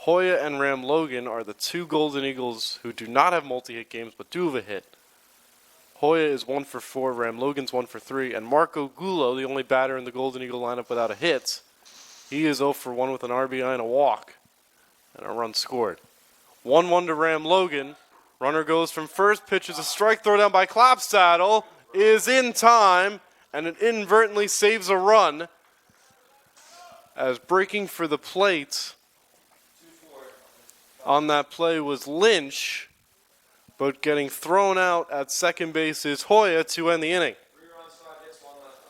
Hoya and Ram Logan are the 2 Golden Eagles who do not have multi-hit games but do have a hit. Hoya is 1 for 4, Ram Logan's 1 for 3, and Marco Gullo, the only batter in the Golden Eagle lineup without a hit, he is 0 for 1 with an RBI and a walk, and a run scored. 1-1 to Ram Logan. Runner goes from first, pitches a strike, throw down by Clapsaddle, is in time, and it inadvertently saves a run. As breaking for the plate on that play was Lynch, but getting thrown out at second base is Hoya to end the inning.
3 runs, 5 hits, 1 left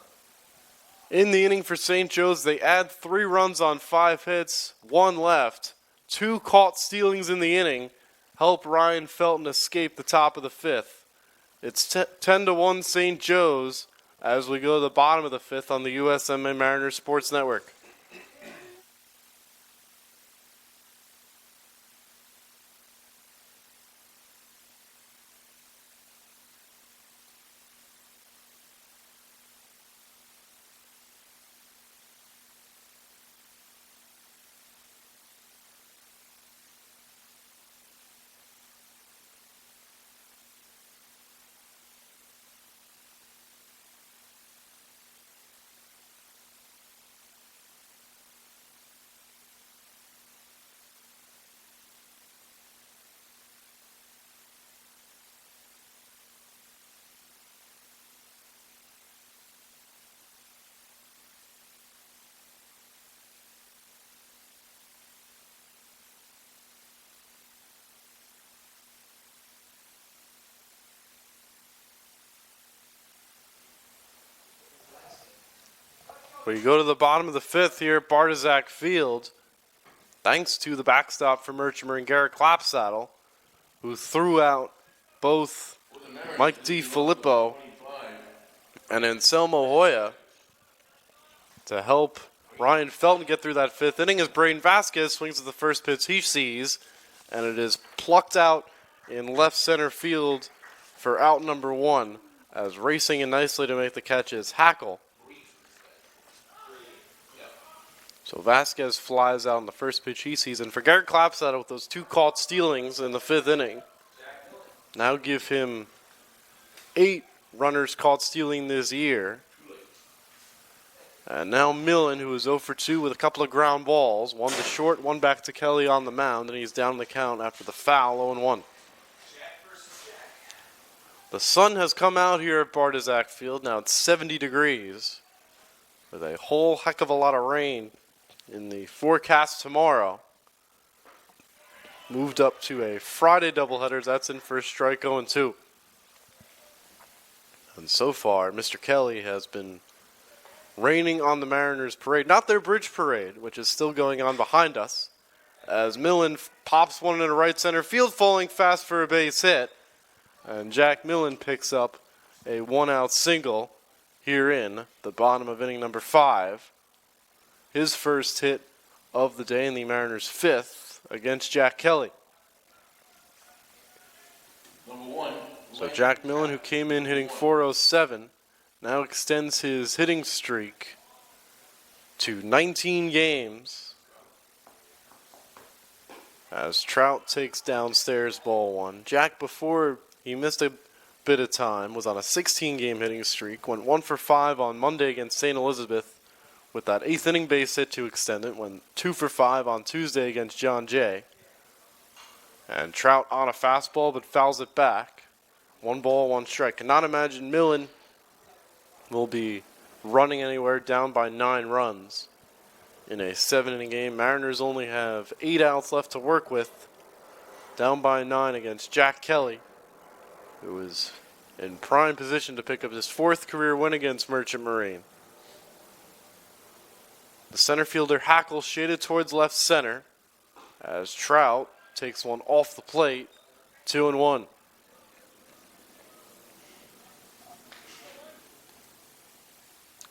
on.
In the inning for St. Joe's, they add 3 runs on 5 hits, 1 left. 2 caught stealings in the inning help Ryan Felton escape the top of the 5th. It's 10-1 St. Joe's as we go to the bottom of the 5th on the USMMA Mariners Sports Network. We go to the bottom of the 5th here at Bartizak Field, thanks to the backstop for Merchant and Garrett Clapsaddle, who threw out both Mike DiFilippo and Anselmo Hoya to help Ryan Felton get through that 5th inning as Braden Vasquez swings at the first pitch he sees, and it is plucked out in left center field for out number 1, as racing in nicely to make the catch is Hackle. So Vasquez flies out in the first pitch he sees, and for Garrett Clapsaddle with those 2 caught stealings in the 5th inning, now give him 8 runners caught stealing this year. And now Millen, who is 0 for 2 with a couple of ground balls. One to short, one back to Kelly on the mound, and he's down the count after the foul, 0-1. The sun has come out here at Bardazac Field. Now it's 70 degrees with a whole heck of a lot of rain in the forecast tomorrow. Moved up to a Friday doubleheader. That's in for a strike, 0-2. And so far, Mr. Kelly has been raining on the Mariners parade. Not their bridge parade, which is still going on behind us. As Millen pops one into right center field, falling fast for a base hit. And Jack Millen picks up a 1-out single here in the bottom of inning number 5. His first hit of the day in the Mariners' 5th against Jack Kelly.
Number 1.
So Jack Millen, who came in hitting .407, now extends his hitting streak to 19 games as Trout takes downstairs ball 1. Jack, before he missed a bit of time, was on a 16-game hitting streak, went 1 for 5 on Monday against St. Elizabeth with that 8th inning base hit to extend it, went 2 for 5 on Tuesday against John Jay. And Trout on a fastball but fouls it back. 1 ball, 1 strike. Cannot imagine Millen will be running anywhere down by 9 runs in a 7-inning game. Mariners only have 8 outs left to work with, down by 9 against Jack Kelly, who is in prime position to pick up his 4th career win against Merchant Marine. The center fielder Hackle shaded towards left center as Trout takes one off the plate, 2-1.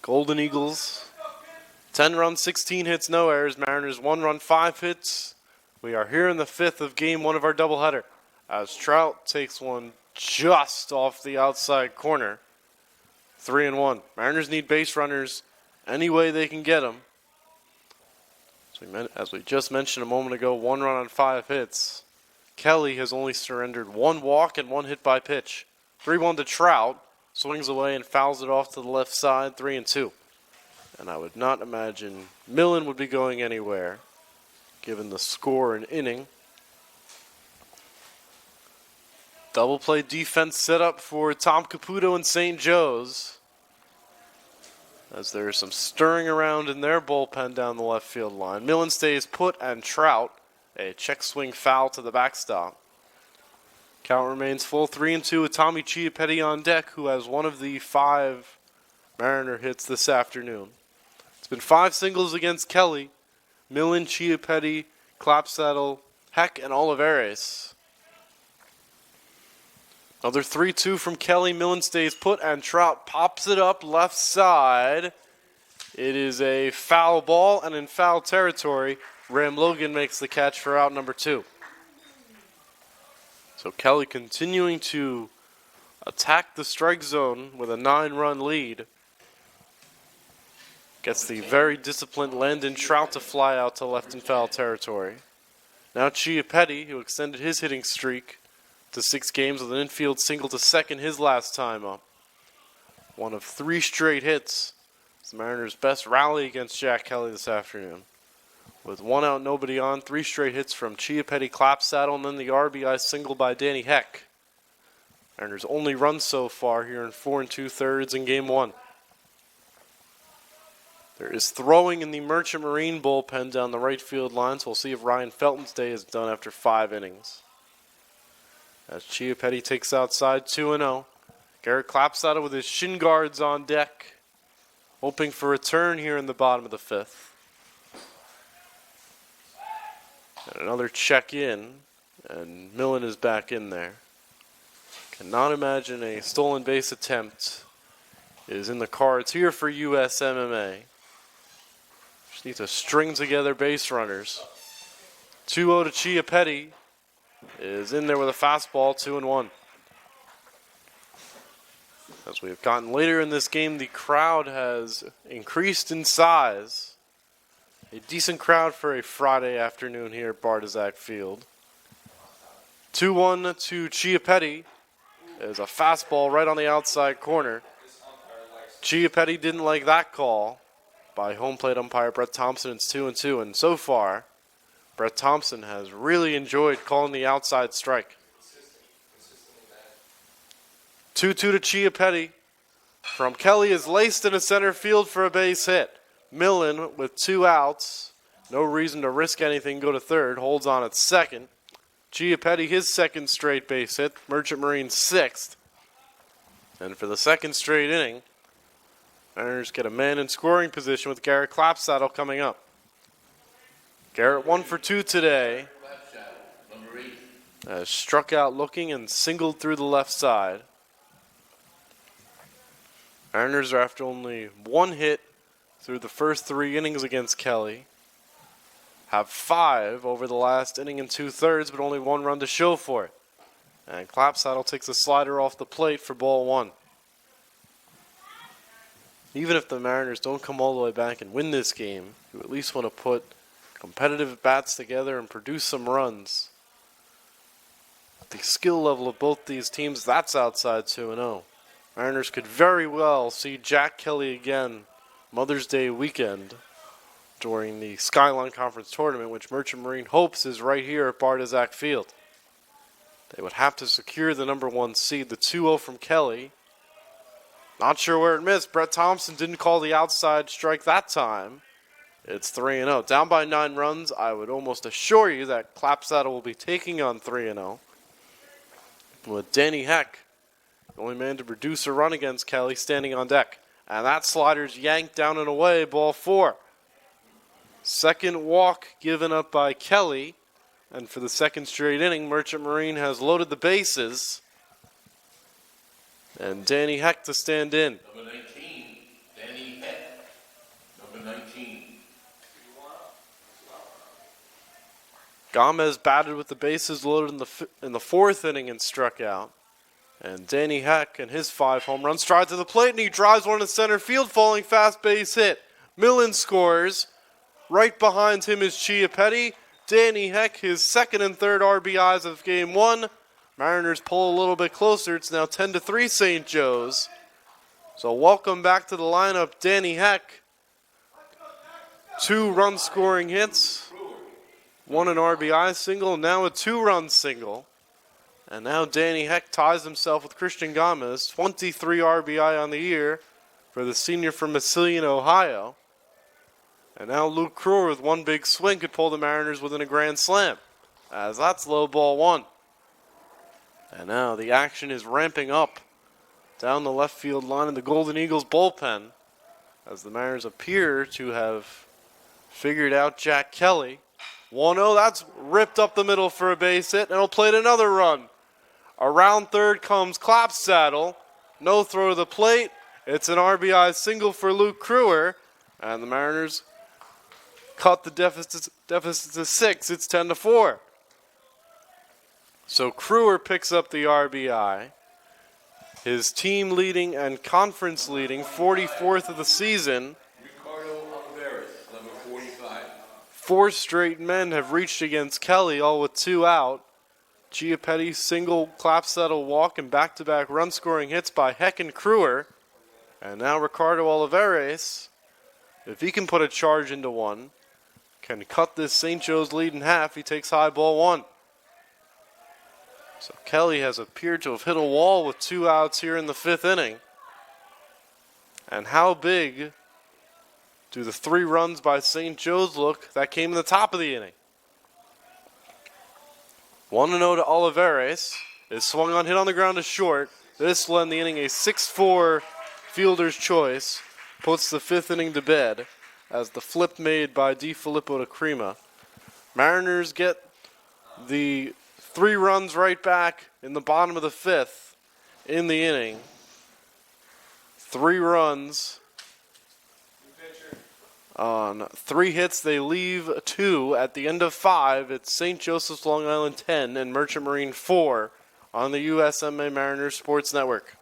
Golden Eagles, 10 runs, 16 hits, no errors. Mariners 1 run, 5 hits. We are here in the 5th of game 1 of our doubleheader as Trout takes one just off the outside corner, 3-1. Mariners need base runners any way they can get them. As we just mentioned a moment ago, 1 run on 5 hits. Kelly has only surrendered 1 walk and 1 hit by pitch. 3-1 to Trout. Swings away and fouls it off to the left side, 3-2. And I would not imagine Millen would be going anywhere, given the score and inning. Double play defense set up for Tom Caputo and St. Joe's, as there is some stirring around in their bullpen down the left field line. Millen stays put, and Trout, a check swing foul to the backstop. Count remains full, 3-2 with Tommy Chiappetti on deck, who has one of the 5 Mariner hits this afternoon. It's been 5 singles against Kelly, Millen, Chiappetti, Clapsaddle, Heck, and Olivares. Another 3-2 from Kelly. Millen stays put, and Trout pops it up left side. It is a foul ball, and in foul territory, Ram Logan makes the catch for out number 2. So Kelly continuing to attack the strike zone with a 9-run lead. Gets the very disciplined Landon Trout to fly out to left in foul territory. Now Chiappetti, who extended his hitting streak to 6 games with an infield single to second his last time up. One of 3 straight hits. It's the Mariners' best rally against Jack Kelly this afternoon. With 1 out, nobody on, 3 straight hits from Chiappetti, Clapsaddle, and then the RBI single by Danny Heck. Mariners only run so far here in 4 2/3 in game 1. There is throwing in the Merchant Marine bullpen down the right field line, so we'll see if Ryan Felton's day is done after 5 innings. As Chiappetti takes outside, 2-0. Garrett Clapsaddle with his shin guards on deck, hoping for a turn here in the bottom of the 5th. And another check in, and Millen is back in there. Cannot imagine a stolen base attempt is in the cards here for USMMA. Just need to string together base runners. 2-0 to Chiappetti is in there with a fastball, 2-1. As we have gotten later in this game, the crowd has increased in size. A decent crowd for a Friday afternoon here at Bardazac Field. 2-1 to Chiappetti. Is a fastball right on the outside corner. Chiappetti didn't like that call by home plate umpire Brett Thompson. It's 2-2, and so far, Brett Thompson has really enjoyed calling the outside strike. 2-2 to Chiappetti. From Kelly is laced into center field for a base hit. Millen with 2 outs. No reason to risk anything, go to third. Holds on at second. Chiappetti, his second straight base hit. Merchant Marine 6th. And for the second straight inning, Mariners get a man in scoring position with Garrett Clapsaddle coming up. Garrett 1 for 2 today.
Number 8.
Has struck out looking and singled through the left side. Mariners are after only 1 hit through the first 3 innings against Kelly. Have 5 over the last inning and 2/3, but only 1 run to show for it. And Clapsaddle takes a slider off the plate for ball 1. Even if the Mariners don't come all the way back and win this game, you at least want to put competitive bats together and produce some runs. The skill level of both these teams, that's outside 2-0. Mariners could very well see Jack Kelly again Mother's Day weekend during the Skyline Conference Tournament, which Merchant Marine hopes is right here at Bardazac Field. They would have to secure the number 1 seed. The 2-0 from Kelly. Not sure where it missed. Brett Thompson didn't call the outside strike that time. It's 3-0. Down by 9 runs, I would almost assure you that Clapsaddle will be taking on 3-0. With Danny Heck, the only man to produce a run against Kelly, standing on deck. And that slider's yanked down and away, ball 4. Second walk given up by Kelly. And for the second straight inning, Merchant Marine has loaded the bases. And Danny Heck to stand in.
Number 19. Danny Heck. Number 19.
Gomez batted with the bases loaded in the 4th inning and struck out. And Danny Heck and his 5 home runs stride to the plate, and he drives one to center field, falling fast base hit. Millen scores. Right behind him is Chiappetti. Danny Heck, his 2nd and 3rd RBIs of game 1. Mariners pull a little bit closer. It's now 10-3 St. Joe's. So welcome back to the lineup, Danny Heck. 2 run scoring hits. 1 an RBI single, now a 2-run single. And now Danny Heck ties himself with Christian Gomez, 23 RBI on the year for the senior from Massillon, Ohio. And now Luke Crewer with 1 big swing could pull the Mariners within a grand slam, as that's low ball 1. And now the action is ramping up down the left field line in the Golden Eagles bullpen, as the Mariners appear to have figured out Jack Kelly. 1-0, that's ripped up the middle for a base hit, and it'll play another run. Around third comes Clapsaddle. No throw to the plate. It's an RBI single for Luke Crewer, and the Mariners cut the deficit to 6. It's 10-4. So Crewer picks up the RBI. His team leading and conference leading, 44th of the season.
Ricardo Oliveras, number 45.
4 straight men have reached against Kelly, all with 2 out. Chiappetti single, Clapsaddle walk, and back-to-back run-scoring hits by Heck and Crewer. And now Ricardo Oliveras, if he can put a charge into 1, can cut this St. Joe's lead in half. He takes high ball 1. So Kelly has appeared to have hit a wall with 2 outs here in the 5th inning. And how big do the 3 runs by St. Joe's look that came in the top of the inning? 1-0 to Oliveras. Is swung on, hit on the ground to short. This will end the inning a 6-4 fielder's choice. Puts the 5th inning to bed as the flip made by DiFilippo to Crema. Mariners get the 3 runs right back in the bottom of the 5th in the inning. 3 runs on 3 hits. They leave 2 at the end of 5. It's St. Joseph's Long Island 10 and Merchant Marine 4 on the USMMA Mariners Sports Network.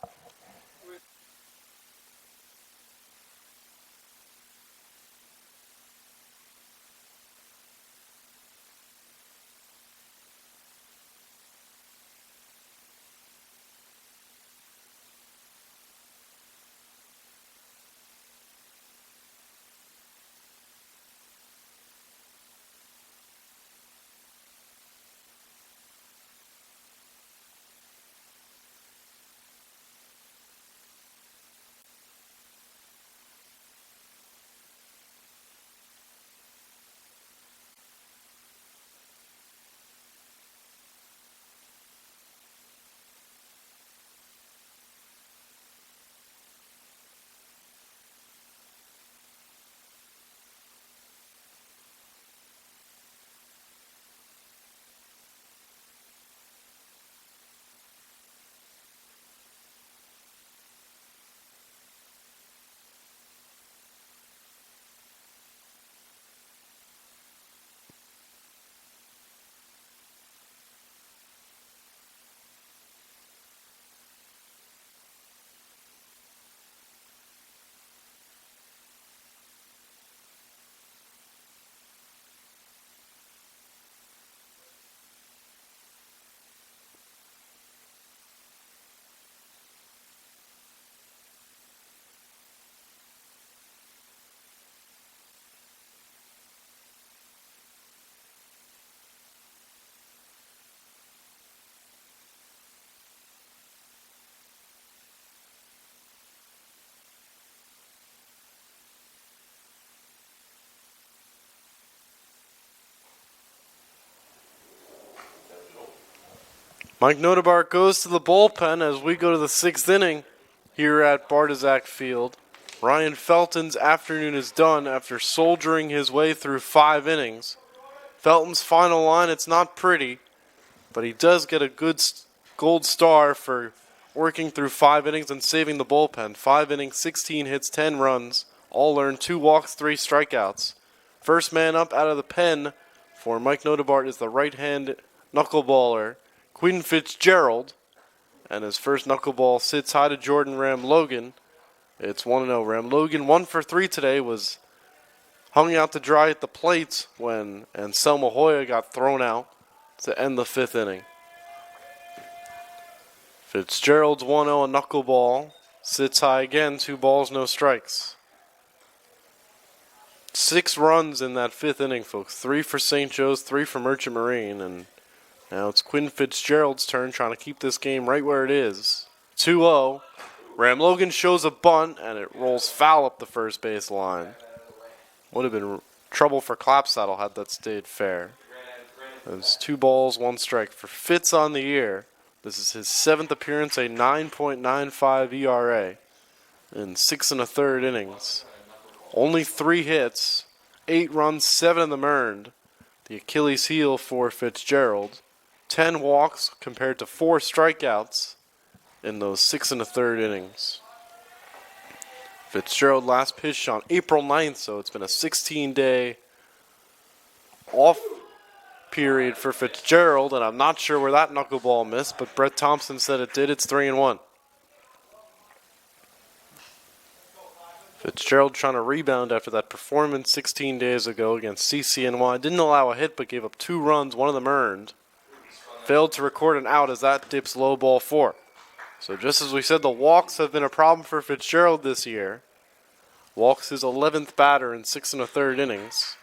Mike Notebart goes to the bullpen as we go to the 6th inning here at Bartizak Field. Ryan Felton's afternoon is done after soldiering his way through 5 innings. Felton's final line, it's not pretty, but he does get a good gold star for working through 5 innings and saving the bullpen. 5 innings, 16 hits, 10 runs, all earned, 2 walks, 3 strikeouts. First man up out of the pen for Mike Notebart is the right-hand knuckleballer, Quinn Fitzgerald, and his first knuckleball sits high to Jordan Ram-Logan. It's 1-0. Ram-Logan 1 for 3 today, was hung out to dry at the plate when Anselmo Hoya got thrown out to end the 5th inning. Fitzgerald's 1-0, a knuckleball, sits high again, 2 balls, no strikes. 6 runs in that 5th inning, folks. 3 for St. Joe's, 3 for Merchant Marine, and now it's Quinn Fitzgerald's turn, trying to keep this game right where it is. 2-0. Ram-Logan shows a bunt, and it rolls foul up the first base line. Would have been trouble for Clapsaddle had that stayed fair. It's 2 balls, 1 strike for Fitz on the year. This is his 7th appearance, a 9.95 ERA in 6 1/3 innings. Only 3 hits, 8 runs, 7 of them earned. The Achilles heel for Fitzgerald. 10 walks compared to 4 strikeouts in those 6 1/3 innings. Fitzgerald last pitched on April 9th, so it's been a 16-day off period for Fitzgerald, and I'm not sure where that knuckleball missed, but Brett Thompson said it did. It's 3-1. Fitzgerald trying to rebound after that performance 16 days ago against CCNY. Didn't allow a hit, but gave up 2 runs, 1 of them earned. Failed to record an out as that dips low, ball 4. So just as we said, the walks have been a problem for Fitzgerald this year. Walks his 11th batter in 6 1/3 innings.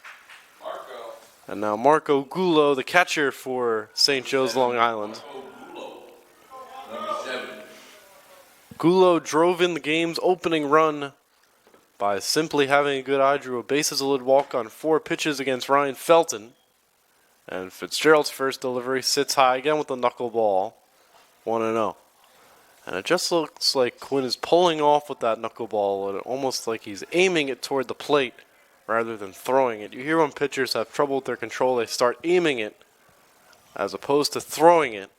And now Marco Gullo, the catcher for St. Joe's Long Island.
Number 7.
Gullo drove in the game's opening run by simply having a good eye, drew a bases-loaded walk on 4 pitches against Ryan Felton. And Fitzgerald's first delivery sits high again with the knuckleball, 1-0. And it just looks like Quinn is pulling off with that knuckleball, almost like he's aiming it toward the plate rather than throwing it. You hear when pitchers have trouble with their control, they start aiming it as opposed to throwing it.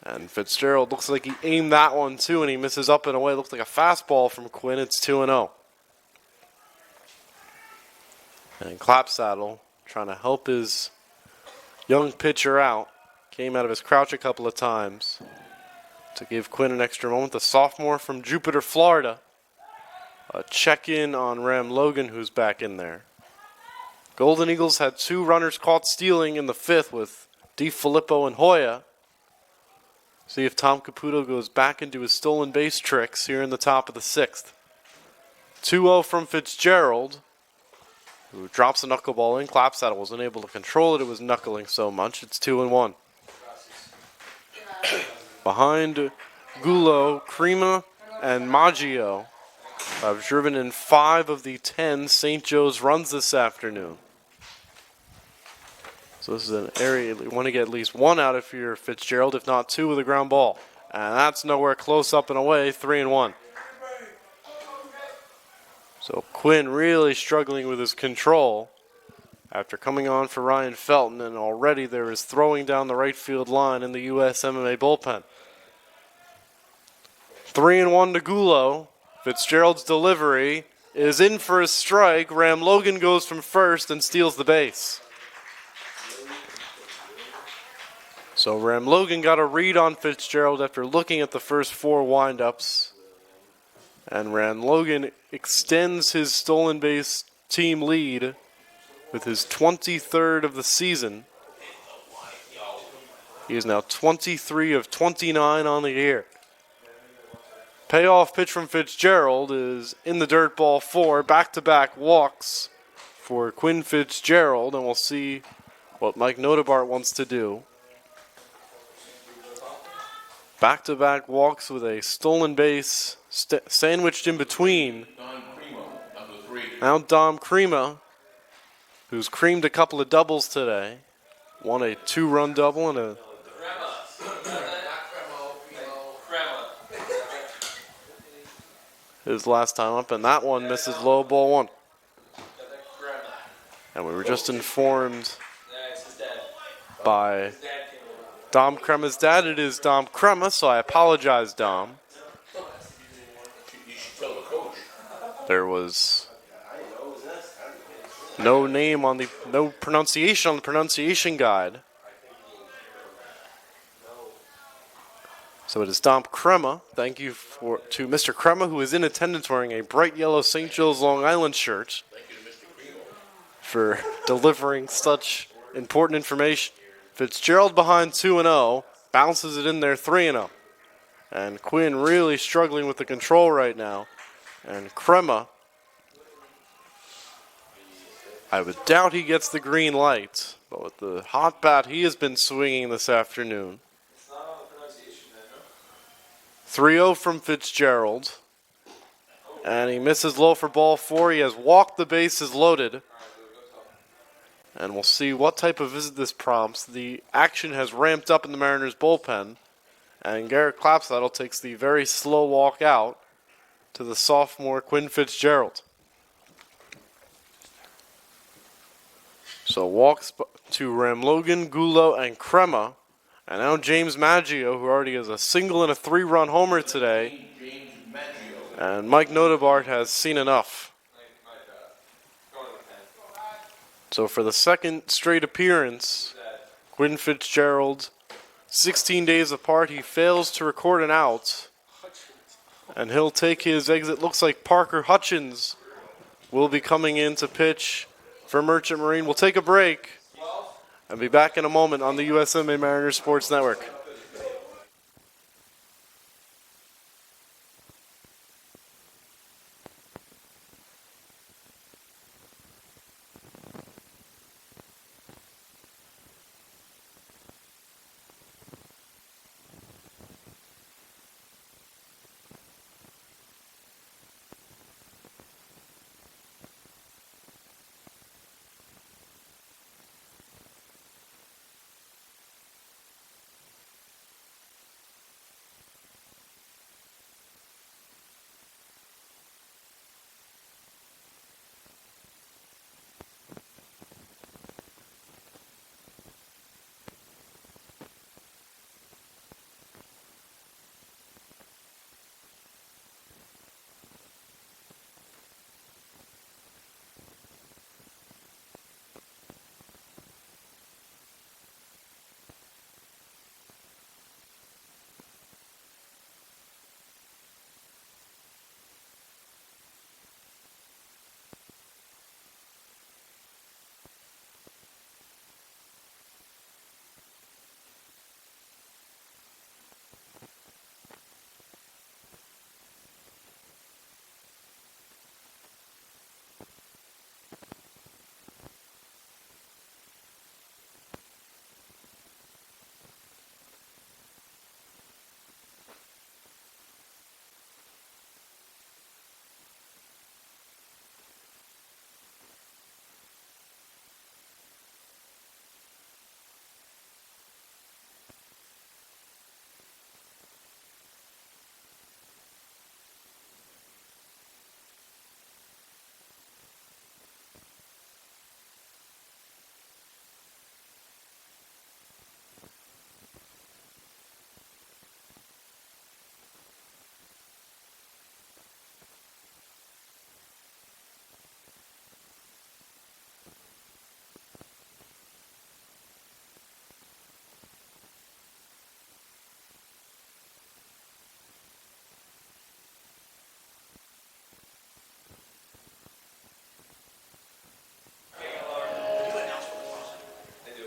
And Fitzgerald looks like he aimed that one too, and he misses up and away. Looks like a fastball from Quinn. It's 2-0. And Clapsaddle, trying to help his young pitcher out, came out of his crouch a couple of times to give Quinn an extra moment. The sophomore from Jupiter, Florida. A check-in on Ram-Logan, who's back in there. Golden Eagles had 2 runners caught stealing in the 5th with DiFilippo and Hoya. See if Tom Caputo goes back into his stolen base tricks here in the top of the 6th. 2-0 from Fitzgerald, who drops a knuckleball in. Clapsaddle wasn't able to control it. It was knuckling so much. It's 2-1. Behind Gullo, Crema, and Maggio have driven in 5 of the 10 St. Joe's runs this afternoon. So this is an area you want to get at least 1 out if you're Fitzgerald, if not 2 with a ground ball. And that's nowhere close, up and away, 3-1. So Quinn really struggling with his control after coming on for Ryan Felton, and already there is throwing down the right field line in the USMMA bullpen. 3-1 to Gullo. Fitzgerald's delivery is in for a strike. Ram-Logan goes from first and steals the base. So Ram-Logan got a read on Fitzgerald after looking at the first 4 windups. And Ram-Logan extends his stolen base team lead with his 23rd of the season. He is now 23 of 29 on the year. Payoff pitch from Fitzgerald is in the dirt, ball 4. Back-to-back walks for Quinn Fitzgerald, and we'll see what Mike Notebart wants to do. Back-to-back walks with a stolen base sandwiched in between.
Don Primo, number 3.
Now Dom Crema, who's creamed a couple of doubles today. Won a 2-run double and a his last time up, and that one misses low, ball one. And we were just informed by Dom Crema's dad. It is Dom Crema, so I apologize, Dom.
You should tell the coach.
There was no name on no pronunciation on the pronunciation guide. So it is Dom Crema. Thank you to Mr. Crema, who is in attendance wearing a bright yellow St. Joe's Long Island shirt, for delivering such important information. Fitzgerald behind 2-0, bounces it in there 3-0. And Quinn really struggling with the control right now. And Crema, I would doubt he gets the green light, but with the hot bat he has been swinging this afternoon. 3-0 from Fitzgerald. And he misses low for ball four. He has walked the bases loaded. And we'll see what type of visit this prompts. The action has ramped up in the Mariners bullpen. And Garrett Clapsaddle takes the very slow walk out to the sophomore Quinn Fitzgerald. So walks to Ramlogan, Gulo, and Crema. And now James Maggio, who already has a single and a 3-run homer today. And Mike Notebart has seen enough. So for the second straight appearance, Quinn Fitzgerald, 16 days apart, he fails to record an out. And he'll take his exit. Looks like Parker Hutchins will be coming in to pitch for Merchant Marine. We'll take a break and be back in a moment on the USMMA Mariners Sports Network.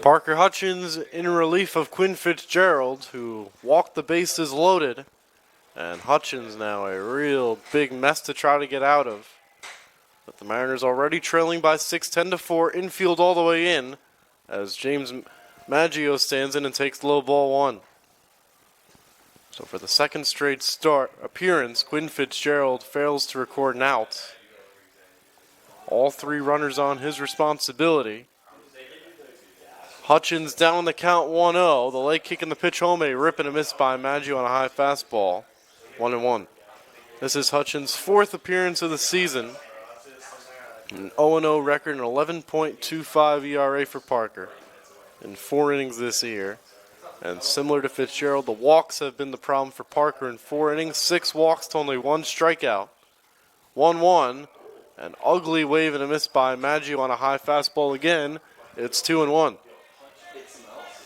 Parker Hutchins in relief of Quinn Fitzgerald, who walked the bases loaded. And Hutchins now a real big mess to try to get out of. But the Mariners already trailing by 6, 10-4, infield all the way in, as James Maggio stands in and takes low ball one. So for the second straight appearance, Quinn Fitzgerald fails to record an out. All three runners on his responsibility. Hutchins down the count 1-0. The leg kick in the pitch home, a rip and a miss by Maggio on a high fastball. 1-1. This is Hutchins' fourth appearance of the season. An 0-0 record and 11.25 ERA for Parker in 4 innings this year. And similar to Fitzgerald, the walks have been the problem for Parker in 4 innings. 6 walks to only 1 strikeout. 1-1. An ugly wave and a miss by Maggio on a high fastball again. It's 2-1.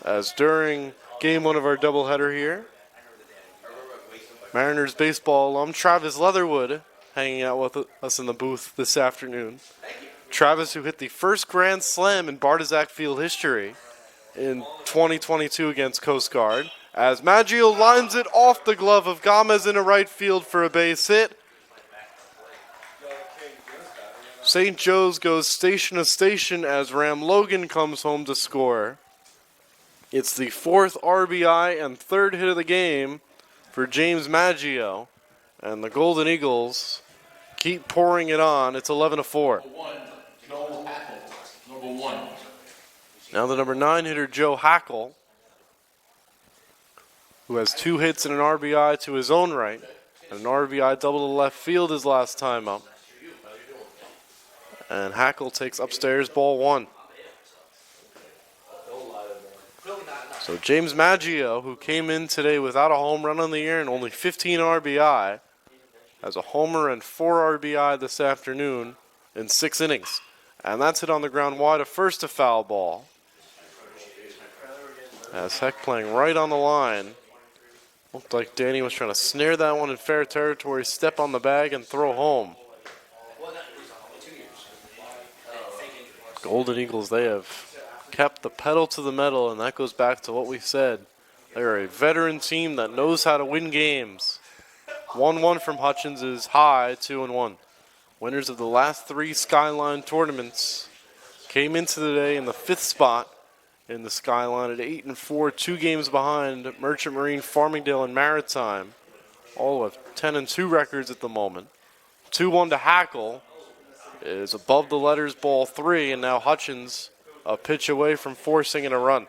As during game 1 of our doubleheader here, Mariners baseball alum Travis Leatherwood hanging out with us in the booth this afternoon. Travis, who hit the first grand slam in Bardazac Field history in 2022 against Coast Guard, as Maggio lines it off the glove of Gomez into right field for a base hit. St. Joe's goes station to station as Ram Logan comes home to score. It's the 4th RBI and 3rd hit of the game for James Maggio, and the Golden Eagles keep pouring it on. It's 11-4.
Number 1.
Now the number 9 hitter, Joe Hackle, who has 2 hits and an RBI to his own right, and an RBI double to left field his last time up. And Hackle takes upstairs ball 1. So James Maggio, who came in today without a home run on the year and only 15 RBI, has a homer and 4 RBI this afternoon in 6 innings. And that's hit on the ground wide of first, a foul ball. As Heck playing right on the line. Looked like Danny was trying to snare that one in fair territory, step on the bag, and throw home. Golden Eagles, they have kept the pedal to the metal, and that goes back to what we said. They are a veteran team that knows how to win games. 1-1 from Hutchins is high, 2-1. Winners of the last 3 Skyline tournaments came into the day in the 5th spot in the Skyline at 8-4, 2 games behind Merchant Marine, Farmingdale, and Maritime. All have 10-2 records at the moment. 2-1 to Hackle is above the letters, ball 3, and now Hutchins a pitch away from forcing in a run.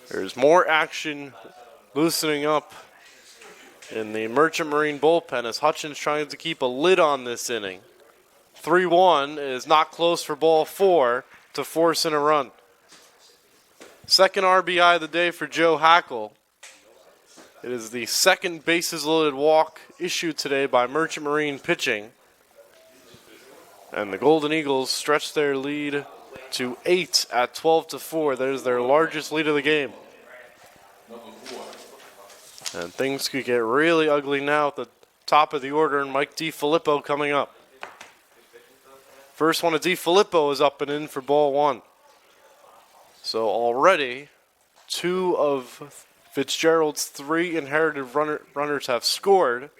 There's more action loosening up in the Merchant Marine bullpen as Hutchins trying to keep a lid on this inning. 3-1 is not close for ball 4 to force in a run. Second RBI of the day for Joe Hackle. It is the second bases loaded walk issued today by Merchant Marine pitching. And the Golden Eagles stretch their lead to 8 at 12-4. That is their largest lead of the game. And things could get really ugly now at the top of the order, and Mike DiFilippo coming up. First one of DiFilippo is up and in for ball 1. So already 2 of Fitzgerald's 3 inherited runners have scored,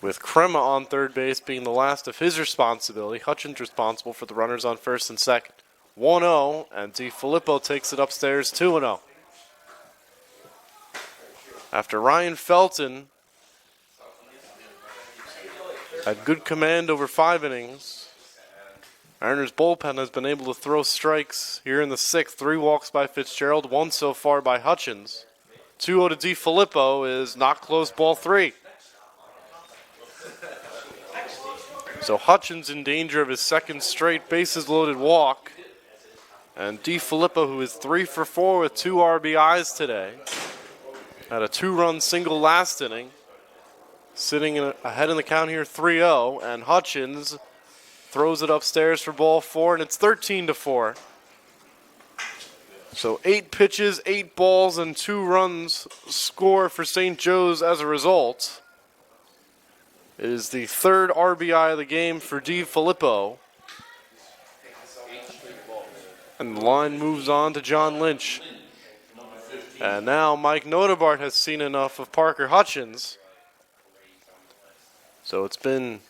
with Crema on third base being the last of his responsibility. Hutchins responsible for the runners on first and second. 1-0, and DiFilippo takes it upstairs 2-0. After Ryan Felton had good command over 5 innings, Mariners bullpen has been able to throw strikes here in the 6th. 3 walks by Fitzgerald, 1 so far by Hutchins. 2-0 to DiFilippo is not close, ball 3. So Hutchins in danger of his second straight bases loaded walk. And DiFilippo, who is 3 for 4 with 2 RBIs today, had a 2-run single last inning, sitting ahead in the count here 3-0, and Hutchins throws it upstairs for ball 4, and it's 13-4. So 8 pitches, 8 balls, and 2 runs score for St. Joe's as a result. It is the 3rd RBI of the game for DiFilippo. And the line moves on to John Lynch. And now Mike Notebart has seen enough of Parker Hutchins. So it's been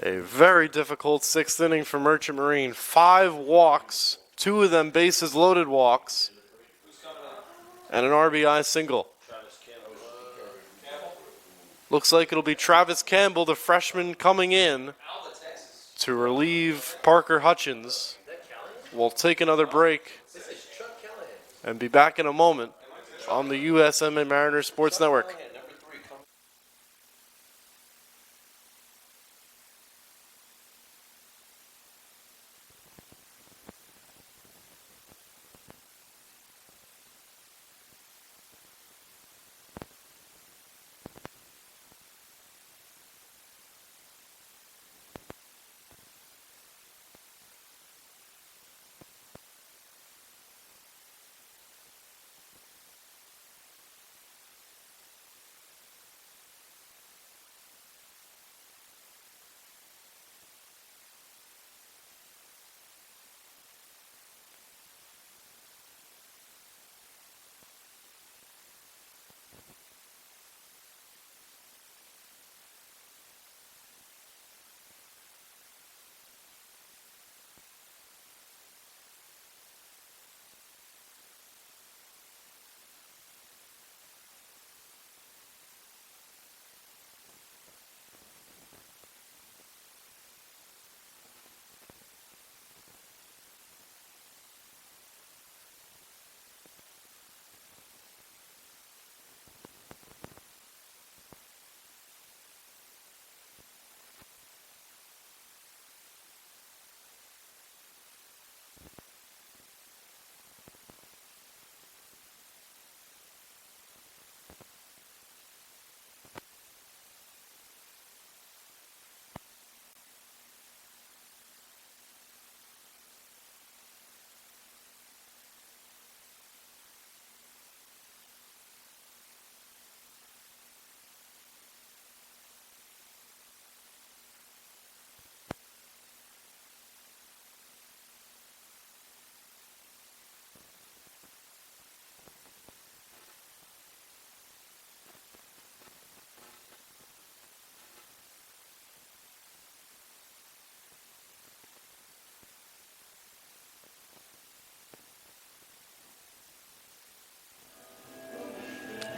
a very difficult 6th inning for Merchant Marine. 5 walks, 2 of them bases loaded walks, and an RBI single. Looks like it'll be Travis Campbell, the freshman, coming in to relieve Parker Hutchins. We'll take another break and be back in a moment on the USMMA Mariners Sports Network.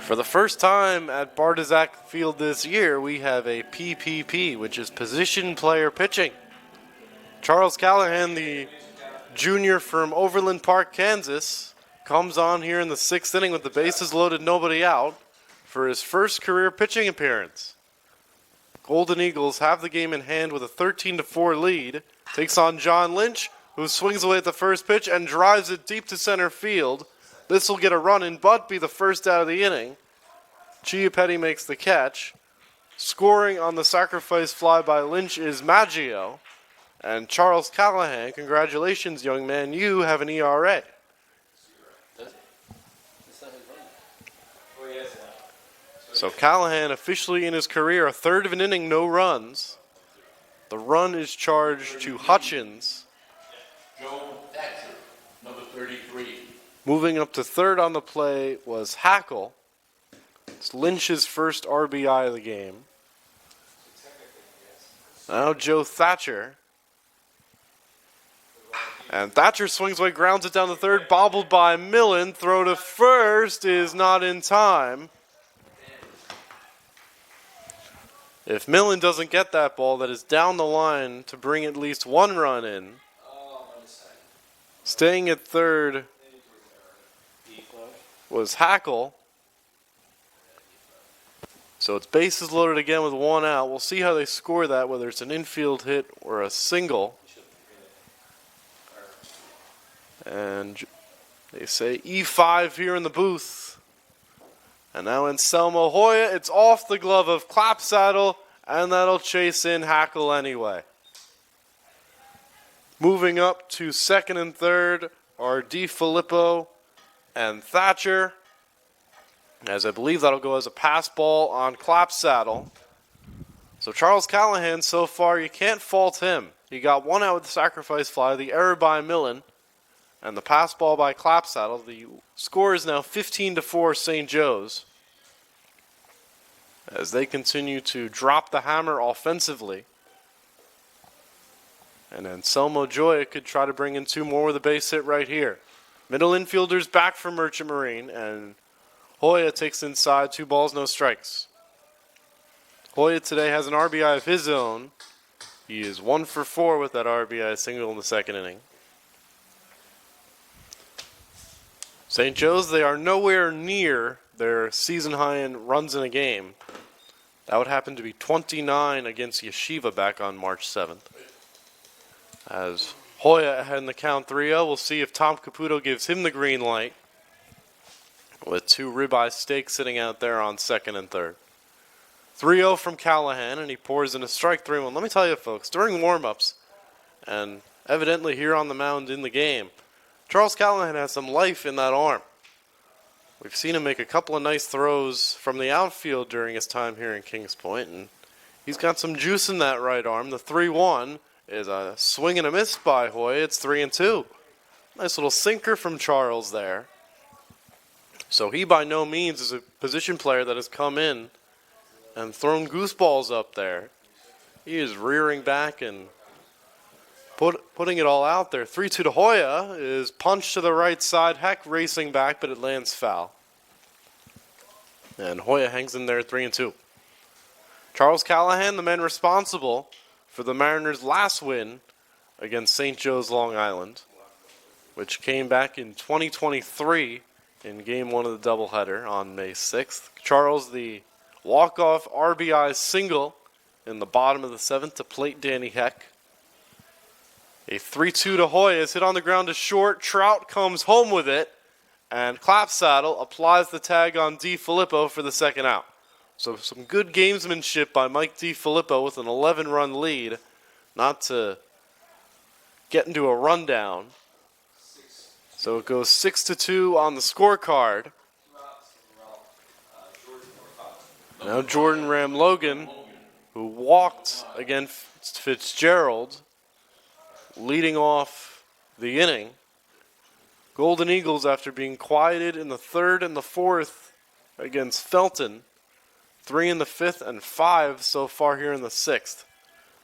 For the first time at Bartizak Field this year, we have a PPP, which is position player pitching. Charles Callahan, the junior from Overland Park, Kansas, comes on here in the 6th inning with the bases loaded, nobody out, for his first career pitching appearance. Golden Eagles have the game in hand with a 13-4 lead. Takes on John Lynch, who swings away at the first pitch and drives it deep to center field. This will get a run in, but be the first out of the inning. Chiappetti makes the catch. Scoring on the sacrifice fly by Lynch is Maggio. And Charles Callahan, congratulations, young man, you have an ERA. So Callahan officially in his career, a third of an inning, no runs. The run is charged to Hutchins.
Joe Thatcher, number 33.
Moving up to third on the play was Hackle. It's Lynch's first RBI of the game. Now Joe Thatcher. And Thatcher swings away, grounds it down the third, bobbled by Millen. Throw to first is not in time. If Millen doesn't get that ball, that is down the line to bring at least one run in. Staying at third was Hackle. So it's bases loaded again with one out. We'll see how they score that, whether it's an infield hit or a single. And they say E5 here in the booth. And now Anselmo Hoya, it's off the glove of Clapsaddle, and that'll chase in Hackle anyway. Moving up to second and third are DiFilippo and Thatcher, as I believe that'll go as a pass ball on Clapsaddle. So Charles Callahan, so far, you can't fault him. He got one out with the sacrifice fly, the error by Millen, and the pass ball by Clapsaddle. The score is now 15-4 St. Joe's, as they continue to drop the hammer offensively. And Anselmo Joya could try to bring in two more with a base hit right here. Middle infielders back for Merchant Marine, and Hoya takes inside, 2 balls, no strikes. Hoya today has an RBI of his own. He is 1 for 4 with that RBI single in the second inning. St. Joe's, they are nowhere near their season high in runs in a game. That would happen to be 29 against Yeshiva back on March 7th. As Hoya ahead in the count 3-0, we'll see if Tom Caputo gives him the green light with 2 ribeye steaks sitting out there on second and third. 3-0 from Callahan, and he pours in a strike 3-1. Let me tell you, folks, during warm-ups, and evidently here on the mound in the game, Charles Callahan has some life in that arm. We've seen him make a couple of nice throws from the outfield during his time here in Kings Point, and he's got some juice in that right arm. The 3-1 is a swing and a miss by Hoy. It's 3-2. Nice little sinker from Charles there. So he by no means is a position player that has come in and thrown gooseballs up there. He is rearing back and putting it all out there. 3-2 to Hoya is punched to the right side. Heck racing back, but it lands foul. And Hoya hangs in there 3-2. Charles Callahan, the man responsible for the Mariners' last win against St. Joe's Long Island, which came back in 2023 in Game 1 of the doubleheader on May 6th. Charles, the walk-off RBI single in the bottom of the 7th to plate Danny Heck. A 3-2 to Hoy is hit on the ground to short. Trout comes home with it, and Clapsaddle applies the tag on DiFilippo for the second out. So some good gamesmanship by Mike DiFilippo with an 11-run lead, not to get into a rundown. So it goes 6-2 on the scorecard. Now Jordan Ram-Logan, who walked against Fitzgerald, leading off the inning. Golden Eagles, after being quieted in the 3rd and the 4th against Felton, 3 in the 5th and 5 so far here in the 6th.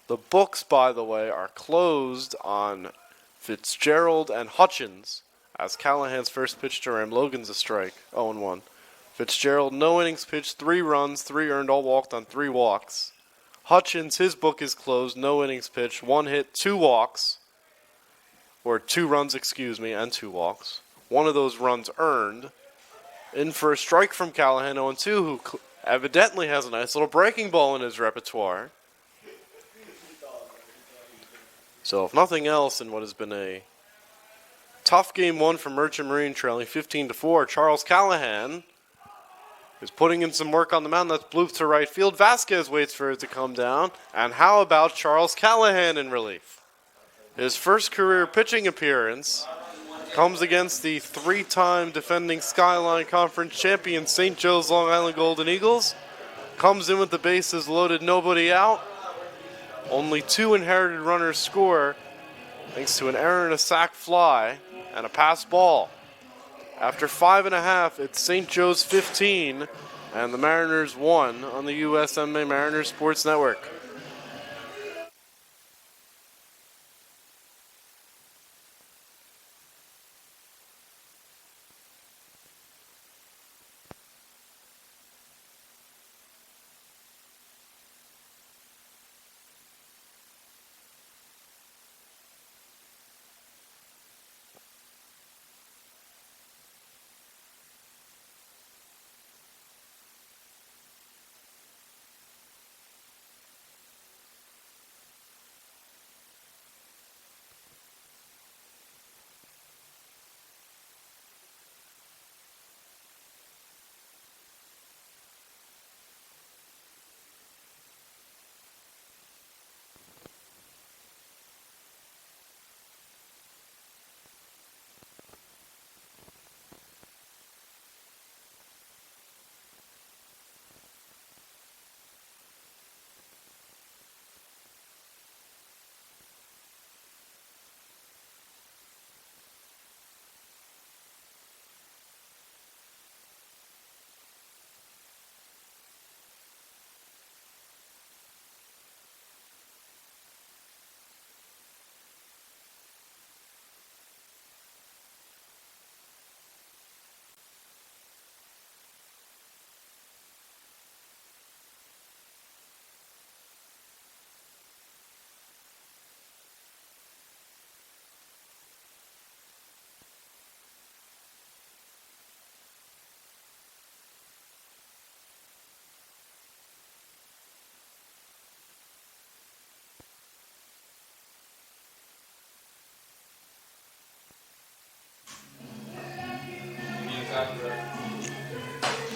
The books, by the way, are closed on Fitzgerald and Hutchins, as Callahan's first pitch to Ram-Logan's a strike, 0-1. Fitzgerald, no innings pitched, 3 runs, 3 earned, all walked on 3 walks. Hutchins, his book is closed, no innings pitched, 1 hit, 2 walks. Or 2 runs, and 2 walks. One of those runs earned. In for a strike from Callahan, 0-2, who evidently has a nice little breaking ball in his repertoire. So if nothing else in what has been a tough game 1 for Merchant Marine, trailing 15-4, Charles Callahan is putting in some work on the mound. That's blooped to right field. Vasquez waits for it to come down. And how about Charles Callahan in relief? His first career pitching appearance comes against the 3-time defending Skyline Conference champion St. Joe's Long Island Golden Eagles. Comes in with the bases loaded, nobody out. Only 2 inherited runners score thanks to an error and a sac fly and a pass ball. After 5.5, it's St. Joe's 15 and the Mariners 1 on the USMMA Mariners Sports Network.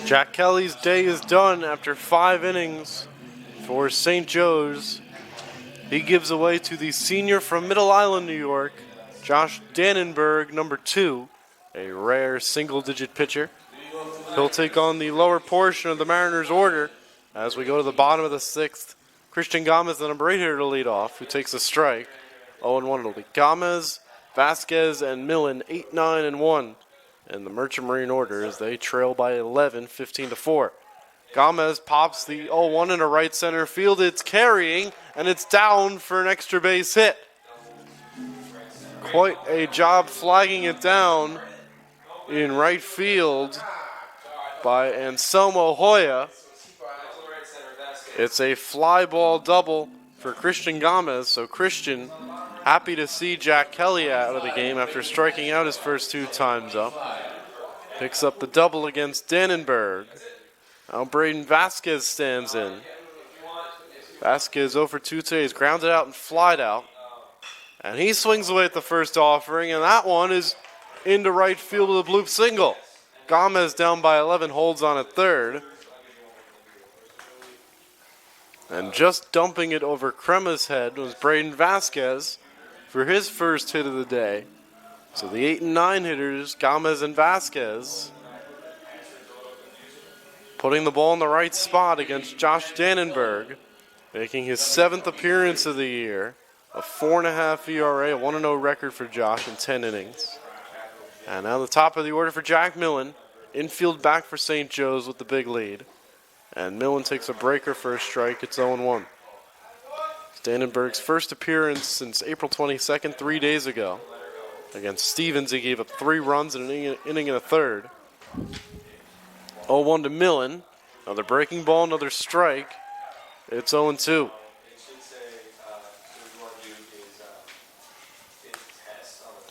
Jack Kelly's day is done after 5 innings for St. Joe's. He gives away to the senior from Middle Island, New York, Josh Dannenberg, number 2, a rare single-digit pitcher. He'll take on the lower portion of the Mariners' order as we go to the bottom of the 6th. Christian Gomez, the number 8 hitter, to lead off, who takes a strike. 0-1 it'll be Gomez, Vasquez, and Millen, 8, 9, and 1. And the Merchant Marine order as they trail by 11, 15-4. Gomez pops the 0-1 into right center field. It's carrying, and it's down for an extra base hit. Quite a job flagging it down in right field by Anselmo Hoya. It's a fly ball double for Christian Gomez. So Christian happy to see Jack Kelly out of the game after striking out his first 2 times up. Picks up the double against Dannenberg. Now Braden Vasquez stands in. Vasquez 0 for 2 today. He's grounded out and flied out. And he swings away at the first offering, and that one is into right field with a bloop single. Gomez down by 11, holds on at third. And just dumping it over Crema's head was Braden Vasquez for his first hit of the day. So the 8 and 9 hitters, Gomez and Vasquez, putting the ball in the right spot against Josh Dannenberg, making his 7th appearance of the year. A 4.5 ERA, a 1-0 record for Josh in 10 innings. And now the top of the order for Jack Millen. Infield back for St. Joe's with the big lead. And Millen takes a breaker for a strike. It's 0-1. Dannenberg's first appearance since April 22nd, 3 days ago. Against Stevens, he gave up 3 runs in an inning and a third. 0-1 to Millen. Another breaking ball, another strike. It's 0-2.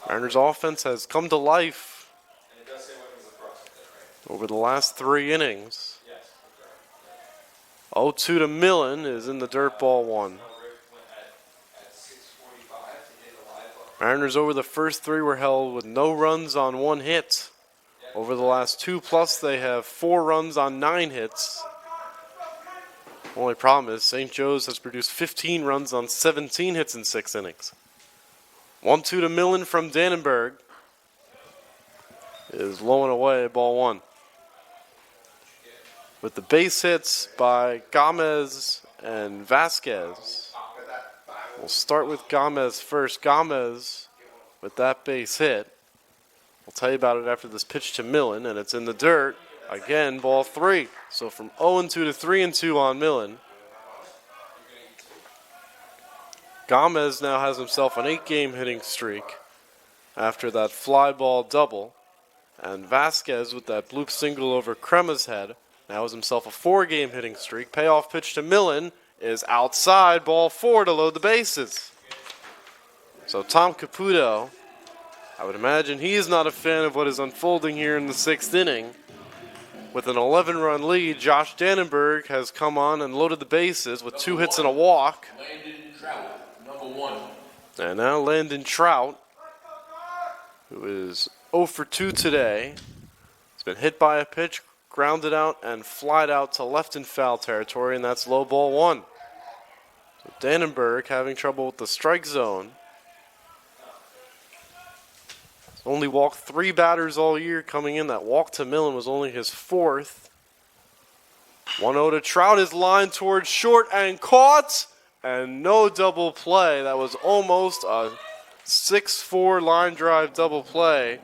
Mariners offense has come to life over the last 3 innings. 0-2 to Millen is in the dirt, ball 1. Mariners over the first 3 were held with no runs on 1 hit. Over the last 2 plus, they have 4 runs on 9 hits. Only problem is St. Joe's has produced 15 runs on 17 hits in 6 innings. 1-2 to Millen from Dannenberg is low and away, ball 1. With the base hits by Gomez and Vasquez. We'll start with Gomez first. Gomez with that base hit. We'll tell you about it after this pitch to Millen, and it's in the dirt. Again, ball 3. So from 0-2 to 3-2 on Millen. Gomez now has himself an 8-game hitting streak after that fly ball double. And Vasquez with that bloop single over Crema's head now has himself a 4-game hitting streak. Payoff pitch to Millen is outside, ball 4 to load the bases. So Tom Caputo, I would imagine he is not a fan of what is unfolding here in the 6th inning. With an 11-run lead, Josh Dannenberg has come on and loaded the bases with 2 hits and a walk.
Landon Trout, number 1.
And now Landon Trout, who is 0 for 2 today. He's been hit by a pitch, grounded out, and flied out to left in foul territory, and that's low, ball 1. So Dannenberg having trouble with the strike zone. He's only walked 3 batters all year coming in. That walk to Millen was only his 4th. 1-0 to Trout is lined towards short and caught. And no double play. That was almost a 6-4 line drive double play.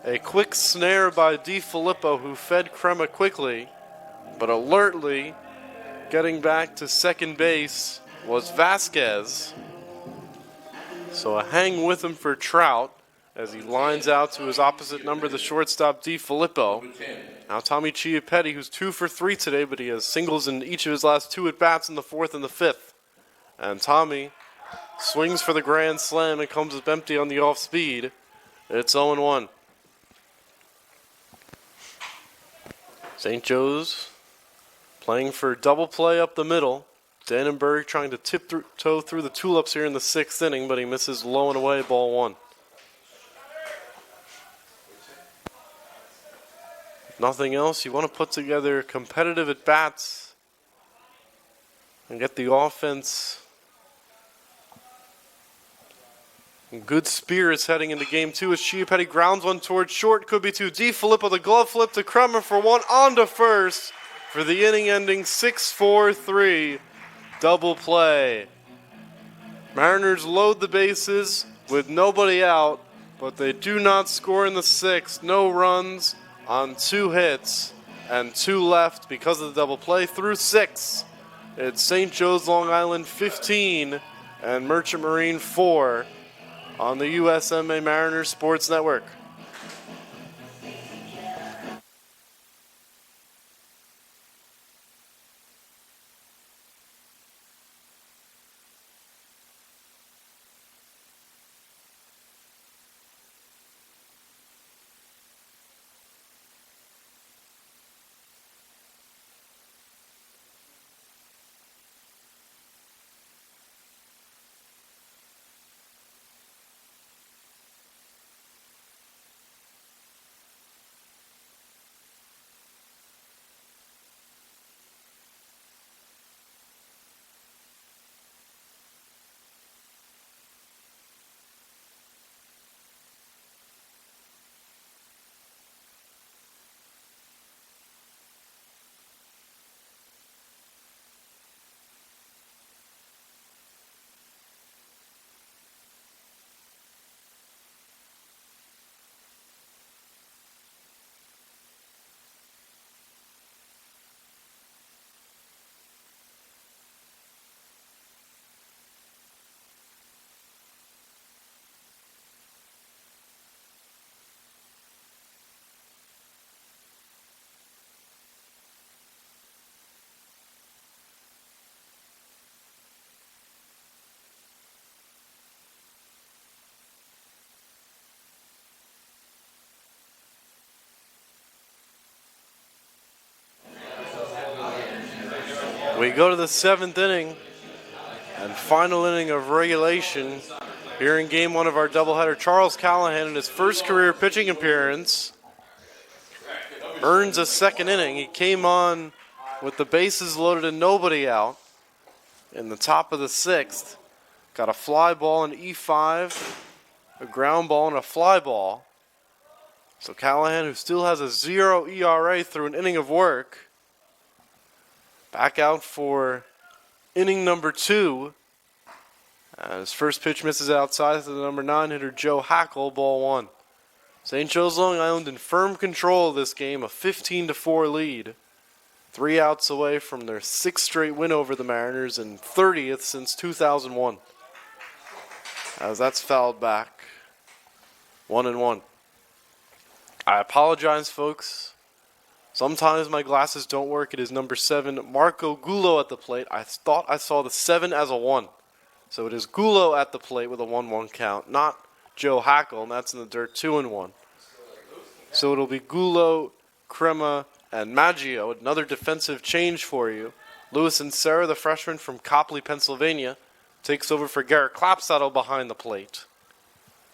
A quick snare by DiFilippo, who fed Crema quickly, but alertly getting back to second base was Vasquez. So a hang with him for Trout as he lines out to his opposite number, the shortstop DiFilippo. Now Tommy Chiappetti, who's 2 for 3 today, but he has singles in each of his last 2 at-bats in the 4th and the 5th. And Tommy swings for the grand slam and comes up empty on the off-speed. It's 0-1. St. Joe's playing for double play up the middle. Dannenberg trying to tiptoe through the tulips here in the 6th inning, but he misses low and away, ball 1. nothing else, you want to put together competitive at-bats and get the offense in good spirits heading into game two as Chiappetti grounds one towards short. Could be too deep. Filippo the glove flip to Kremer for one on to first for the inning-ending 6-4-3 double play. Mariners load the bases with nobody out, but they do not score in the sixth. No runs on 2 hits and 2 left because of the double play through 6. It's St. Joe's Long Island 15 and Merchant Marine 4 on the USMMA Mariners Sports Network. We go to the 7th inning and final inning of regulation here in game 1 of our doubleheader. Charles Callahan in his first career pitching appearance earns a 2nd inning. He came on with the bases loaded and nobody out in the top of the 6th. Got a fly ball in E5, a ground ball, and a fly ball. So Callahan, who still has a 0 ERA through an inning of work, back out for inning number 2. His first pitch misses outside to the number 9 hitter Joe Hackle, ball 1. St. Joe's Long Island in firm control of this game, a 15-4 lead. 3 outs away from their 6th straight win over the Mariners and 30th since 2001. As that's fouled back. 1-1. I apologize, folks. Sometimes my glasses don't work. It is number 7, Marco Gullo at the plate. I thought I saw the 7 as a 1. So it is Gullo at the plate with a 1-1 count, not Joe Hackle, and that's in the dirt, 2-1. So it'll be Gullo, Crema, and Maggio. Another defensive change for you. Lewis and Serra, the freshman from Copley, Pennsylvania, takes over for Garrett Clapsaddle behind the plate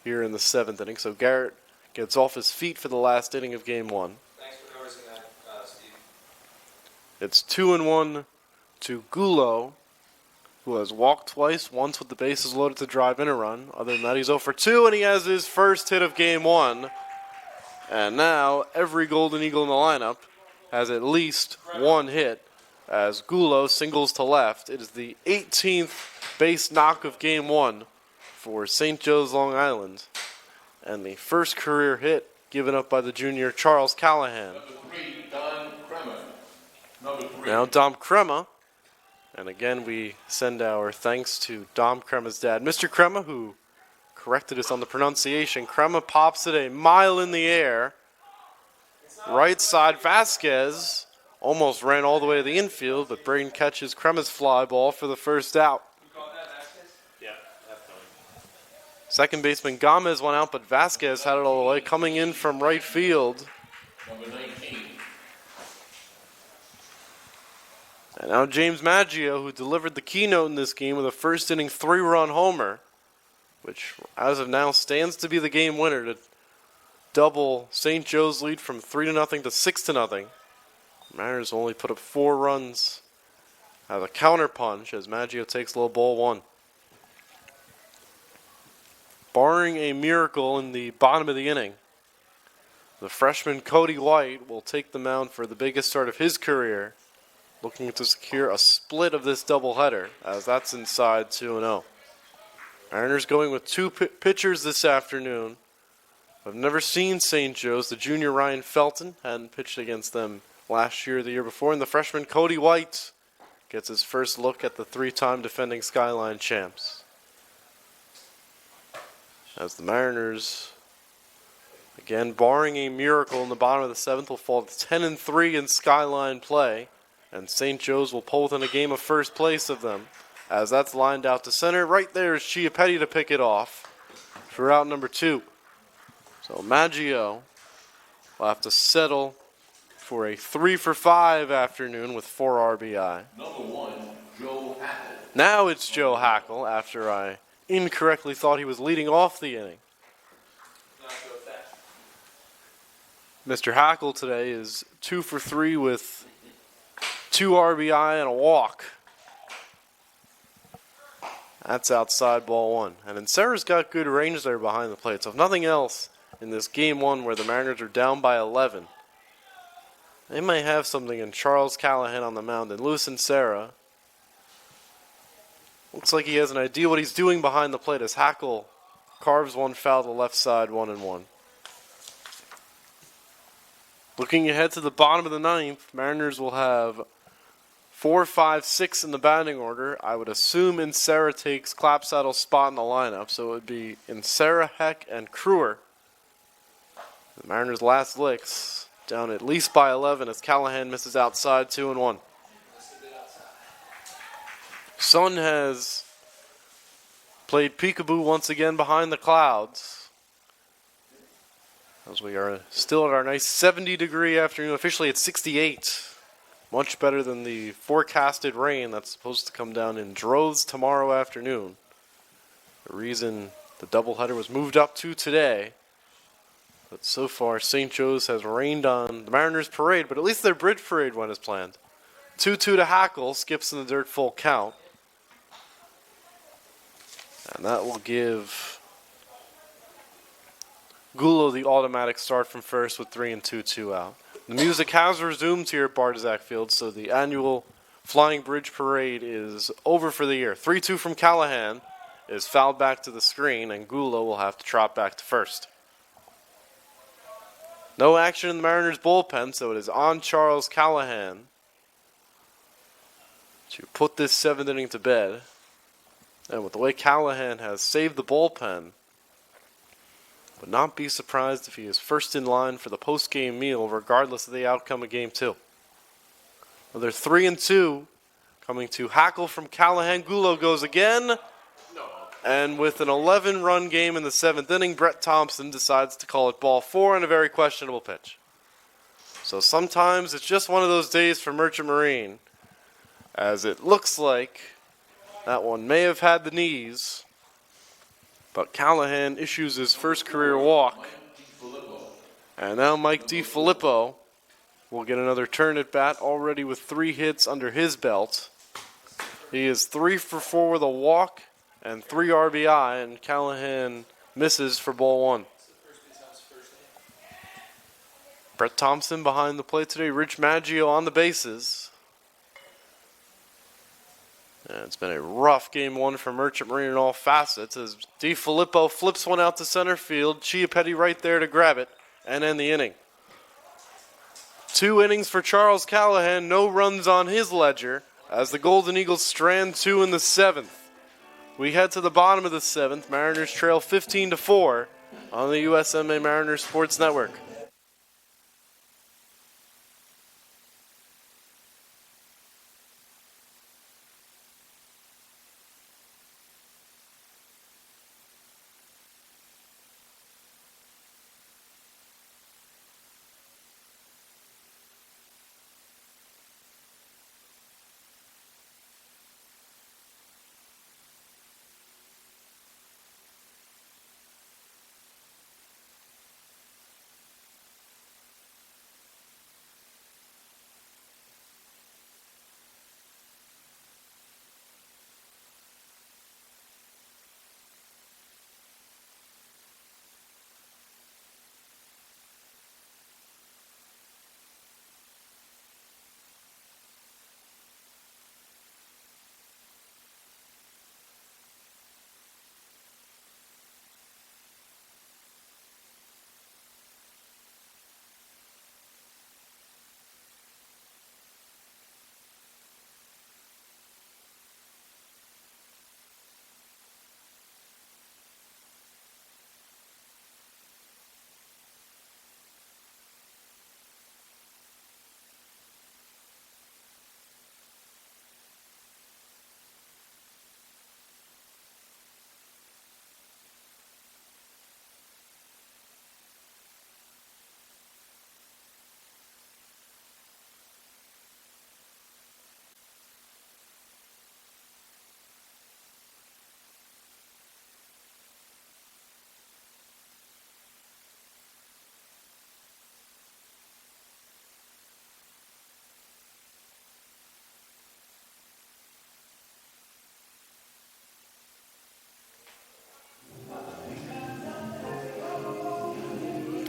here in the 7th inning. So Garrett gets off his feet for the last inning of game 1.
Thanks for noticing that, Steve.
It's 2-1 to Gullo, who has walked twice, once with the bases loaded to drive in a run. Other than that, he's 0 for 2, and he has his first hit of game 1. And now every Golden Eagle in the lineup has at least 1 hit as Gullo singles to left. It is the 18th base knock of game 1 for St. Joe's Long Island, and the first career hit given up by the junior Charles Callahan.
Number 3, Don Kremer. Number 3.
Now Dom Crema, and again we send our thanks to Dom Crema's dad, Mr. Crema, who corrected us on the pronunciation. Crema pops it a mile in the air. Right side, Vasquez almost ran all the way to the infield, but Braden catches Crema's fly ball for the first out.
Yeah, definitely.
Second baseman Gomez went out, but Vasquez had it all the way, coming in from right field.
Number 19.
And now James Maggio, who delivered the keynote in this game with a first inning 3-run homer, which as of now stands to be the game winner to double St. Joe's lead from 3-0 to 6-0. Mariners only put up 4 runs. Have a counter punch as Maggio takes low ball 1. Barring a miracle in the bottom of the inning, the freshman Cody White will take the mound for the biggest start of his career, looking to secure a split of this doubleheader, as that's inside 2-0. Mariners going with 2 pitchers this afternoon. I've never seen St. Joe's. The junior Ryan Felton hadn't pitched against them last year or the year before, and the freshman Cody White gets his first look at the 3-time defending Skyline champs. As the Mariners, again, barring a miracle in the bottom of the 7th, will fall to 10-3 in Skyline play, and St. Joe's will pull within a game of first place of them, as that's lined out to center. Right there is Chiappetti to pick it off for out number 2. So Maggio will have to settle for a 3-for-5 afternoon with 4 RBI.
Number 1, Joe Hackle.
Now it's Joe Hackle after I incorrectly thought he was leading off the inning.
Not go with that.
Mr. Hackle today is 2-for-3 with 2 RBI and a walk. That's outside ball 1. And Insera's got good range there behind the plate. So if nothing else in this game 1 where the Mariners are down by 11, they may have something in Charles Callahan on the mound and Luis Insera. Looks like he has an idea what he's doing behind the plate as Hackle carves one foul to the left side, 1-1. Looking ahead to the bottom of the 9th, Mariners will have 4, 5, 6 in the batting order. I would assume Insera takes Clapsaddle's spot in the lineup, so it would be Insera, Heck, and Kruer. The Mariners' last licks, down at least by 11 as Callahan misses outside, 2-1. Sun has played peekaboo once again behind the clouds, as we are still at our nice 70-degree afternoon. Officially at 68. Much better than the forecasted rain that's supposed to come down in droves tomorrow afternoon. The reason the doubleheader was moved up to today. But so far, St. Joe's has rained on the Mariners' parade, but at least their bridge parade went as planned. 2-2 to Hackle, skips in the dirt, full count. And that will give Gulo the automatic start from first with 3 and 2 out. The music has resumed here at Bardzak Field, so the annual Flying Bridge Parade is over for the year. 3-2 from Callahan is fouled back to the screen, and Gulo will have to trot back to first. No action in the Mariners' bullpen, so it is on Charles Callahan to put this 7th inning to bed. And with the way Callahan has saved the bullpen, would not be surprised if he is first in line for the post-game meal, regardless of the outcome of Game 2. Another 3 and 2 coming to Hackle from Callahan. Gulo goes again. And with an 11-run game in the 7th inning, Brett Thompson decides to call it ball 4 on a very questionable pitch. So sometimes it's just one of those days for Merchant Marine, as it looks like that one may have had the knees, but Callahan issues his first career walk. And now Mike DiFilippo will get another turn at bat, already with 3 hits under his belt. He is 3 for 4 with a walk and 3 RBI, and Callahan misses for ball 1. Brett Thompson behind the plate today. Rich Maggio on the bases. And it's been a rough game 1 for Merchant Marine in all facets as DiFilippo flips one out to center field. Chiappetti right there to grab it and end the inning. 2 innings for Charles Callahan. No runs on his ledger as the Golden Eagles strand 2 in the 7th. We head to the bottom of the 7th. Mariners trail 15-4 on the USMMA Mariners Sports Network.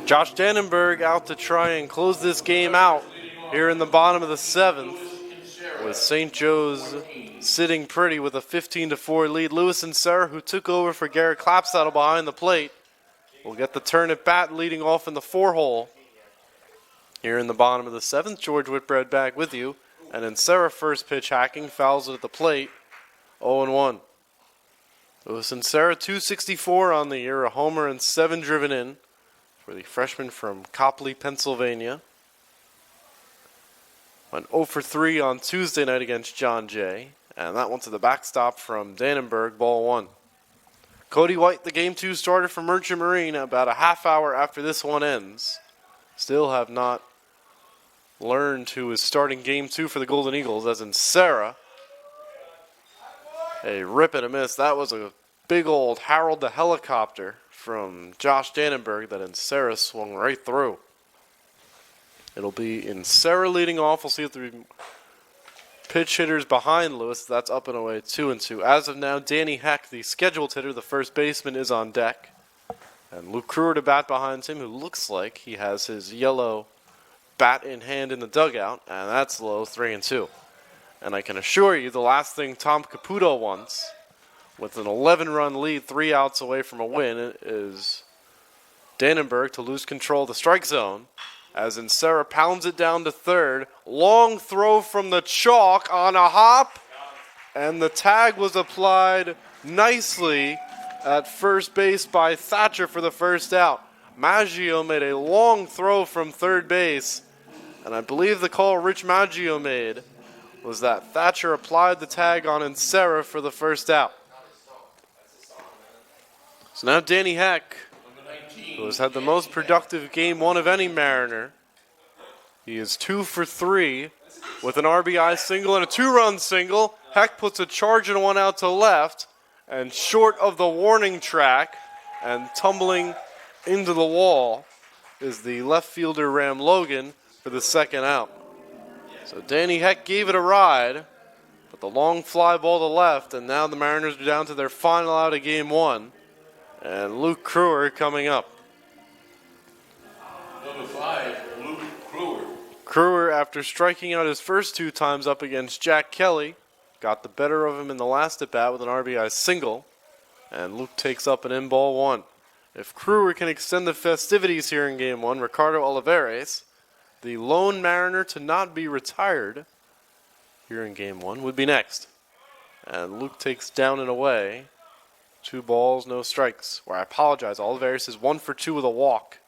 Josh Dannenberg out to try and close this game out here in the bottom of the 7th, with St. Joe's sitting pretty with a 15-4 lead. Lewis and Sarah, who took over for Garrett Clapsaddle behind the plate, will get the turn at bat leading off in the 4-hole. Here in the bottom of the 7th, George Whitbread back with you. And then Sarah first pitch hacking, fouls it at the plate, 0-1. Lewis and Sarah, 264 on the year, a homer and 7 driven in for the freshman from Copley, Pennsylvania. Went 0 for 3 on Tuesday night against John Jay. And that went to the backstop from Dannenberg, ball 1. Cody White, the Game 2 starter for Merchant Marine, about a half hour after this one ends. Still have not learned who is starting Game 2 for the Golden Eagles, as in Sarah. A rip and a miss. That was a big old Harold the Helicopter from Josh Dannenberg that in Sarah swung right through. It'll be in Sarah leading off. We'll see if the pitch hitters behind Lewis. That's up and away, 2-2. As of now, Danny Heck, the scheduled hitter, the first baseman, is on deck. And Luke Kruer to bat behind him, who looks like he has his yellow bat in hand in the dugout. And that's low, 3-2. And I can assure you the last thing Tom Caputo wants, with an 11-run lead, 3 outs away from a win, is Dannenberg to lose control of the strike zone. As in Sarah pounds it down to third. Long throw from the chalk on a hop. And the tag was applied nicely at first base by Thatcher for the first out. Maggio made a long throw from third base. And I believe the call Rich Maggio made was that Thatcher applied the tag on Insera for the first out. So now Danny Heck, who has had the most productive Game 1 of any Mariner. He is 2 for 3 with an RBI single and a 2-run single. Heck puts a charge and 1 out to left and short of the warning track and tumbling into the wall is the left fielder Ram Logan for the second out. So Danny Heck gave it a ride, but the long fly ball to left, and now the Mariners are down to their final out of Game 1. And Luke Kruer coming up.
Number 5, Luke Kruer.
Kruer, after striking out his first 2 times up against Jack Kelly, got the better of him in the last at-bat with an RBI single. And Luke takes up an in-ball 1. If Kruer can extend the festivities here in Game 1, Ricardo Olivares, the lone Mariner to not be retired here in Game 1, would be next. And Luke takes down and away. 2 balls, no strikes. Where I apologize, Olivares is 1 for 2 with a walk.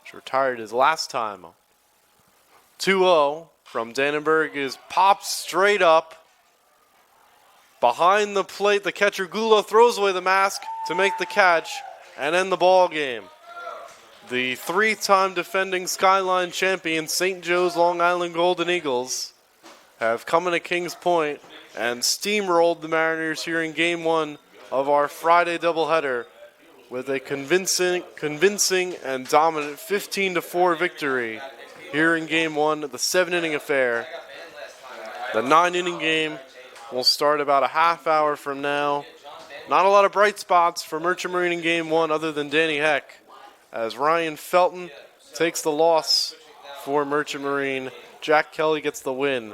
He retired his last time. 2-0 from Dannenberg is popped straight up. Behind the plate, the catcher Gula throws away the mask to make the catch and end the ball game. The 3-time defending Skyline champion St. Joe's Long Island Golden Eagles have come into Kings Point and steamrolled the Mariners here in Game 1 of our Friday doubleheader with a convincing and dominant 15-4 victory here in Game 1 of the 7-inning affair. The 9-inning game will start about a half hour from now. Not a lot of bright spots for Merchant Marine in Game 1 other than Danny Heck, as Ryan Felton takes the loss for Merchant Marine. Jack Kelly gets the win.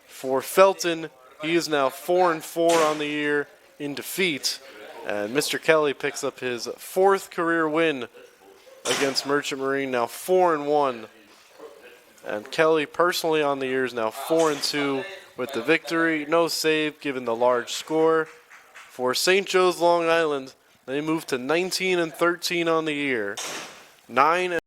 For Felton, he is now 4-4 on the year in defeat, and Mr. Kelly picks up his 4th career win against Merchant Marine, now 4-1. And Kelly personally on the year is now 4-2 with the victory. No save given the large score. For St. Joe's Long Island, they move to 19-13 on the year. 9